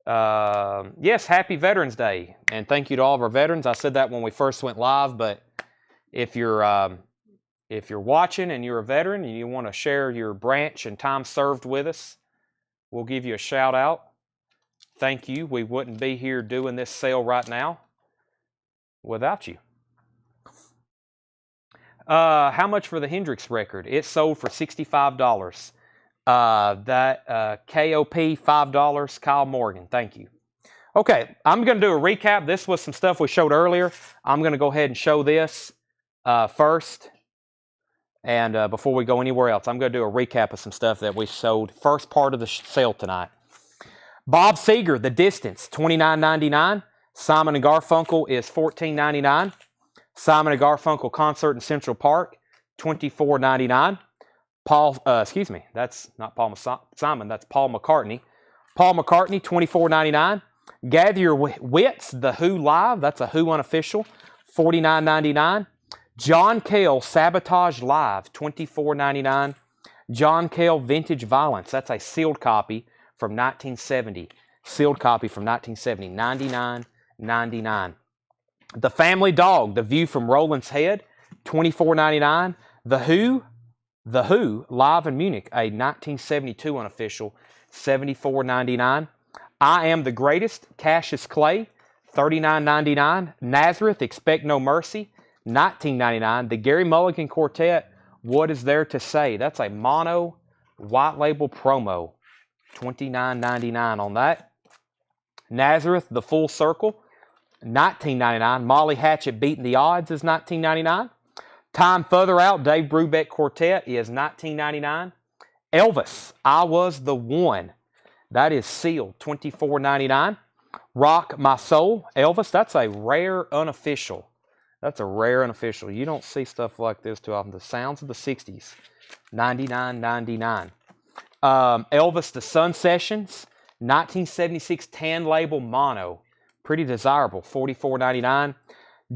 Yes, happy Veterans Day. And thank you to all of our veterans. I said that when we first went live, but if you're watching and you're a veteran and you want to share your branch and time served with us, we'll give you a shout out. Thank you. We wouldn't be here doing this sale right now without you. How much for the Hendrix record? It sold for $65. That KOP $5. Kyle Morgan, thank you. Okay, I'm going to do a recap. This was some stuff we showed earlier. I'm going to go ahead and show this first. And before we go anywhere else, I'm going to do a recap of some stuff that we sold first part of the sale tonight. Bob Seger, The Distance, $29.99. Simon & Garfunkel is $14.99. Simon & Garfunkel Concert in Central Park, $24.99. That's not Paul Simon, that's Paul McCartney. Paul McCartney, $24.99. Gather Your Wits, The Who Live, that's a Who unofficial, $49.99. John Cale, Sabotage Live, $24.99. John Cale, Vintage Violence, that's a sealed copy from 1970. Sealed copy from 1970, $99.99. The Family Dog, The View from Roland's Head, $24.99. The Who, live in Munich, a 1972 unofficial, $74.99. I Am the Greatest, Cassius Clay, $39.99. Nazareth, Expect No Mercy, $19.99. The Gary Mulligan Quartet, What Is There to Say? That's a mono white label promo, $29.99 on that. Nazareth, The Full Circle, $19.99. Molly Hatchet, Beating the Odds is $19.99. Time Further Out, Dave Brubeck Quartet is $19.99. Elvis, I Was the One, that is sealed, $24.99. Rock My Soul, Elvis, that's a rare unofficial. That's a rare unofficial. You don't see stuff like this too often. The Sounds of the 60s, $99.99. Elvis The Sun Sessions, 1976 tan label mono, pretty desirable, $44.99.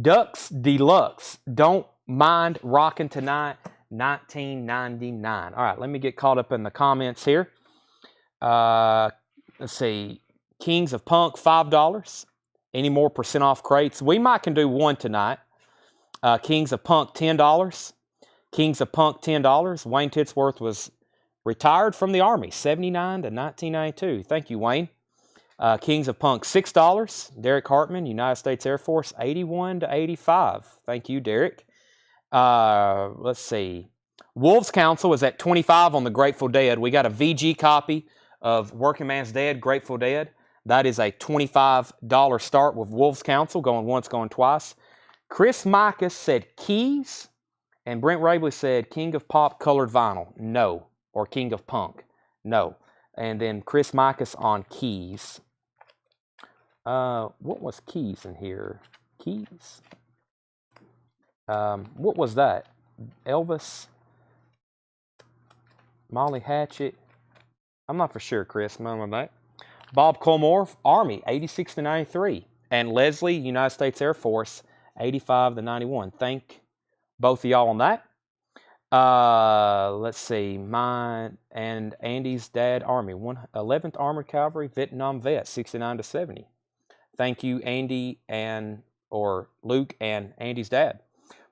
Ducks Deluxe, Don't Mind Rockin' Tonight, $19.99. All right, let me get caught up in the comments here. Let's see. Kings of Punk, $5. Any more percent off crates? We might can do one tonight. Kings of Punk, $10. Kings of Punk, $10. Wayne Titsworth was retired from the Army, 79 to 1992. Thank you, Wayne. Kings of Punk, $6. Derek Hartman, United States Air Force, 81 to 85. Thank you, Derek. Let's see. Wolves Council is at 25 on the Grateful Dead. We got a VG copy of Working Man's Dead, Grateful Dead. That is a $25 start with Wolves Council, going once, going twice. Chris Micah said Keys, and Brent Rabley said King of Pop colored vinyl. No. Or King of Punk. No. And then Chris Micah's on Keys. What was Keys in here? Keys? What was that? Elvis? Molly Hatchet? I'm not for sure, Chris. Remember that? Bob Colmore, Army, 86 to 93. And Leslie, United States Air Force, 85 to 91. Thank both of y'all on that. Let's see. Mine and Andy's dad, Army, 11th Armored Cavalry, Vietnam vet, 69 to 70. Thank you, Andy or Luke and Andy's dad.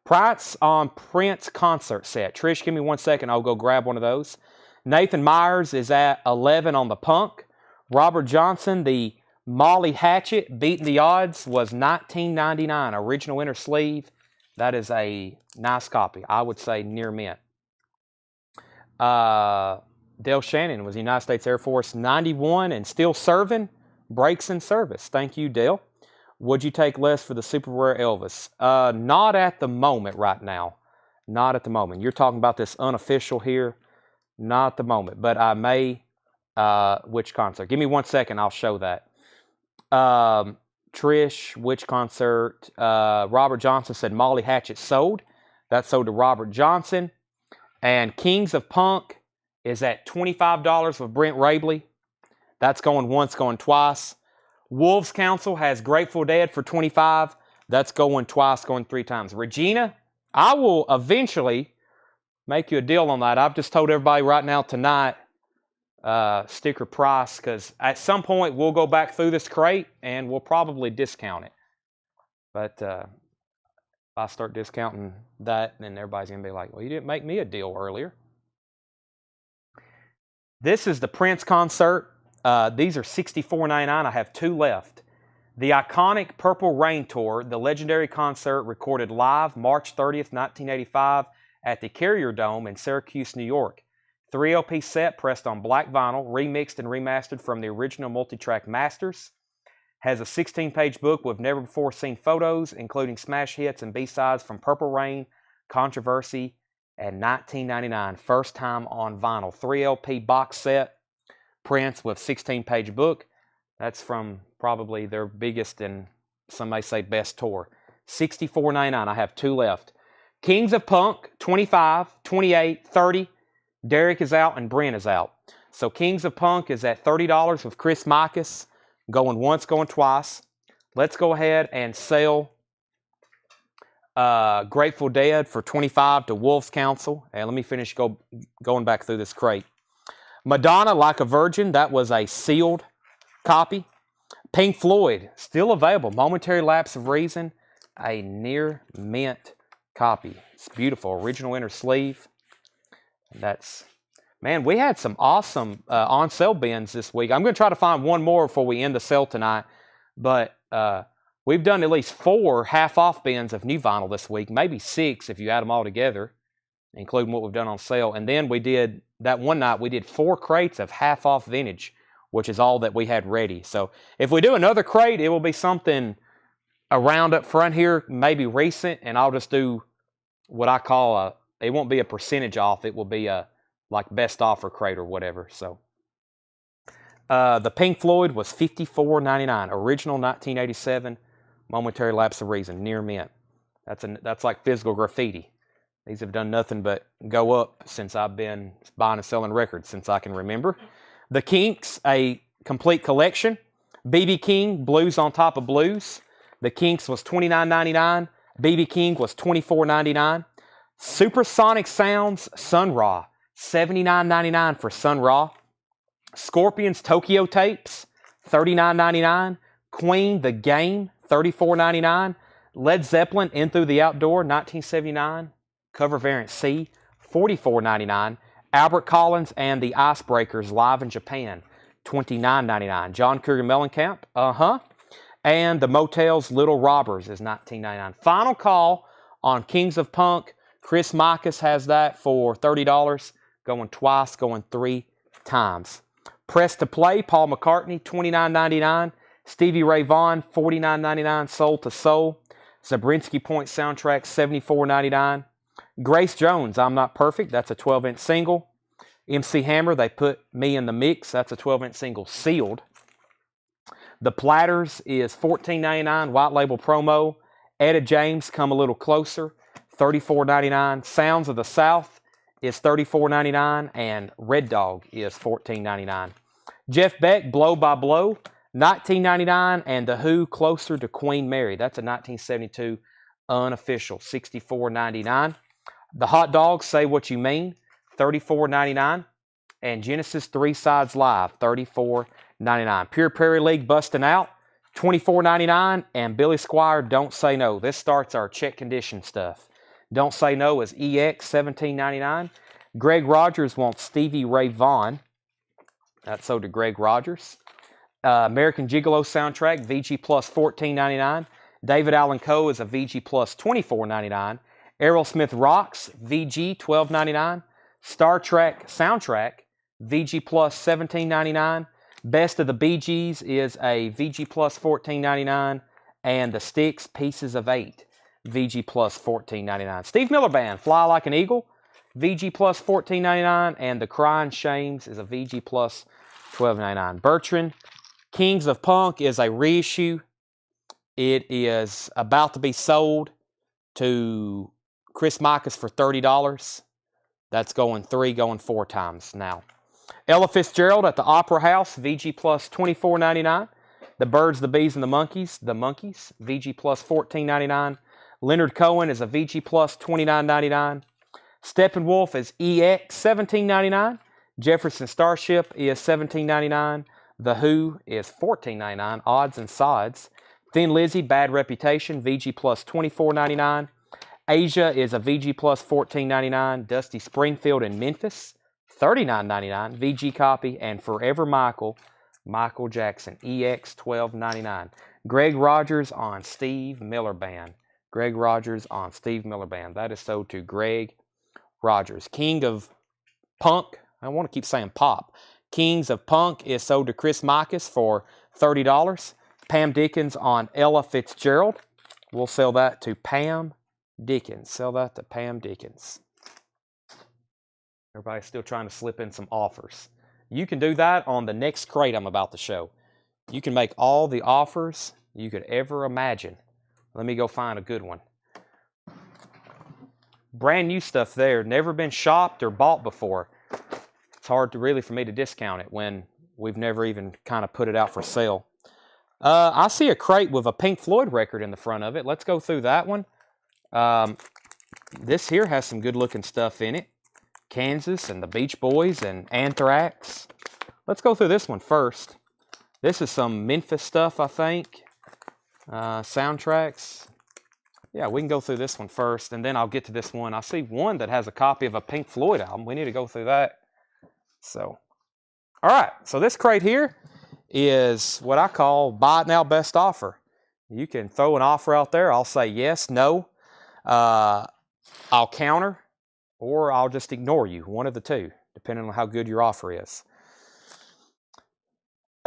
Price on Prince concert set. Trish, give me 1 second. I'll go grab one of those. Nathan Myers is at 11 on the Punk. Robert Johnson, the Molly Hatchet, Beating the Odds, was $19.99. Original inner sleeve. That is a nice copy. I would say near mint. Dale Shannon was United States Air Force, 91 and still serving. Breaks in service. Thank you, Dale. Would you take less for the Super Rare Elvis? Not at the moment right now. Not at the moment. You're talking about this unofficial here. Not at the moment. But I may... which concert? Give me 1 second. I'll show that. Trish, which concert? Robert Johnson said Molly Hatchet sold. That sold to Robert Johnson. And Kings of Punk is at $25 with Brent Rabley. That's going once, going twice. Wolves Council has Grateful Dead for $25. That's going twice, going 3 times. Regina, I will eventually make you a deal on that. I've just told everybody right now tonight, sticker price, because at some point we'll go back through this crate and we'll probably discount it. But if I start discounting that, then everybody's going to be like, well, you didn't make me a deal earlier. This is the Prince concert. These are $64.99. I have 2 left. The iconic Purple Rain Tour, the legendary concert recorded live March 30th, 1985 at the Carrier Dome in Syracuse, New York. 3 LP set pressed on black vinyl, remixed and remastered from the original multi-track masters. Has a 16-page book with never-before-seen photos, including smash hits and B-sides from Purple Rain, Controversy, and 1999. First time on vinyl. 3 LP box set, Prince with 16-page book. That's from probably their biggest and some may say best tour. $64.99. I have 2 left. Kings of Punk, 25, 28, 30. Derek is out and Brent is out. So Kings of Punk is at $30 with Chris Micas. Going once, going twice. Let's go ahead and sell Grateful Dead for $25 to Wolves Council. And let me finish going back through this crate. Madonna, Like a Virgin, that was a sealed copy. Pink Floyd, still available. Momentary Lapse of Reason, a near mint copy. It's beautiful. Original inner sleeve. That's, man, we had some awesome on sale bins this week. I'm going to try to find one more before we end the sale tonight. But we've done at least 4 half-off bins of new vinyl this week. Maybe 6 if you add them all together, including what we've done on sale. And then we did, that one night, we did 4 crates of half-off vintage. which is all that we had ready. So if we do another crate, it will be something around up front here, maybe recent, and I'll just do what I call it won't be a percentage off, it will be a like best offer crate or whatever. So the Pink Floyd was $54.99, original 1987, momentary lapse of reason, near mint. That's like physical graffiti. These have done nothing but go up since I've been buying and selling records since I can remember. The Kinks, a complete collection. BB King, blues on top of blues. The Kinks was $29.99. BB King was $24.99. Supersonic Sounds, Sun Ra, $79.99 for Sun Ra. Scorpions Tokyo Tapes, $39.99. Queen The Game, $34.99. Led Zeppelin In Through the Outdoor, 1979. Cover variant C, $44.99. Albert Collins and the Icebreakers Live in Japan, $29.99. John Cougar Mellencamp, and the Motels Little Robbers is $19.99. Final call on Kings of Punk. Chris Mikas has that for $30, going twice, going 3 times. Press to Play, Paul McCartney, $29.99. Stevie Ray Vaughan, $49.99. Soul to Soul. Zabrinsky Point soundtrack, $74.99. Grace Jones, I'm Not Perfect, that's a 12-inch single. MC Hammer, They Put Me in the Mix, that's a 12-inch single, sealed. The Platters is $14.99, white label promo. Etta James, Come a Little Closer, $34.99. Sounds of the South is $34.99, and Red Dog is $14.99. Jeff Beck, Blow by Blow, $19.99, and The Who, Closer to Queen Mary, that's a 1972 unofficial, $64.99. The Hot Dogs, Say What You Mean, $34.99. And Genesis 3 Sides Live, $34.99. Pure Prairie League, Bustin' Out, $24.99. And Billy Squier, Don't Say No. This starts our check condition stuff. Don't Say No is EX, $17.99. Greg Rogers wants Stevie Ray Vaughan. That's sold to Greg Rogers. American Gigolo soundtrack, VG Plus, $14.99. David Allan Coe is a VG Plus, $24.99. Aerosmith Rocks, VG, $12.99. Star Trek soundtrack, VG Plus, $17.99. Best of the Bee Gees is a VG Plus, $14.99. And the Styx, Pieces of 8, VG Plus, $14.99. Steve Miller Band, Fly Like an Eagle, VG Plus, $14.99. And the Crying Shames is a VG Plus, $12.99. Bertrand, Kings of Punk is a reissue. It is about to be sold to Chris Mikas for $30. That's going 3, going 4 times now. Ella Fitzgerald at the Opera House, VG Plus, $24.99. The Birds, the Bees, and the Monkeys, VG Plus, $14.99. Leonard Cohen is a VG Plus, $29.99. Steppenwolf is EX, $17.99. Jefferson Starship is $17.99. The Who is $14.99. Odds and Sods. Thin Lizzy, Bad Reputation, VG Plus, $24.99. Asia is a VG Plus, $14.99. Dusty Springfield in Memphis, $39.99. VG copy. And Forever Michael, Michael Jackson, EX, $12.99. Greg Rogers on Steve Miller Band. Greg Rogers on Steve Miller Band. That is sold to Greg Rogers. King of Punk, I want to keep saying pop. Kings of Punk is sold to Chris Mikas for $30. Pam Dickens on Ella Fitzgerald. We'll sell that to Pam Dickens. Sell that to Pam Dickens. Everybody's still trying to slip in some offers. You can do that on the next crate I'm about to show. You can make all the offers you could ever imagine. Let me go find a good one. Brand new stuff there. Never been shopped or bought before. It's hard to really for me to discount it when we've never even kind of put it out for sale. I see a crate with a Pink Floyd record in the front of it. Let's go through that one. This here has some good looking stuff in it. Kansas and the Beach Boys and Anthrax. Let's go through this one first. This is some Memphis stuff, I think. Soundtracks. Yeah, we can go through this one first, and then I'll get to this one. I see one that has a copy of a Pink Floyd album. We need to go through that. So, all right. So this crate here is what I call buy it now, best offer. You can throw an offer out there. I'll say yes, no. I'll counter, or I'll just ignore you. One of the two, depending on how good your offer is.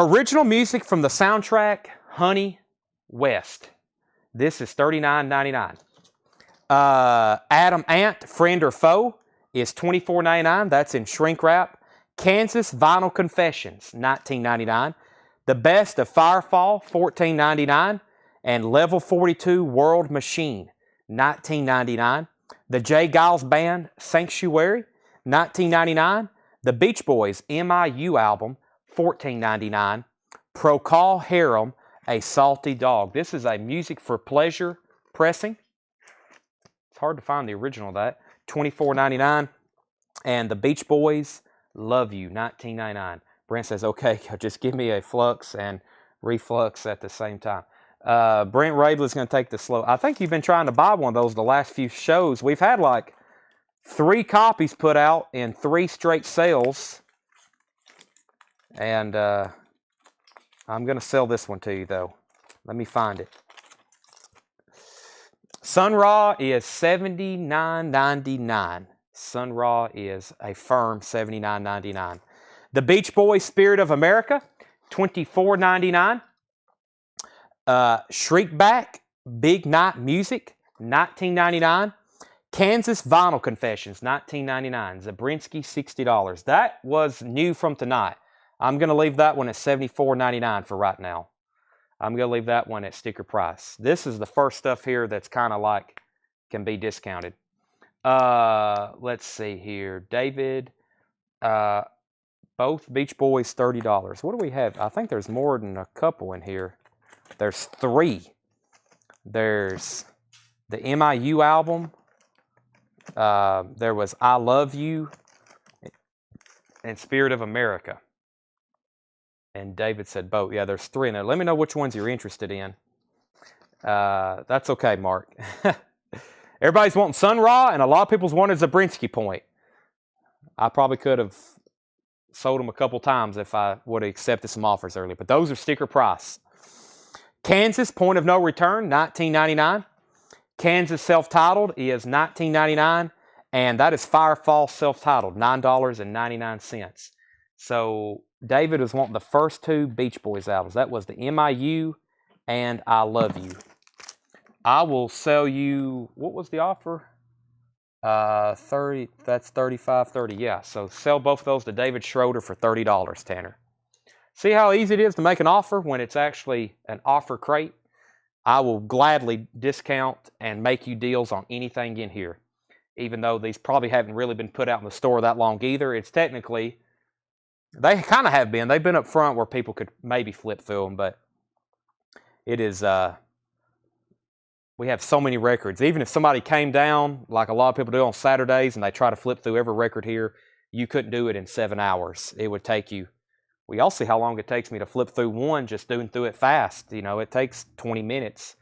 Original music from the soundtrack, Honey West. This is $39.99. Adam Ant, Friend or Foe, is $24.99. That's in shrink wrap. Kansas Vinyl Confessions, $19.99. The Best of Firefall, $14.99. And Level 42 World Machine, $19.99. The J. Giles Band, Sanctuary, $19.99. The Beach Boys MIU album, $14.99. Procol Harum, A Salty Dog. This is a music for pleasure pressing. It's hard to find the original of that. $24.99. And the Beach Boys, Love You, $19.99. Brent says, okay, just give me a flux and reflux at the same time. Brent Rabley's going to take the slow. I think you've been trying to buy one of those the last few shows. We've had like 3 copies put out in 3 straight sales. And I'm going to sell this one to you, though. Let me find it. Sun Ra is $79.99. Sun Ra is a firm $79.99. The Beach Boys Spirit of America, $24.99. Shriekback Big Night Music, $19.99. Kansas Vinyl Confessions, $19.99. Zabrinsky, $60. That was new from tonight. I'm going to leave that one at $74.99 for right now. I'm going to leave that one at sticker price. This is the first stuff here that's kind of like can be discounted. Let's see here. David, both Beach Boys, $30. What do we have? I think there's more than a couple in here. There's 3. There's the MIU album. There was I Love You and Spirit of America. And David said both. Yeah, there's 3 in there. Let me know which ones you're interested in. That's okay, Mark. Everybody's wanting Sun Ra, and a lot of people's wanted Zabrinsky Point. I probably could have sold them a couple times if I would have accepted some offers earlier. But those are sticker price. Kansas Point of No Return, $19.99. Kansas Self-Titled is $19.99. And that is Firefall Self-Titled, $9.99. So David was wanting the first 2 Beach Boys albums. That was the MIU and I Love You. I will sell you, what was the offer? 30, that's 35, 30, yeah. So sell both of those to David Schroeder for $30, Tanner. See how easy it is to make an offer when it's actually an offer crate? I will gladly discount and make you deals on anything in here. Even though these probably haven't really been put out in the store that long either. It's technically, they kind of have been. They've been up front where people could maybe flip through them, but it is, we have so many records. Even if somebody came down, like a lot of people do on Saturdays, and they try to flip through every record here, you couldn't do it in 7 hours. It would take you, well, y'all see how long it takes me to flip through one just doing through it fast. You know, it takes 20 minutes.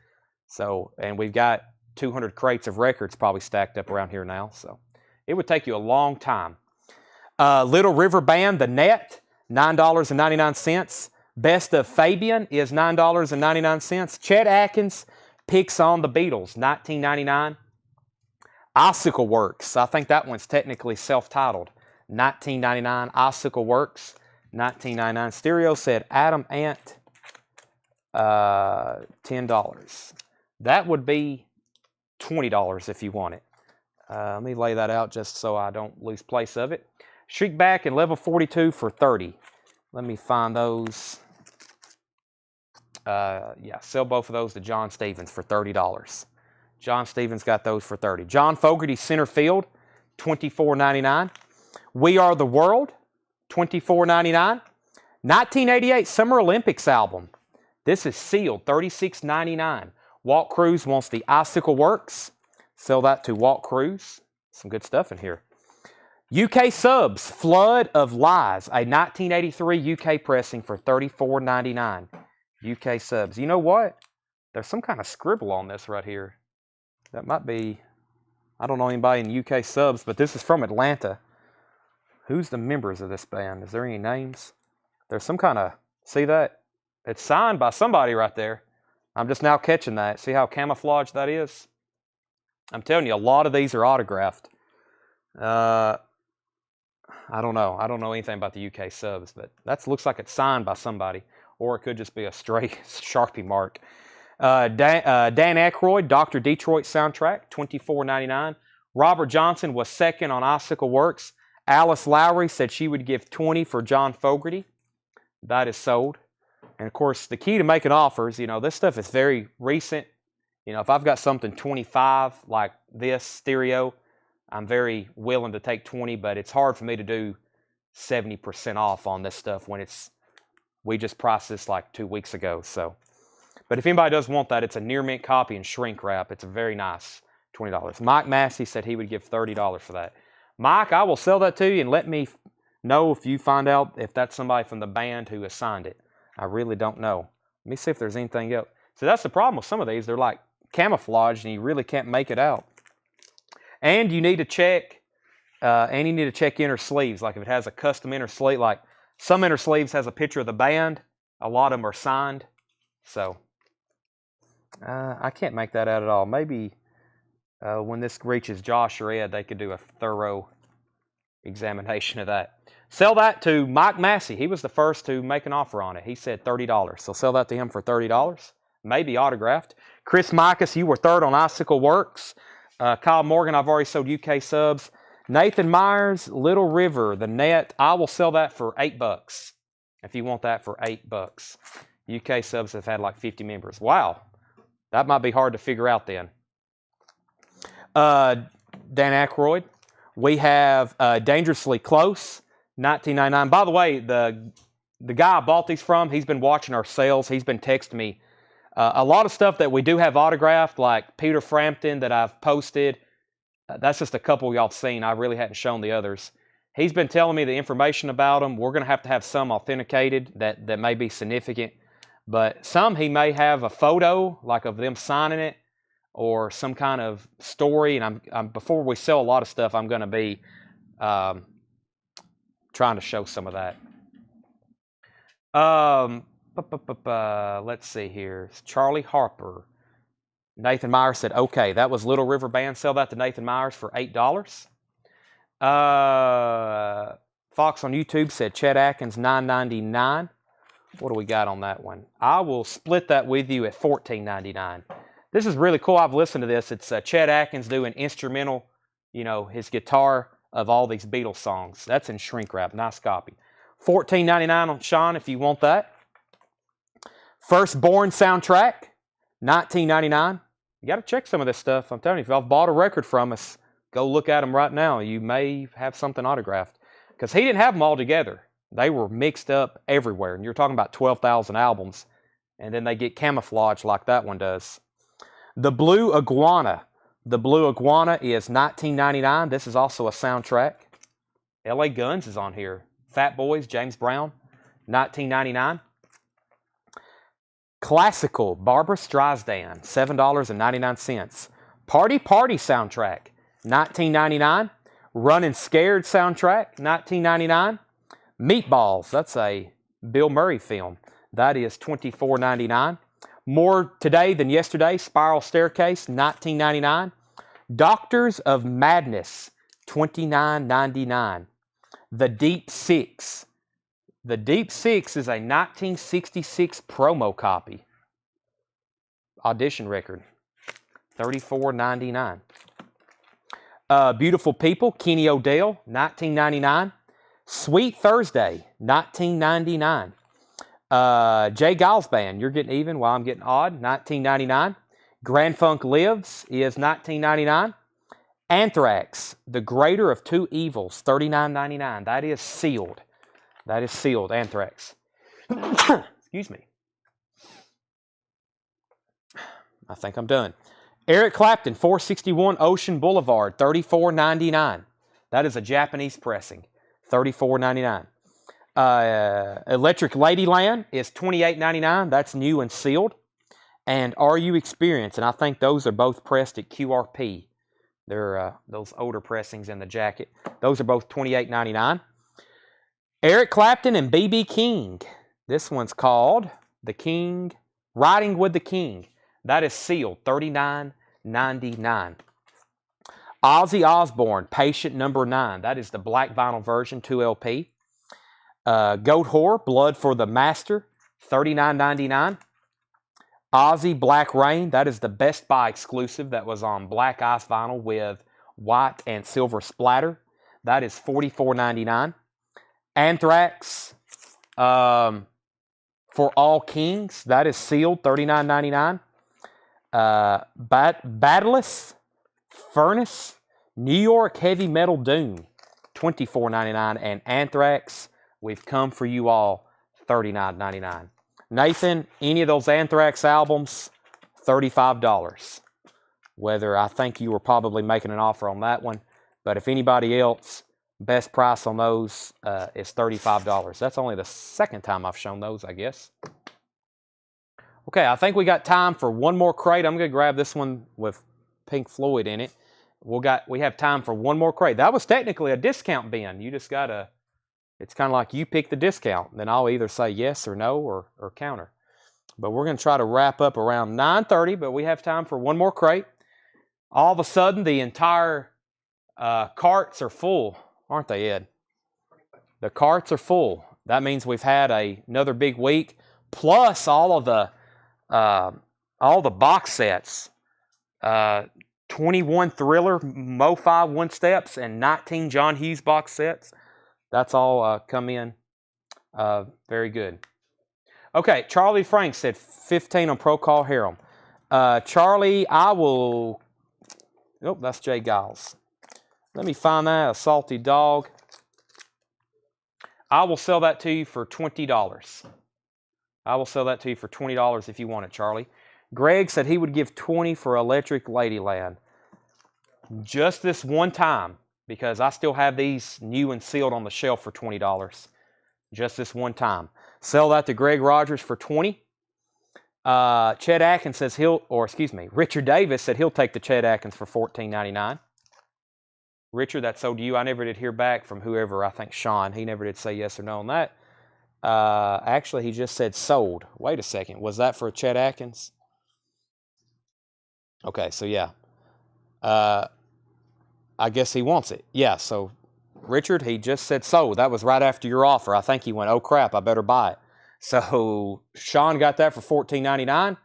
So, and we've got 200 crates of records probably stacked up around here now. So it would take you a long time. Little River Band, The Net, $9.99. Best of Fabian is $9.99. Chet Atkins picks on the Beatles, $19.99. Icicle Works, I think that one's technically self-titled, $19.99. Icicle Works, $19.99. Stereo said Adam Ant, $10. That would be $20 if you want it. Let me lay that out just so I don't lose place of it. Shriekback and Level 42 for $30. Let me find those. Yeah, sell both of those to John Stevens for $30. John Stevens got those for $30. John Fogerty Center Field, $24.99. We Are the World, $24.99. 1988 Summer Olympics album. This is sealed, $36.99. Walt Cruz wants the Icicle Works. Sell that to Walt Cruz. Some good stuff in here. UK Subs, Flood of Lies, a 1983 UK pressing for $34.99. UK Subs. You know what? There's some kind of scribble on this right here. That might be, I don't know anybody in UK Subs, but this is from Atlanta. Who's the members of this band? Is there any names? There's some kind of, see that? It's signed by somebody right there. I'm just now catching that. See how camouflaged that is? I'm telling you, a lot of these are autographed. I don't know. I don't know anything about the UK subs, but that looks like it's signed by somebody, or it could just be a straight Sharpie mark. Dan Aykroyd, Dr. Detroit soundtrack, $24.99. Robert Johnson was second on Icicle Works. Alice Lowry said she would give $20 for John Fogerty. That is sold. And of course, the key to making offers, you know, this stuff is very recent. You know, if I've got something 25 like this stereo, I'm very willing to take 20, but it's hard for me to do 70% off on this stuff when we just priced this like 2 weeks ago. So, but if anybody does want that, it's a near mint copy and shrink wrap. It's a very nice $20. Mike Massey said he would give $30 for that. Mike, I will sell that to you, and let me know if you find out if that's somebody from the band who has signed it. I really don't know. Let me see if there's anything else. So that's the problem with some of these. They're like camouflaged, and you really can't make it out. And you need to check, inner sleeves. Like if it has a custom inner sleeve, like some inner sleeves has a picture of the band. A lot of them are signed. So I can't make that out at all. Maybe when this reaches Josh or Ed, they could do a thorough examination of that. Sell that to Mike Massey. He was the first to make an offer on it. He said $30. So sell that to him for $30. Maybe autographed. Chris Micus, you were third on Icicle Works. Kyle Morgan, I've already sold UK subs. Nathan Myers, Little River, the net. I will sell that for $8 if you want that for $8. UK subs have had like 50 members. Wow. That might be hard to figure out then. Dan Aykroyd. We have Dangerously Close, $19.99. By the way, the guy I bought these from, he's been watching our sales. He's been texting me. A lot of stuff that we do have autographed, like Peter Frampton that I've posted, that's just a couple y'all have seen. I really hadn't shown the others. He's been telling me the information about them. We're going to have some authenticated that may be significant. But some he may have a photo, like of them signing it, or some kind of story. And I'm before we sell a lot of stuff, I'm going to be trying to show some of that. Let's see here. Charlie Harper. Nathan Myers said, okay, that was Little River Band. Sell that to Nathan Myers for $8. Fox on YouTube said Chet Atkins, $9.99. What do we got on that one? I will split that with you at $14.99. This is really cool. I've listened to this. It's Chet Atkins doing instrumental, you know, his guitar of all these Beatles songs. That's in shrink wrap. Nice copy. $14.99 on Sean if you want that. Firstborn soundtrack, $19.99. You got to check some of this stuff. I'm telling you, if y'all bought a record from us, go look at them right now. You may have something autographed. Because he didn't have them all together. They were mixed up everywhere. And you're talking about 12,000 albums. And then they get camouflaged like that one does. The Blue Iguana. The Blue Iguana is $19.99. This is also a soundtrack. LA Guns is on here. Fat Boys, James Brown, $19.99. Classical, Barbra Streisand, $7.99. Party Party soundtrack, $19.99. Running Scared soundtrack, $19.99. Meatballs, that's a Bill Murray film. That is $24.99. More Today Than Yesterday, Spiral Staircase, $19.99. Doctors of Madness, $29.99. The Deep Six. The Deep Six is a 1966 promo copy. Audition record, $34.99. Beautiful People, Kenny O'Dell, $19.99. Sweet Thursday, $19.99. Jay Giles Band, You're Getting Even While I'm Getting Odd, $19.99. Grand Funk Lives is $19.99. Anthrax, The Greater of Two Evils, $39.99. That is sealed. That is sealed, Anthrax. Excuse me. I think I'm done. Eric Clapton, 461 Ocean Boulevard, $34.99. That is a Japanese pressing, $34.99. Electric Ladyland is $28.99. That's new and sealed. And Are You Experienced? And I think those are both pressed at QRP. They're those older pressings in the jacket. Those are both $28.99. Eric Clapton and B.B. King. This one's called The King, Riding with the King. That is sealed, $39.99. Ozzy Osbourne, Patient Number 9. That is the black vinyl version, 2LP. Goat Whore, Blood for the Master, $39.99. Ozzy Black Rain, that is the Best Buy exclusive that was on black ice vinyl with white and silver splatter. That is $44.99. Anthrax, For All Kings, that is sealed, $39.99. Battleless Furnace, New York Heavy Metal Doom, $24.99. And Anthrax, We've Come For You All, $39.99. Nathan, any of those Anthrax albums, $35. Whether I think you were probably making an offer on that one, but if anybody else, best price on those is $35. That's only the second time I've shown those, I guess. Okay, I think we got time for one more crate. I'm going to grab this one with Pink Floyd in it. We have time for one more crate. That was technically a discount bin. You just got to, it's kind of like you pick the discount. Then I'll either say yes or no or counter. But we're going to try to wrap up around 9:30, but we have time for one more crate. All of a sudden, the entire carts are full, aren't they, Ed? The carts are full. That means we've had another big week, plus all the box sets. 21 Thriller Mo-Fi one-steps and 19 John Hughes box sets. That's all come in very good. Okay, Charlie Frank said 15 on Pro Call Harem. Charlie, I will... Nope, that's Jay Giles. Let me find that, a salty dog. I will sell that to you for $20. I will sell that to you for $20 if you want it, Charlie. Greg said he would give $20 for Electric Ladyland. Just this one time, because I still have these new and sealed on the shelf for $20. Just this one time. Sell that to Greg Rogers for $20. Chet Atkins says Richard Davis said he'll take the Chet Atkins for $14.99. Richard, that's sold to you. I never did hear back from whoever, I think Sean. He never did say yes or no on that. Actually, he just said sold. Wait a second. Was that for Chet Atkins? Okay, so yeah. I guess he wants it. Yeah, so Richard, he just said sold. That was right after your offer. I think he went, oh crap, I better buy it. So Sean got that for $14.99.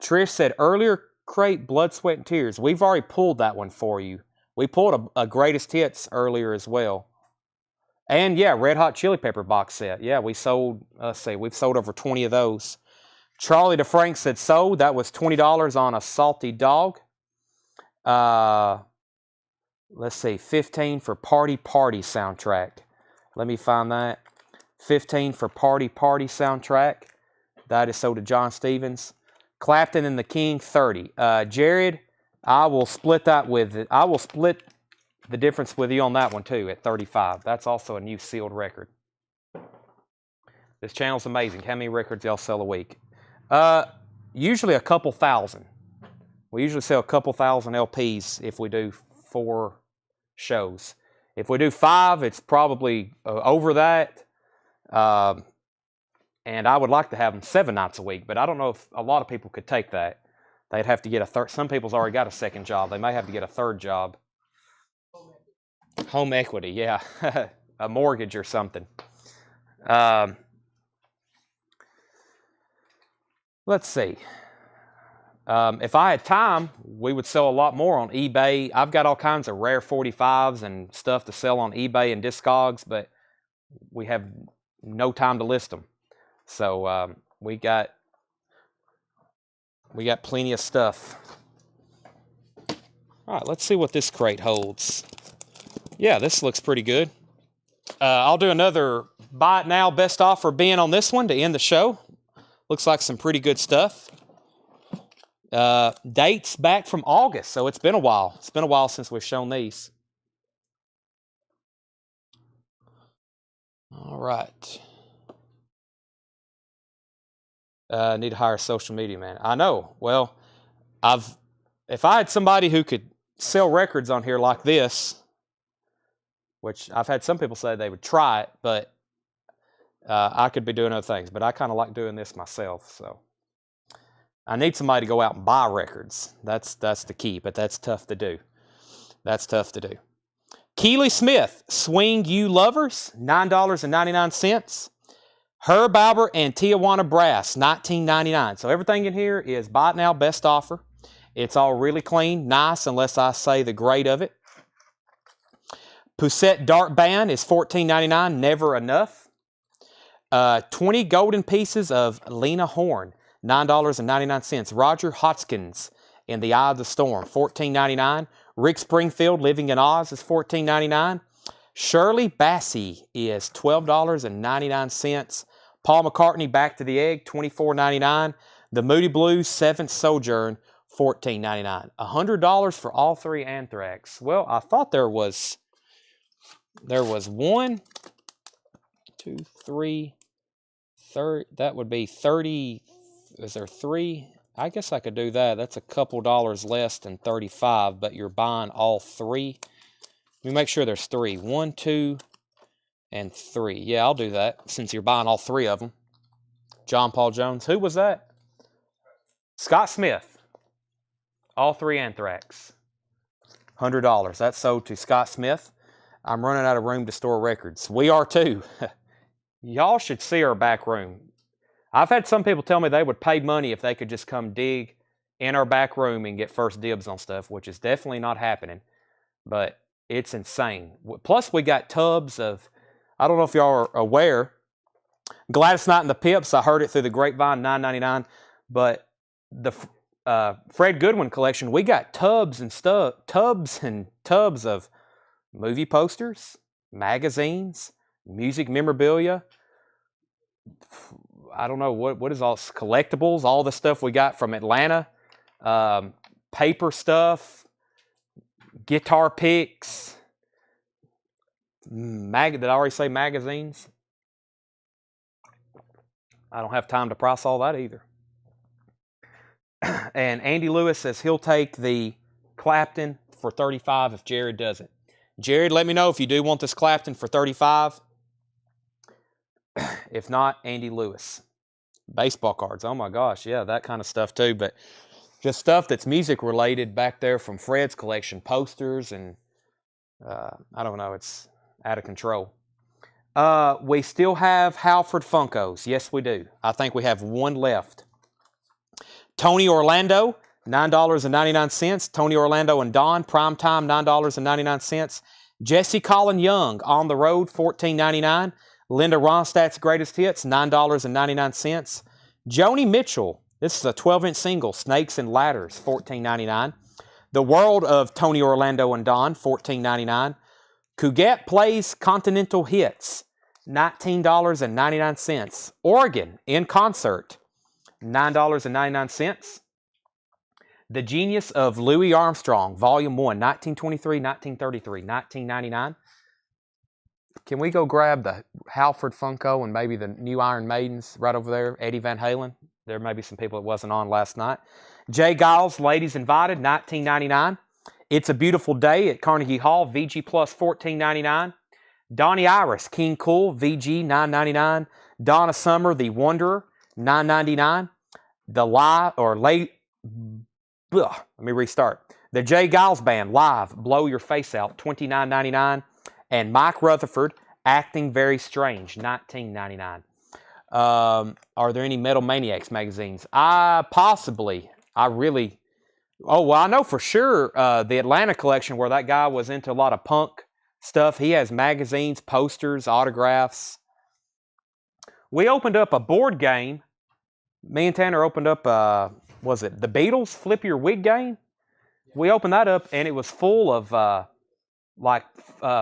Trish said earlier crate, Blood, Sweat, and Tears. We've already pulled that one for you. We pulled a Greatest Hits earlier as well. And yeah, Red Hot Chili Pepper box set. Yeah, we sold, we've sold over 20 of those. Charlie DeFrank said sold. That was $20 on a Salty Dog. Let's see, 15 for Party Party soundtrack. Let me find that. 15 for Party Party soundtrack. That is sold to John Stevens. Clapton and the King, 30. Jared, I will split the difference with you on that one too at 35. That's also a new sealed record. This channel's amazing. How many records y'all sell a week? Usually a couple thousand. We usually sell a couple thousand LPs if we do 4 shows. If we do 5, it's probably over that. And I would like to have them 7 nights a week, but I don't know if a lot of people could take that. They'd have to get a third. Some people's already got a second job. They may have to get a third job. Home equity, yeah. A mortgage or something. Let's see. If I had time, we would sell a lot more on eBay. I've got all kinds of rare 45s and stuff to sell on eBay and Discogs, but we have no time to list them. So we got plenty of stuff. All right, let's see what this crate holds. Yeah, this looks pretty good. I'll do another buy it now best offer bin on this one to end the show. Looks like some pretty good stuff. Dates back from August, so it's been a while. It's been a while since we've shown these. All right. Need to hire a social media man. I know. Well, if I had somebody who could sell records on here like this, which I've had some people say they would try it, but I could be doing other things. But I kind of like doing this myself. So I need somebody to go out and buy records. That's the key, but that's tough to do. That's tough to do. Keely Smith, Swing You Lovers, $9.99. Herb Albert and Tijuana Brass, $19.99. So everything in here is buy it now, best offer. It's all really clean, nice, unless I say the grade of it. Poussette Dart Band is $14.99, never enough. 20 golden pieces of Lena Horne, $9.99. Roger Hodgkins, In the Eye of the Storm, $14.99. Rick Springfield, Living in Oz, is $14.99. Shirley Bassey is $12.99. Paul McCartney, Back to the Egg, $24.99. The Moody Blues, Seventh Sojourn, $14.99. $100 for all three Anthrax. Well, I thought there was 1, 2, 3, 30. That would be 30. Is there 3? I guess I could do that. That's a couple dollars less than 35, but you're buying all 3. Let me make sure there's 3. 1, 2, and 3. Yeah, I'll do that since you're buying all 3 of them. John Paul Jones. Who was that? Scott Smith. All 3 Anthrax. $100. That's sold to Scott Smith. I'm running out of room to store records. We are too. Y'all should see our back room. I've had some people tell me they would pay money if they could just come dig in our back room and get first dibs on stuff, which is definitely not happening. But it's insane. Plus, we got tubs of, I don't know if y'all are aware, Gladys Knight and the Pips, I heard it through the grapevine, $9.99. But the Fred Goodwin collection, we got tubs and tubs of movie posters, magazines, music memorabilia. I don't know, what is all collectibles, all the stuff we got from Atlanta, paper stuff, guitar picks, did I already say magazines? I don't have time to price all that either. And Andy Lewis says he'll take the Clapton for $35 if Jared does it. Jared, let me know if you do want this Clapton for $35. If not, Andy Lewis. Baseball cards, oh my gosh, yeah, that kind of stuff too, but just stuff that's music related back there from Fred's collection, posters, and I don't know, it's out of control. We still have Halford Funkos. Yes, we do. I think we have 1 left. Tony Orlando, $9.99. Tony Orlando and Don, primetime, $9.99. Jesse Colin Young, On the Road, $14.99. Linda Ronstadt's Greatest Hits, $9.99. Joni Mitchell, this is a 12-inch single, Snakes and Ladders, $14.99. The World of Tony Orlando and Don, $14.99. Cugat Plays Continental Hits, $19.99. Oregon in Concert, $9.99. The Genius of Louis Armstrong, Volume 1, 1923-1933, $19.99. Can we go grab the Halford Funko and maybe the new Iron Maidens right over there, Eddie Van Halen? There may be some people that wasn't on last night. Jay Giles, Ladies Invited, $19.99. It's a Beautiful Day at Carnegie Hall, VG Plus, $14.99. Donnie Iris, King Cool, VG, $9.99. Donna Summer, The Wanderer, $9.99. Let me restart. The Jay Giles Band, Live, Blow Your Face Out, $29.99. And Mike Rutherford, Acting Very Strange, $19.99. Are there any Metal Maniacs magazines? Possibly. I know for sure the Atlanta collection where that guy was into a lot of punk stuff. He has magazines, posters, autographs. We opened up a board game. Me and Tanner opened up, was it the Beatles Flip Your Wig game? We opened that up and it was full of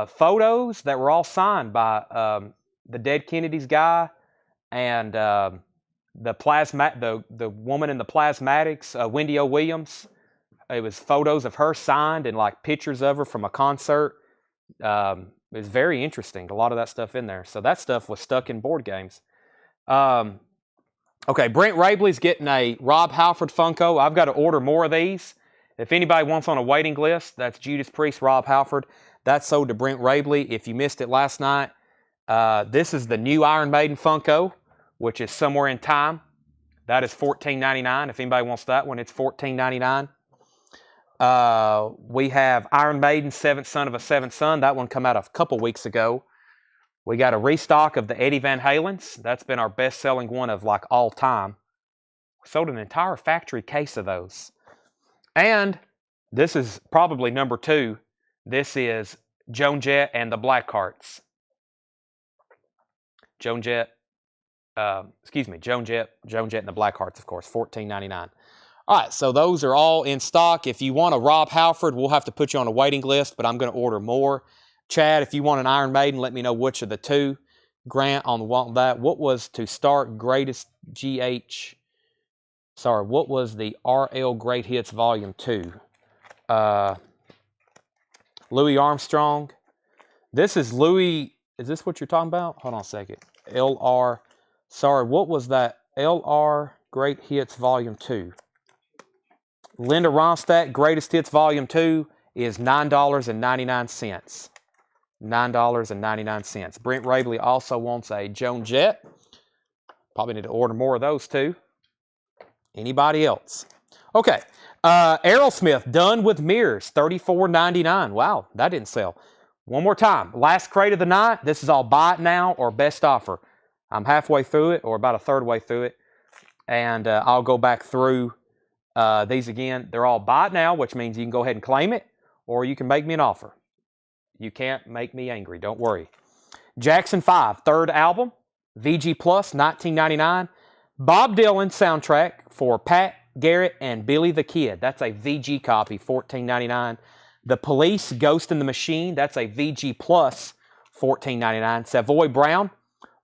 photos that were all signed by the Dead Kennedys guy and the woman in the Plasmatics, Wendy O. Williams. It was photos of her signed and like pictures of her from a concert. It was very interesting. A lot of that stuff in there. So that stuff was stuck in board games. Okay, Brent Rabley's getting a Rob Halford Funko. I've got to order more of these. If anybody wants on a waiting list, that's Judas Priest, Rob Halford. That's sold to Brent Rabley. If you missed it last night, this is the new Iron Maiden Funko, which is Somewhere in Time. That is $14.99. If anybody wants that one, it's $14.99. We have Iron Maiden, Seventh Son of a Seventh Son. That one come out a couple weeks ago. We got a restock of the Eddie Van Halen's. That's been our best-selling one of like all time. We sold an entire factory case of those. And this is probably number 2. This is Joan Jett and the Blackhearts. Joan Jett and the Blackhearts, of course, $14.99. All right, so those are all in stock. If you want a Rob Halford, we'll have to put you on a waiting list, but I'm going to order more. Chad, if you want an Iron Maiden, let me know which of the 2. Grant on that. What was to start greatest GH? Sorry, what was the RL Great Hits Volume 2? Louis Armstrong. This is Louis. Is this what you're talking about? Hold on a second. LR. Sorry, what was that? LR Great Hits Volume 2. Linda Ronstadt Greatest Hits Volume 2 is $9.99. $9.99. Brent Rabley also wants a Joan Jett. Probably need to order more of those too. Anybody else? Okay. Aerosmith Done with Mirrors, $34.99. Wow, that didn't sell. One more time. Last crate of the night. This is all buy it now or best offer. I'm halfway through it or about a third way through it. And I'll go back through these again. They're all buy it now, which means you can go ahead and claim it, or you can make me an offer. You can't make me angry. Don't worry. Jackson 5, third album, VG Plus, $19.99. Bob Dylan soundtrack for Pat Garrett and Billy the Kid. That's a VG copy, $14.99. The Police, Ghost in the Machine. That's a VG Plus, $14.99. Savoy Brown,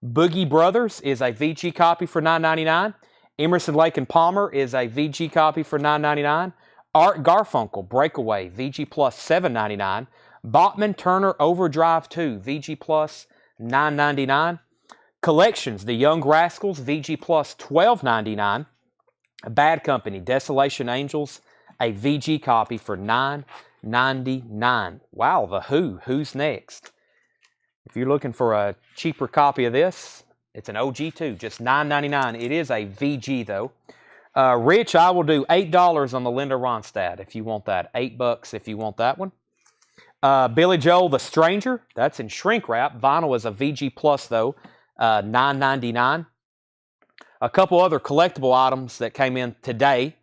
Boogie Brothers is a VG copy for $9.99. Emerson, Lake and Palmer is a VG copy for $9.99. Art Garfunkel, Breakaway, VG Plus, $7.99. Bachman Turner Overdrive 2, VG Plus, $9.99. Collections, The Young Rascals, VG Plus, $12.99. Bad Company, Desolation Angels, a VG copy for $9.99. Wow, The Who, Who's Next? If you're looking for a cheaper copy of this, it's an OG too, just $9.99. It is a VG though. Rich, I will do $8 on the Linda Ronstadt if you want that. $8 if you want that one. Billy Joel, The Stranger, that's in shrink wrap. Vinyl is a VG Plus though, $9.99. A couple other collectible items that came in today.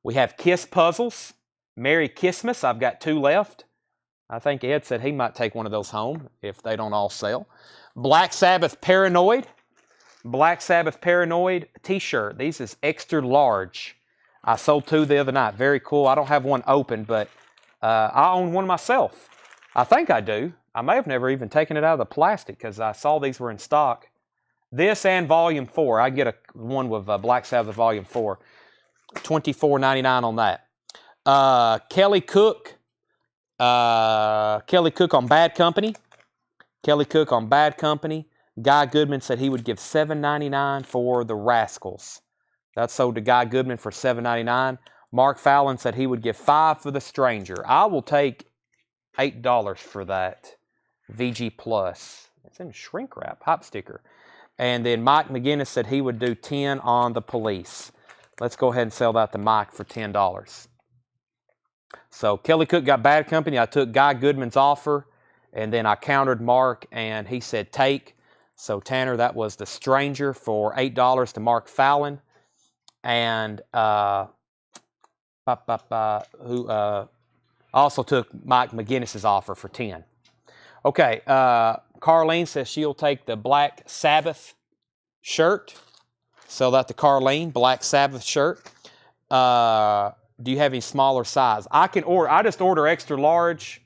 We have Kiss Puzzles, Merry Kissmas. I've got 2 left. I think Ed said he might take one of those home if they don't all sell. Black Sabbath Paranoid. Black Sabbath Paranoid t-shirt. These is extra large. I sold 2 the other night. Very cool. I don't have one open, but I own one myself. I think I do. I may have never even taken it out of the plastic because I saw these were in stock. This and Volume 4. I get one with Black Sabbath Volume 4. $24.99 on that. Kelly Cook. Kelly Cook on Bad Company. Kelly Cook on Bad Company. Guy Goodman said he would give $7.99 for The Rascals. That's sold to Guy Goodman for $7.99. Mark Fallon said he would give $5 for The Stranger. I will take $8 for that. VG Plus. It's in shrink wrap, hop sticker. And then Mike McGinnis said he would do $10 on The Police. Let's go ahead and sell that to Mike for $10. So Kelly Cook got Bad Company. I took Guy Goodman's offer, and then I countered Mark, and he said take. So Tanner, that was The Stranger for $8 to Mark Fallon. And who also took Mike McGinnis's offer for $10. Okay, Carlene says she'll take the Black Sabbath shirt. Sell that to Carlene, Black Sabbath shirt. Do you have any smaller size? I can order. I just order extra large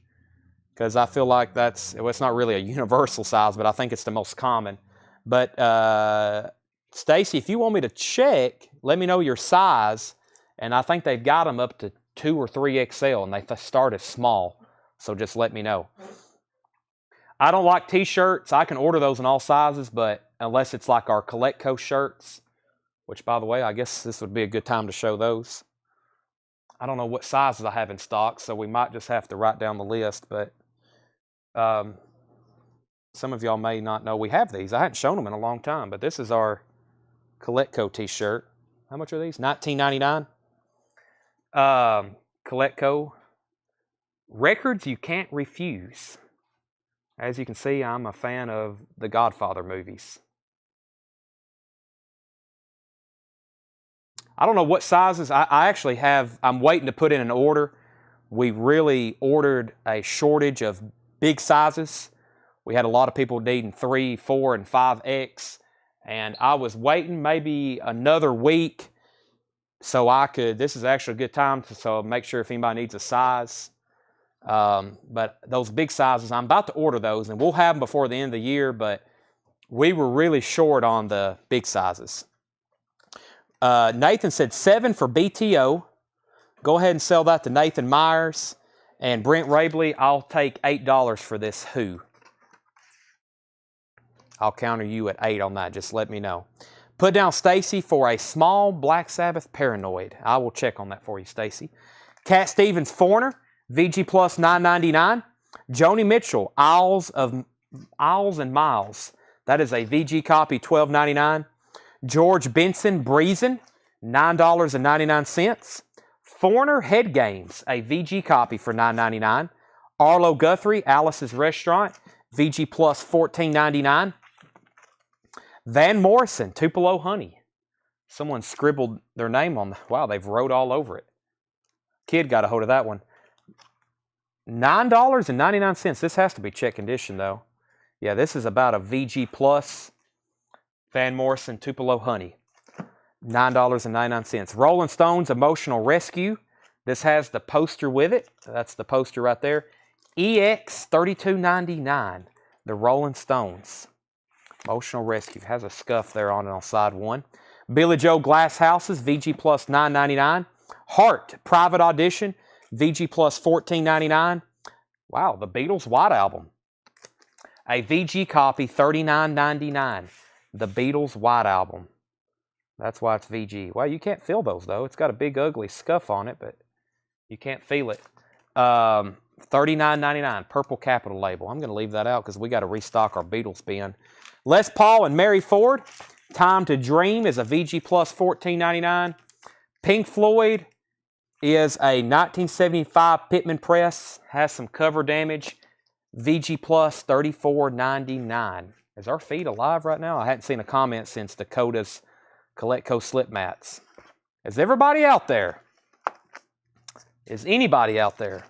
because I feel like it's not really a universal size, but I think it's the most common. But Stacy, if you want me to check, let me know your size. And I think they've got them up to 2 or 3XL, and they start as small. So just let me know. I don't like t-shirts. I can order those in all sizes, but unless it's like our Collectco shirts, which, by the way, I guess this would be a good time to show those. I don't know what sizes I have in stock, so we might just have to write down the list, but some of y'all may not know we have these. I hadn't shown them in a long time, but this is our Collectco t-shirt. How much are these? $19.99. Coletco. Records you can't refuse. As you can see, I'm a fan of the Godfather movies. I don't know what sizes. I actually have, I'm waiting to put in an order. We really ordered a shortage of big sizes. We had a lot of people needing 3, 4, and 5X. And I was waiting maybe another week so I could, this is actually a good time to make sure if anybody needs a size. But those big sizes, I'm about to order those, and we'll have them before the end of the year, but we were really short on the big sizes. Nathan said 7 for BTO. Go ahead and sell that to Nathan Myers. And Brent Rabley, I'll take $8 for this Who. I'll counter you at 8 on that. Just let me know. Put down Stacy for a small Black Sabbath Paranoid. I will check on that for you, Stacy. Cat Stevens Foreigner, VG Plus $9.99. Joni Mitchell, Isles and Miles. That is a VG copy, $12.99. George Benson Breezin', $9.99. Foreigner Head Games, a VG copy for $9.99. Arlo Guthrie, Alice's Restaurant, VG Plus $14.99. Van Morrison, Tupelo Honey. Someone scribbled their name on the, wow, they've wrote all over it. Kid got a hold of that one. $9.99. This has to be check condition though. Yeah, this is about a VG Plus Van Morrison Tupelo Honey. $9.99. Rolling Stones Emotional Rescue. This has the poster with it. That's the poster right there. EX $32.99. The Rolling Stones Emotional Rescue. Has a scuff there on it on side 1. Billy Joe Glass Houses, VG Plus $9.99. Heart Private Audition, VG Plus $14.99. Wow, the Beatles White Album. A VG copy, $39.99. The Beatles White Album. That's why it's VG. Well, you can't feel those, though. It's got a big, ugly scuff on it, but you can't feel it. $39.99, purple capital label. I'm going to leave that out because we got to restock our Beatles bin. Les Paul and Mary Ford, Time to Dream is a VG Plus $14.99. Pink Floyd is a 1975 Pittman press. Has some cover damage. VG Plus $34.99. Is our feed alive right now? I hadn't seen a comment since Dakota's Coletco slip mats. Is everybody out there? Is anybody out there?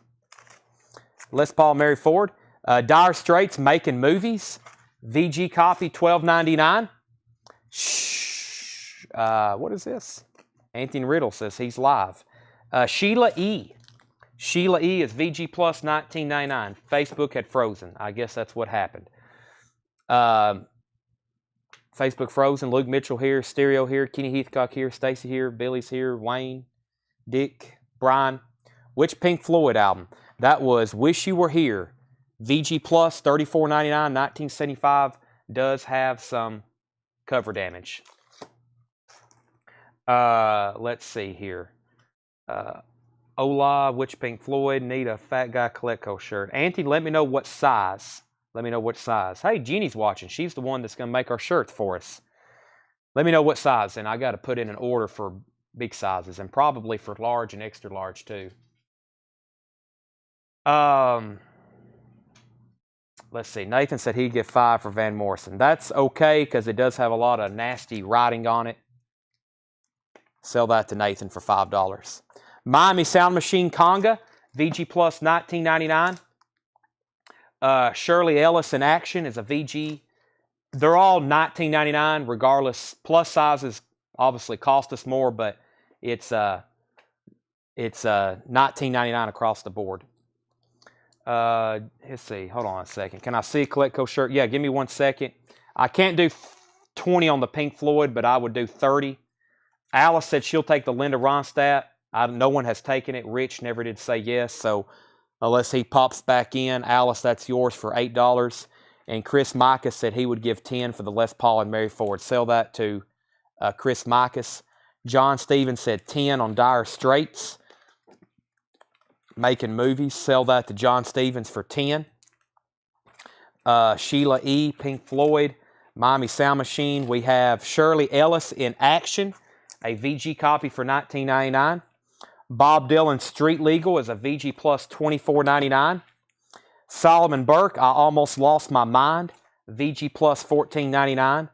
Les Paul, Mary Ford. Dire Straits Making Movies. VG copy $12.99. Shh. What is this? Anthony Riddle says he's live. Sheila E. Sheila E. is VG Plus $19.99. Facebook had frozen. I guess that's what happened. Facebook frozen. Luke Mitchell here. Stereo here. Kenny Heathcock here. Stacy here. Billy's here. Wayne. Dick. Brian. Which Pink Floyd album? That was Wish You Were Here. VG Plus $34.99. 1975. Does have some cover damage. Let's see here. Ola, which Pink Floyd? Need a Fat Guy Coletco shirt. Auntie, let me know what size. Let me know what size. Hey, Jeannie's watching. She's the one that's going to make our shirts for us. Let me know what size, and I got to put in an order for big sizes, and probably for large and extra large too. Let's see. Nathan said he'd get 5 for Van Morrison. That's okay because it does have a lot of nasty writing on it. Sell that to Nathan for $5. Miami Sound Machine Conga, VG Plus $19.99. Shirley Ellis in Action is a VG. They're all $19.99 regardless. Plus sizes obviously cost us more, but it's $19.99 across the board. Let's see. Hold on a second. Can I see a Coletco shirt? Yeah, give me 1 second. I can't do 20 on the Pink Floyd, but I would do 30. Alice said she'll take the Linda Ronstadt. No one has taken it. Rich never did say yes, so unless he pops back in, Alice, that's yours for $8. And Chris Micah said he would give 10 for the Les Paul and Mary Ford. Sell that to Chris Micah. John Stevens said 10 on Dire Straits. Making Movies. Sell that to John Stevens for 10. Sheila E. Pink Floyd. Miami Sound Machine. We have Shirley Ellis in Action. a VG copy for $19.99. Bob Dylan Street Legal is a VG plus $24.99. Solomon Burke, I Almost Lost My Mind, VG plus $14.99.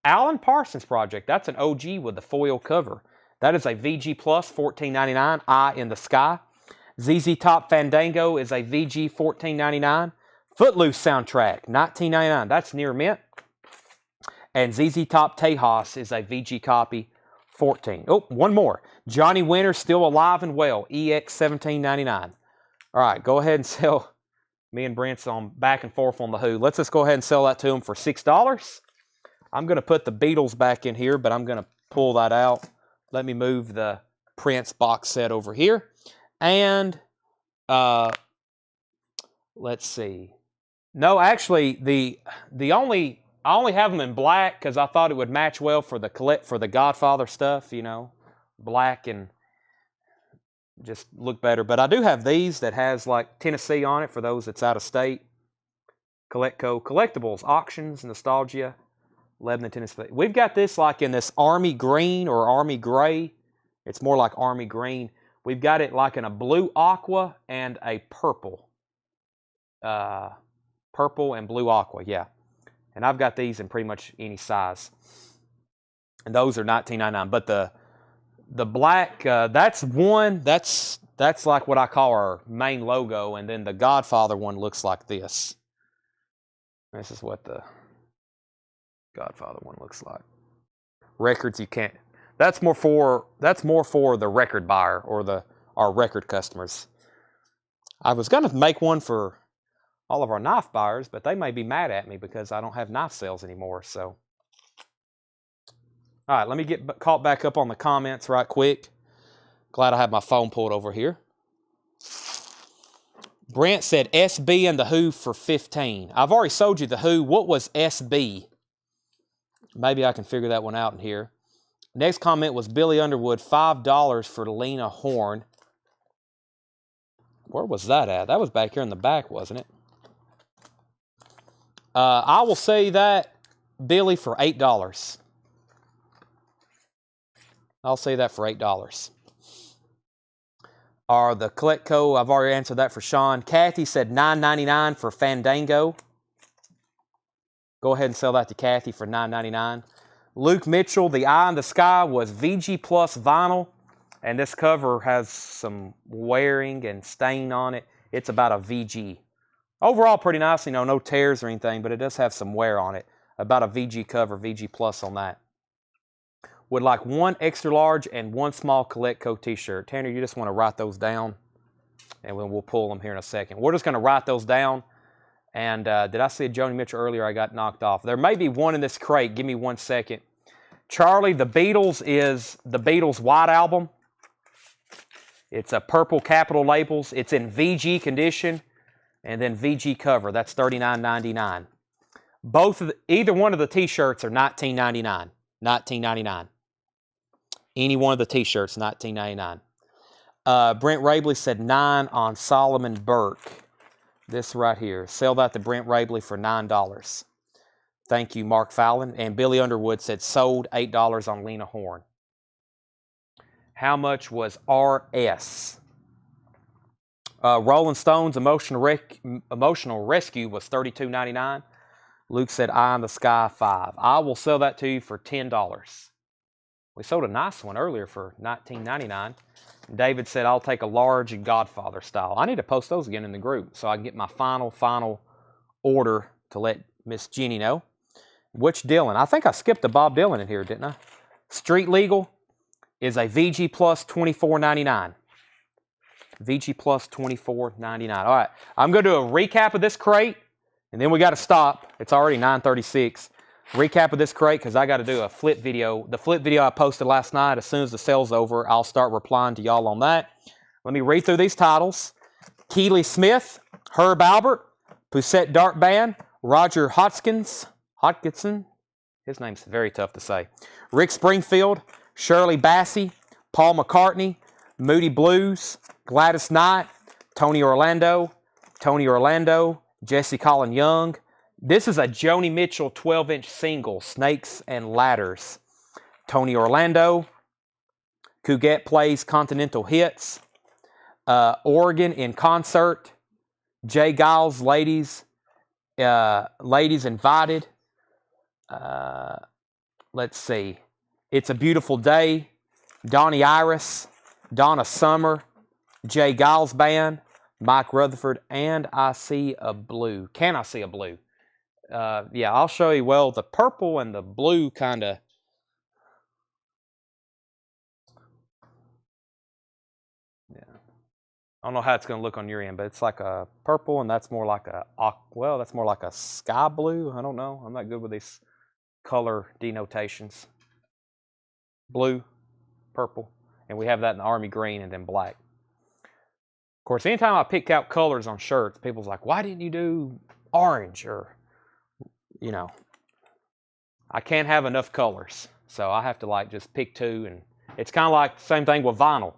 Alan Parsons Project, that's an OG with the foil cover. That is a VG plus $14.99, Eye in the Sky. ZZ Top Fandango is a VG $14.99. Footloose soundtrack, $19.99, that's near mint. And ZZ Top Tejas is a VG copy, $14. Oh, one more. Johnny Winter, Still Alive and Well, EX $17.99. All right, go ahead and sell. Me and Brent's on back and forth on the Who. Let's just go ahead and sell that to him for $6. I'm going to put the Beatles back in here, but I'm going to pull that out. Let me move the Prince box set over here. And let's see. No, actually, I only have them in black because I thought it would match well for the Godfather stuff, you know, black and just look better. But I do have these that has like Tennessee on it for those that's out of state. Colectco, Collectibles, Auctions, Nostalgia, Lebanon, Tennessee. We've got this like in this Army Green or Army Gray. It's more like Army Green. We've got it like in a blue aqua and a purple. Purple and blue aqua, yeah. And I've got these in pretty much any size. And those are $19.99. But the black, that's one, that's like what I call our main logo. And then the Godfather one looks like this. This is what the Godfather one looks like. Records you can't. That's more for the record buyer or our record customers. I was going to make one for all of our knife buyers, but they may be mad at me because I don't have knife sales anymore. So, all right, let me get caught back up on the comments right quick. Glad I have my phone pulled over here. Brent said SB and the Who for $15. I've already sold you the Who. What was SB? Maybe I can figure that one out in here. Next comment was Billy Underwood, $5 for Lena Horne. Where was that at? That was back here in the back, wasn't it? I will say that, Billy, for $8. I'll say that for $8. Or the Colectco, I've already answered that for Sean. Kathy said $9.99 for Fandango. Go ahead and sell that to Kathy for $9.99. Luke Mitchell, The Eye in the Sky was VG Plus vinyl. And this cover has some wearing and stain on it. It's about a VG. Overall, pretty nice. You know, no tears or anything, but it does have some wear on it. About a VG cover, VG Plus on that. Would like one extra large and one small Colectco t-shirt. Tanner, you just want to write those down, and we'll pull them here in a second. We're just going to write those down. And did I see Joni Mitchell earlier? I got knocked off. There may be one in this crate. Give me 1 second. Charlie, the Beatles is the Beatles White Album. It's a purple capital labels. It's in VG condition. And then VG cover, that's $39.99. Either one of the t-shirts are $19.99. $19.99. Any one of the t-shirts, $19.99. Brent Rabley said 9 on Solomon Burke. This right here. Sell that to Brent Rabley for $9. Thank you, Mark Fallon. And Billy Underwood said sold $8 on Lena Horne. How much was RS? Rolling Stones Emotional Rescue was $32.99. Luke said Eye in the Sky, $5. I will sell that to you for $10. We sold a nice one earlier for $19.99. David said I'll take a large and Godfather style. I need to post those again in the group so I can get my final order to let Miss Jenny know. Which Dylan? I think I skipped the Bob Dylan in here, didn't I? Street Legal is a VG Plus $24.99. VG Plus $24.99. All right, I'm going to do a recap of this crate, and then we got to stop. It's already 9:36. Recap of this crate because I got to do a flip video. The flip video I posted last night, as soon as the sale's over, I'll start replying to y'all on that. Let me read through these titles. Keely Smith, Herb Albert, Poussette Dart Band, Roger Hodgkinson, his name's very tough to say, Rick Springfield, Shirley Bassey, Paul McCartney, Moody Blues, Gladys Knight, Tony Orlando, Jesse Colin Young. This is a Joni Mitchell 12-inch single, Snakes and Ladders. Tony Orlando, Cougat Plays Continental Hits. Oregon in Concert. Jay Giles, Ladies Invited. Let's see. It's a Beautiful Day. Donnie Iris. Donna Summer. Jay Giles Band. Mike Rutherford. And I See a Blue. Can I See a Blue? Yeah, I'll show you. Well, the purple and the blue kind of... Yeah. I don't know how it's going to look on your end, but it's like a purple, and that's more like a... Well, that's more like a sky blue. I don't know. I'm not good with these color denotations. Blue, purple, and we have that in the army green and then black. Of course, anytime I pick out colors on shirts, people's like, why didn't you do orange? Or, you know, I can't have enough colors. So I have to like just pick two. And it's kind of like the same thing with vinyl.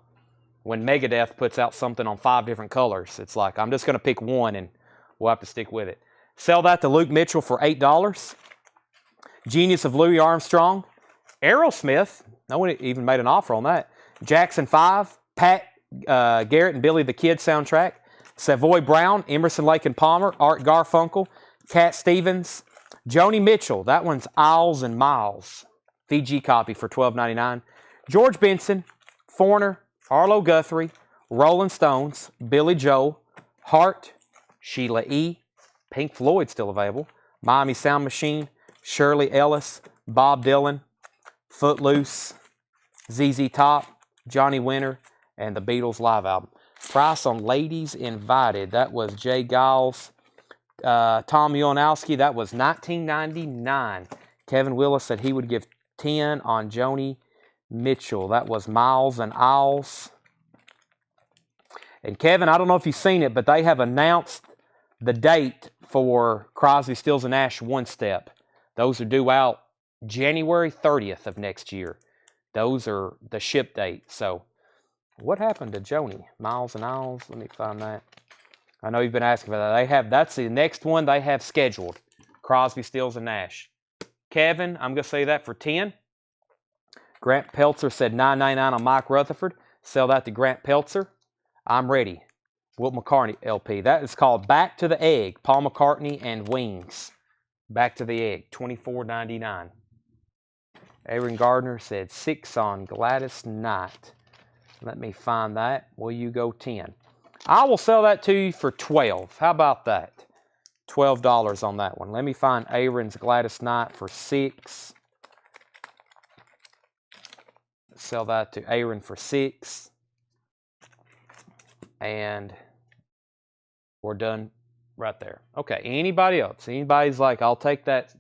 When Megadeth puts out something on 5 different colors, it's like, I'm just going to pick one and we'll have to stick with it. Sell that to Luke Mitchell for $8. Genius of Louis Armstrong. Aerosmith. No one even made an offer on that. Jackson 5. Pat Garrett and Billy the Kid soundtrack. Savoy Brown. Emerson, Lake and Palmer. Art Garfunkel. Cat Stevens. Joni Mitchell. That one's Isles and Miles. Fiji copy for $12.99. George Benson. Foreigner. Arlo Guthrie. Rolling Stones. Billy Joel. Hart. Sheila E. Pink Floyd still available. Miami Sound Machine. Shirley Ellis. Bob Dylan. Footloose. ZZ Top. Johnny Winter. And the Beatles live album. Price on Ladies Invited. That was Jay Giles. Tom Ulanowski. That was $19.99. Kevin Willis said he would give 10 on Joni Mitchell. That was Miles and Isles. And Kevin, I don't know if you've seen it, but they have announced the date for Crosby, Stills and Nash One Step. Those are due out January 30th of next year. Those are the ship date. So what happened to Joni? Miles and Isles? Let me find that. I know you've been asking for that. That's the next one they have scheduled. Crosby, Stills and Nash. Kevin, I'm going to say that for 10. Grant Peltzer said $9.99 on Mike Rutherford. Sell that to Grant Peltzer. I'm ready. Wilt McCartney LP. That is called Back to the Egg. Paul McCartney and Wings. Back to the Egg. $24.99. Aaron Gardner said 6 on Gladys Knight. Let me find that. Will you go 10? I will sell that to you for 12. How about that? $12 on that one. Let me find Aaron's Gladys Knight for 6. Sell that to Aaron for 6. And we're done right there. Okay, anybody else? Anybody's like, I'll take that.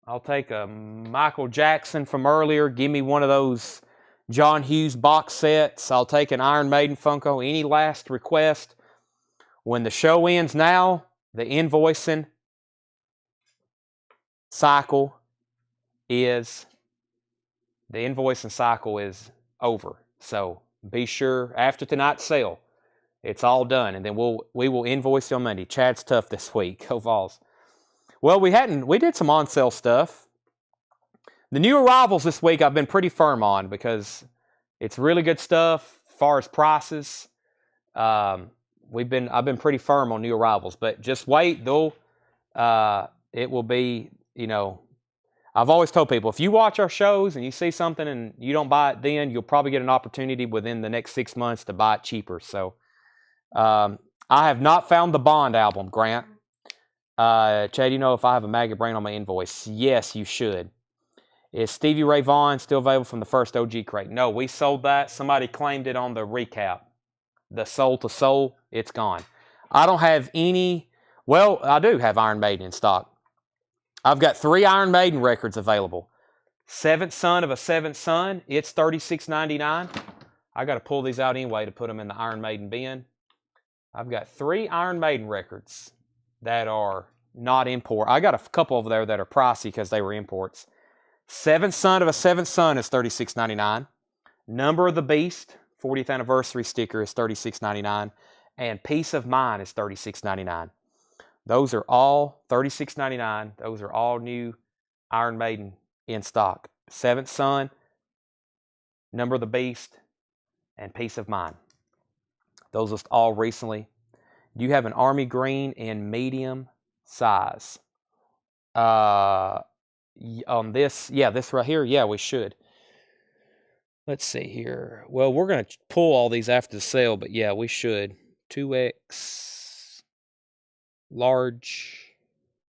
I'll take a Michael Jackson from earlier. Give me one of those John Hughes box sets. I'll take an Iron Maiden Funko. Any last request? When the show ends now, the invoicing cycle is over. So be sure after tonight's sale, it's all done, and then we will invoice you on Monday. Chad's tough this week. Go Vols. Well, we did some on sale stuff. The new arrivals this week I've been pretty firm on because it's really good stuff as far as prices. I've been pretty firm on new arrivals, but just wait. It will be, I've always told people, if you watch our shows and you see something and you don't buy it then, you'll probably get an opportunity within the next 6 months to buy it cheaper. So I have not found the Bond album, Grant. Chad, if I have a maggot brain on my invoice? Yes, you should. Is Stevie Ray Vaughan still available from the first OG crate? No, we sold that. Somebody claimed it on the recap. The Soul to Soul, it's gone. I don't have any. Well, I do have Iron Maiden in stock. I've got 3 Iron Maiden records available. Seventh Son of a Seventh Son, it's $36.99. I got to pull these out anyway to put them in the Iron Maiden bin. I've got 3 Iron Maiden records that are not import. I got a couple over there that are pricey because they were imports. Seventh Son of a Seventh Son is $36.99. Number of the Beast, 40th anniversary sticker is $36.99. And Peace of Mind is $36.99. Those are all $36.99. Those are all new Iron Maiden in stock. Seventh Son, Number of the Beast, and peace of mind. Those are all recently. You have an army green in medium size. On this, yeah, this right here, yeah, we should. Let's see here. Well, we're going to pull all these after the sale, but yeah, we should. 2X, large,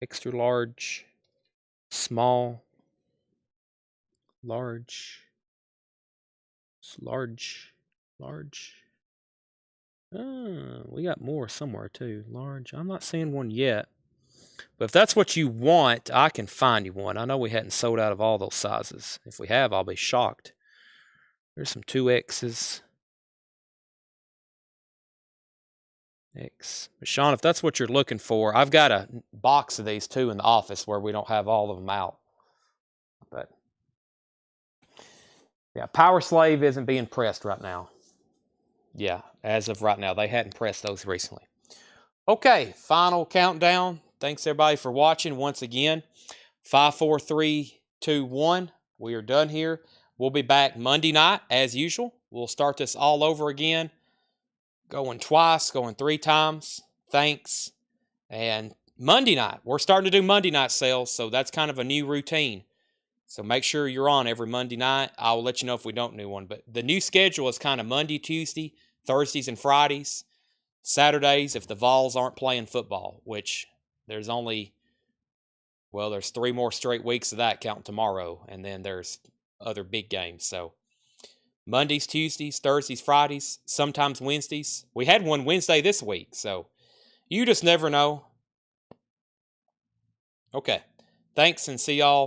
extra large, small, large, large. We got more somewhere too. Large. I'm not seeing one yet. But if that's what you want, I can find you one. I know we hadn't sold out of all those sizes. If we have, I'll be shocked. There's some 2X's. X. But Sean, if that's what you're looking for, I've got a box of these too in the office where we don't have all of them out. But yeah, Power Slave isn't being pressed right now. Yeah, as of right now. They hadn't pressed those recently. Okay, final countdown. Thanks everybody for watching once again. 5, 4, 3, 2, 1. We are done here. We'll be back Monday night as usual. We'll start this all over again. Going twice, going 3 times. Thanks. And Monday night, we're starting to do Monday night sales, so that's kind of a new routine. So make sure you're on every Monday night. I'll let you know if we don't do one. But the new schedule is kind of Monday, Tuesday, Thursdays, and Fridays. Saturdays if the Vols aren't playing football, which there's only, well, there's 3 more straight weeks of that counting tomorrow, and then there's other big games. So Mondays, Tuesdays, Thursdays, Fridays, sometimes Wednesdays. We had one Wednesday this week, so you just never know. Okay, thanks and see y'all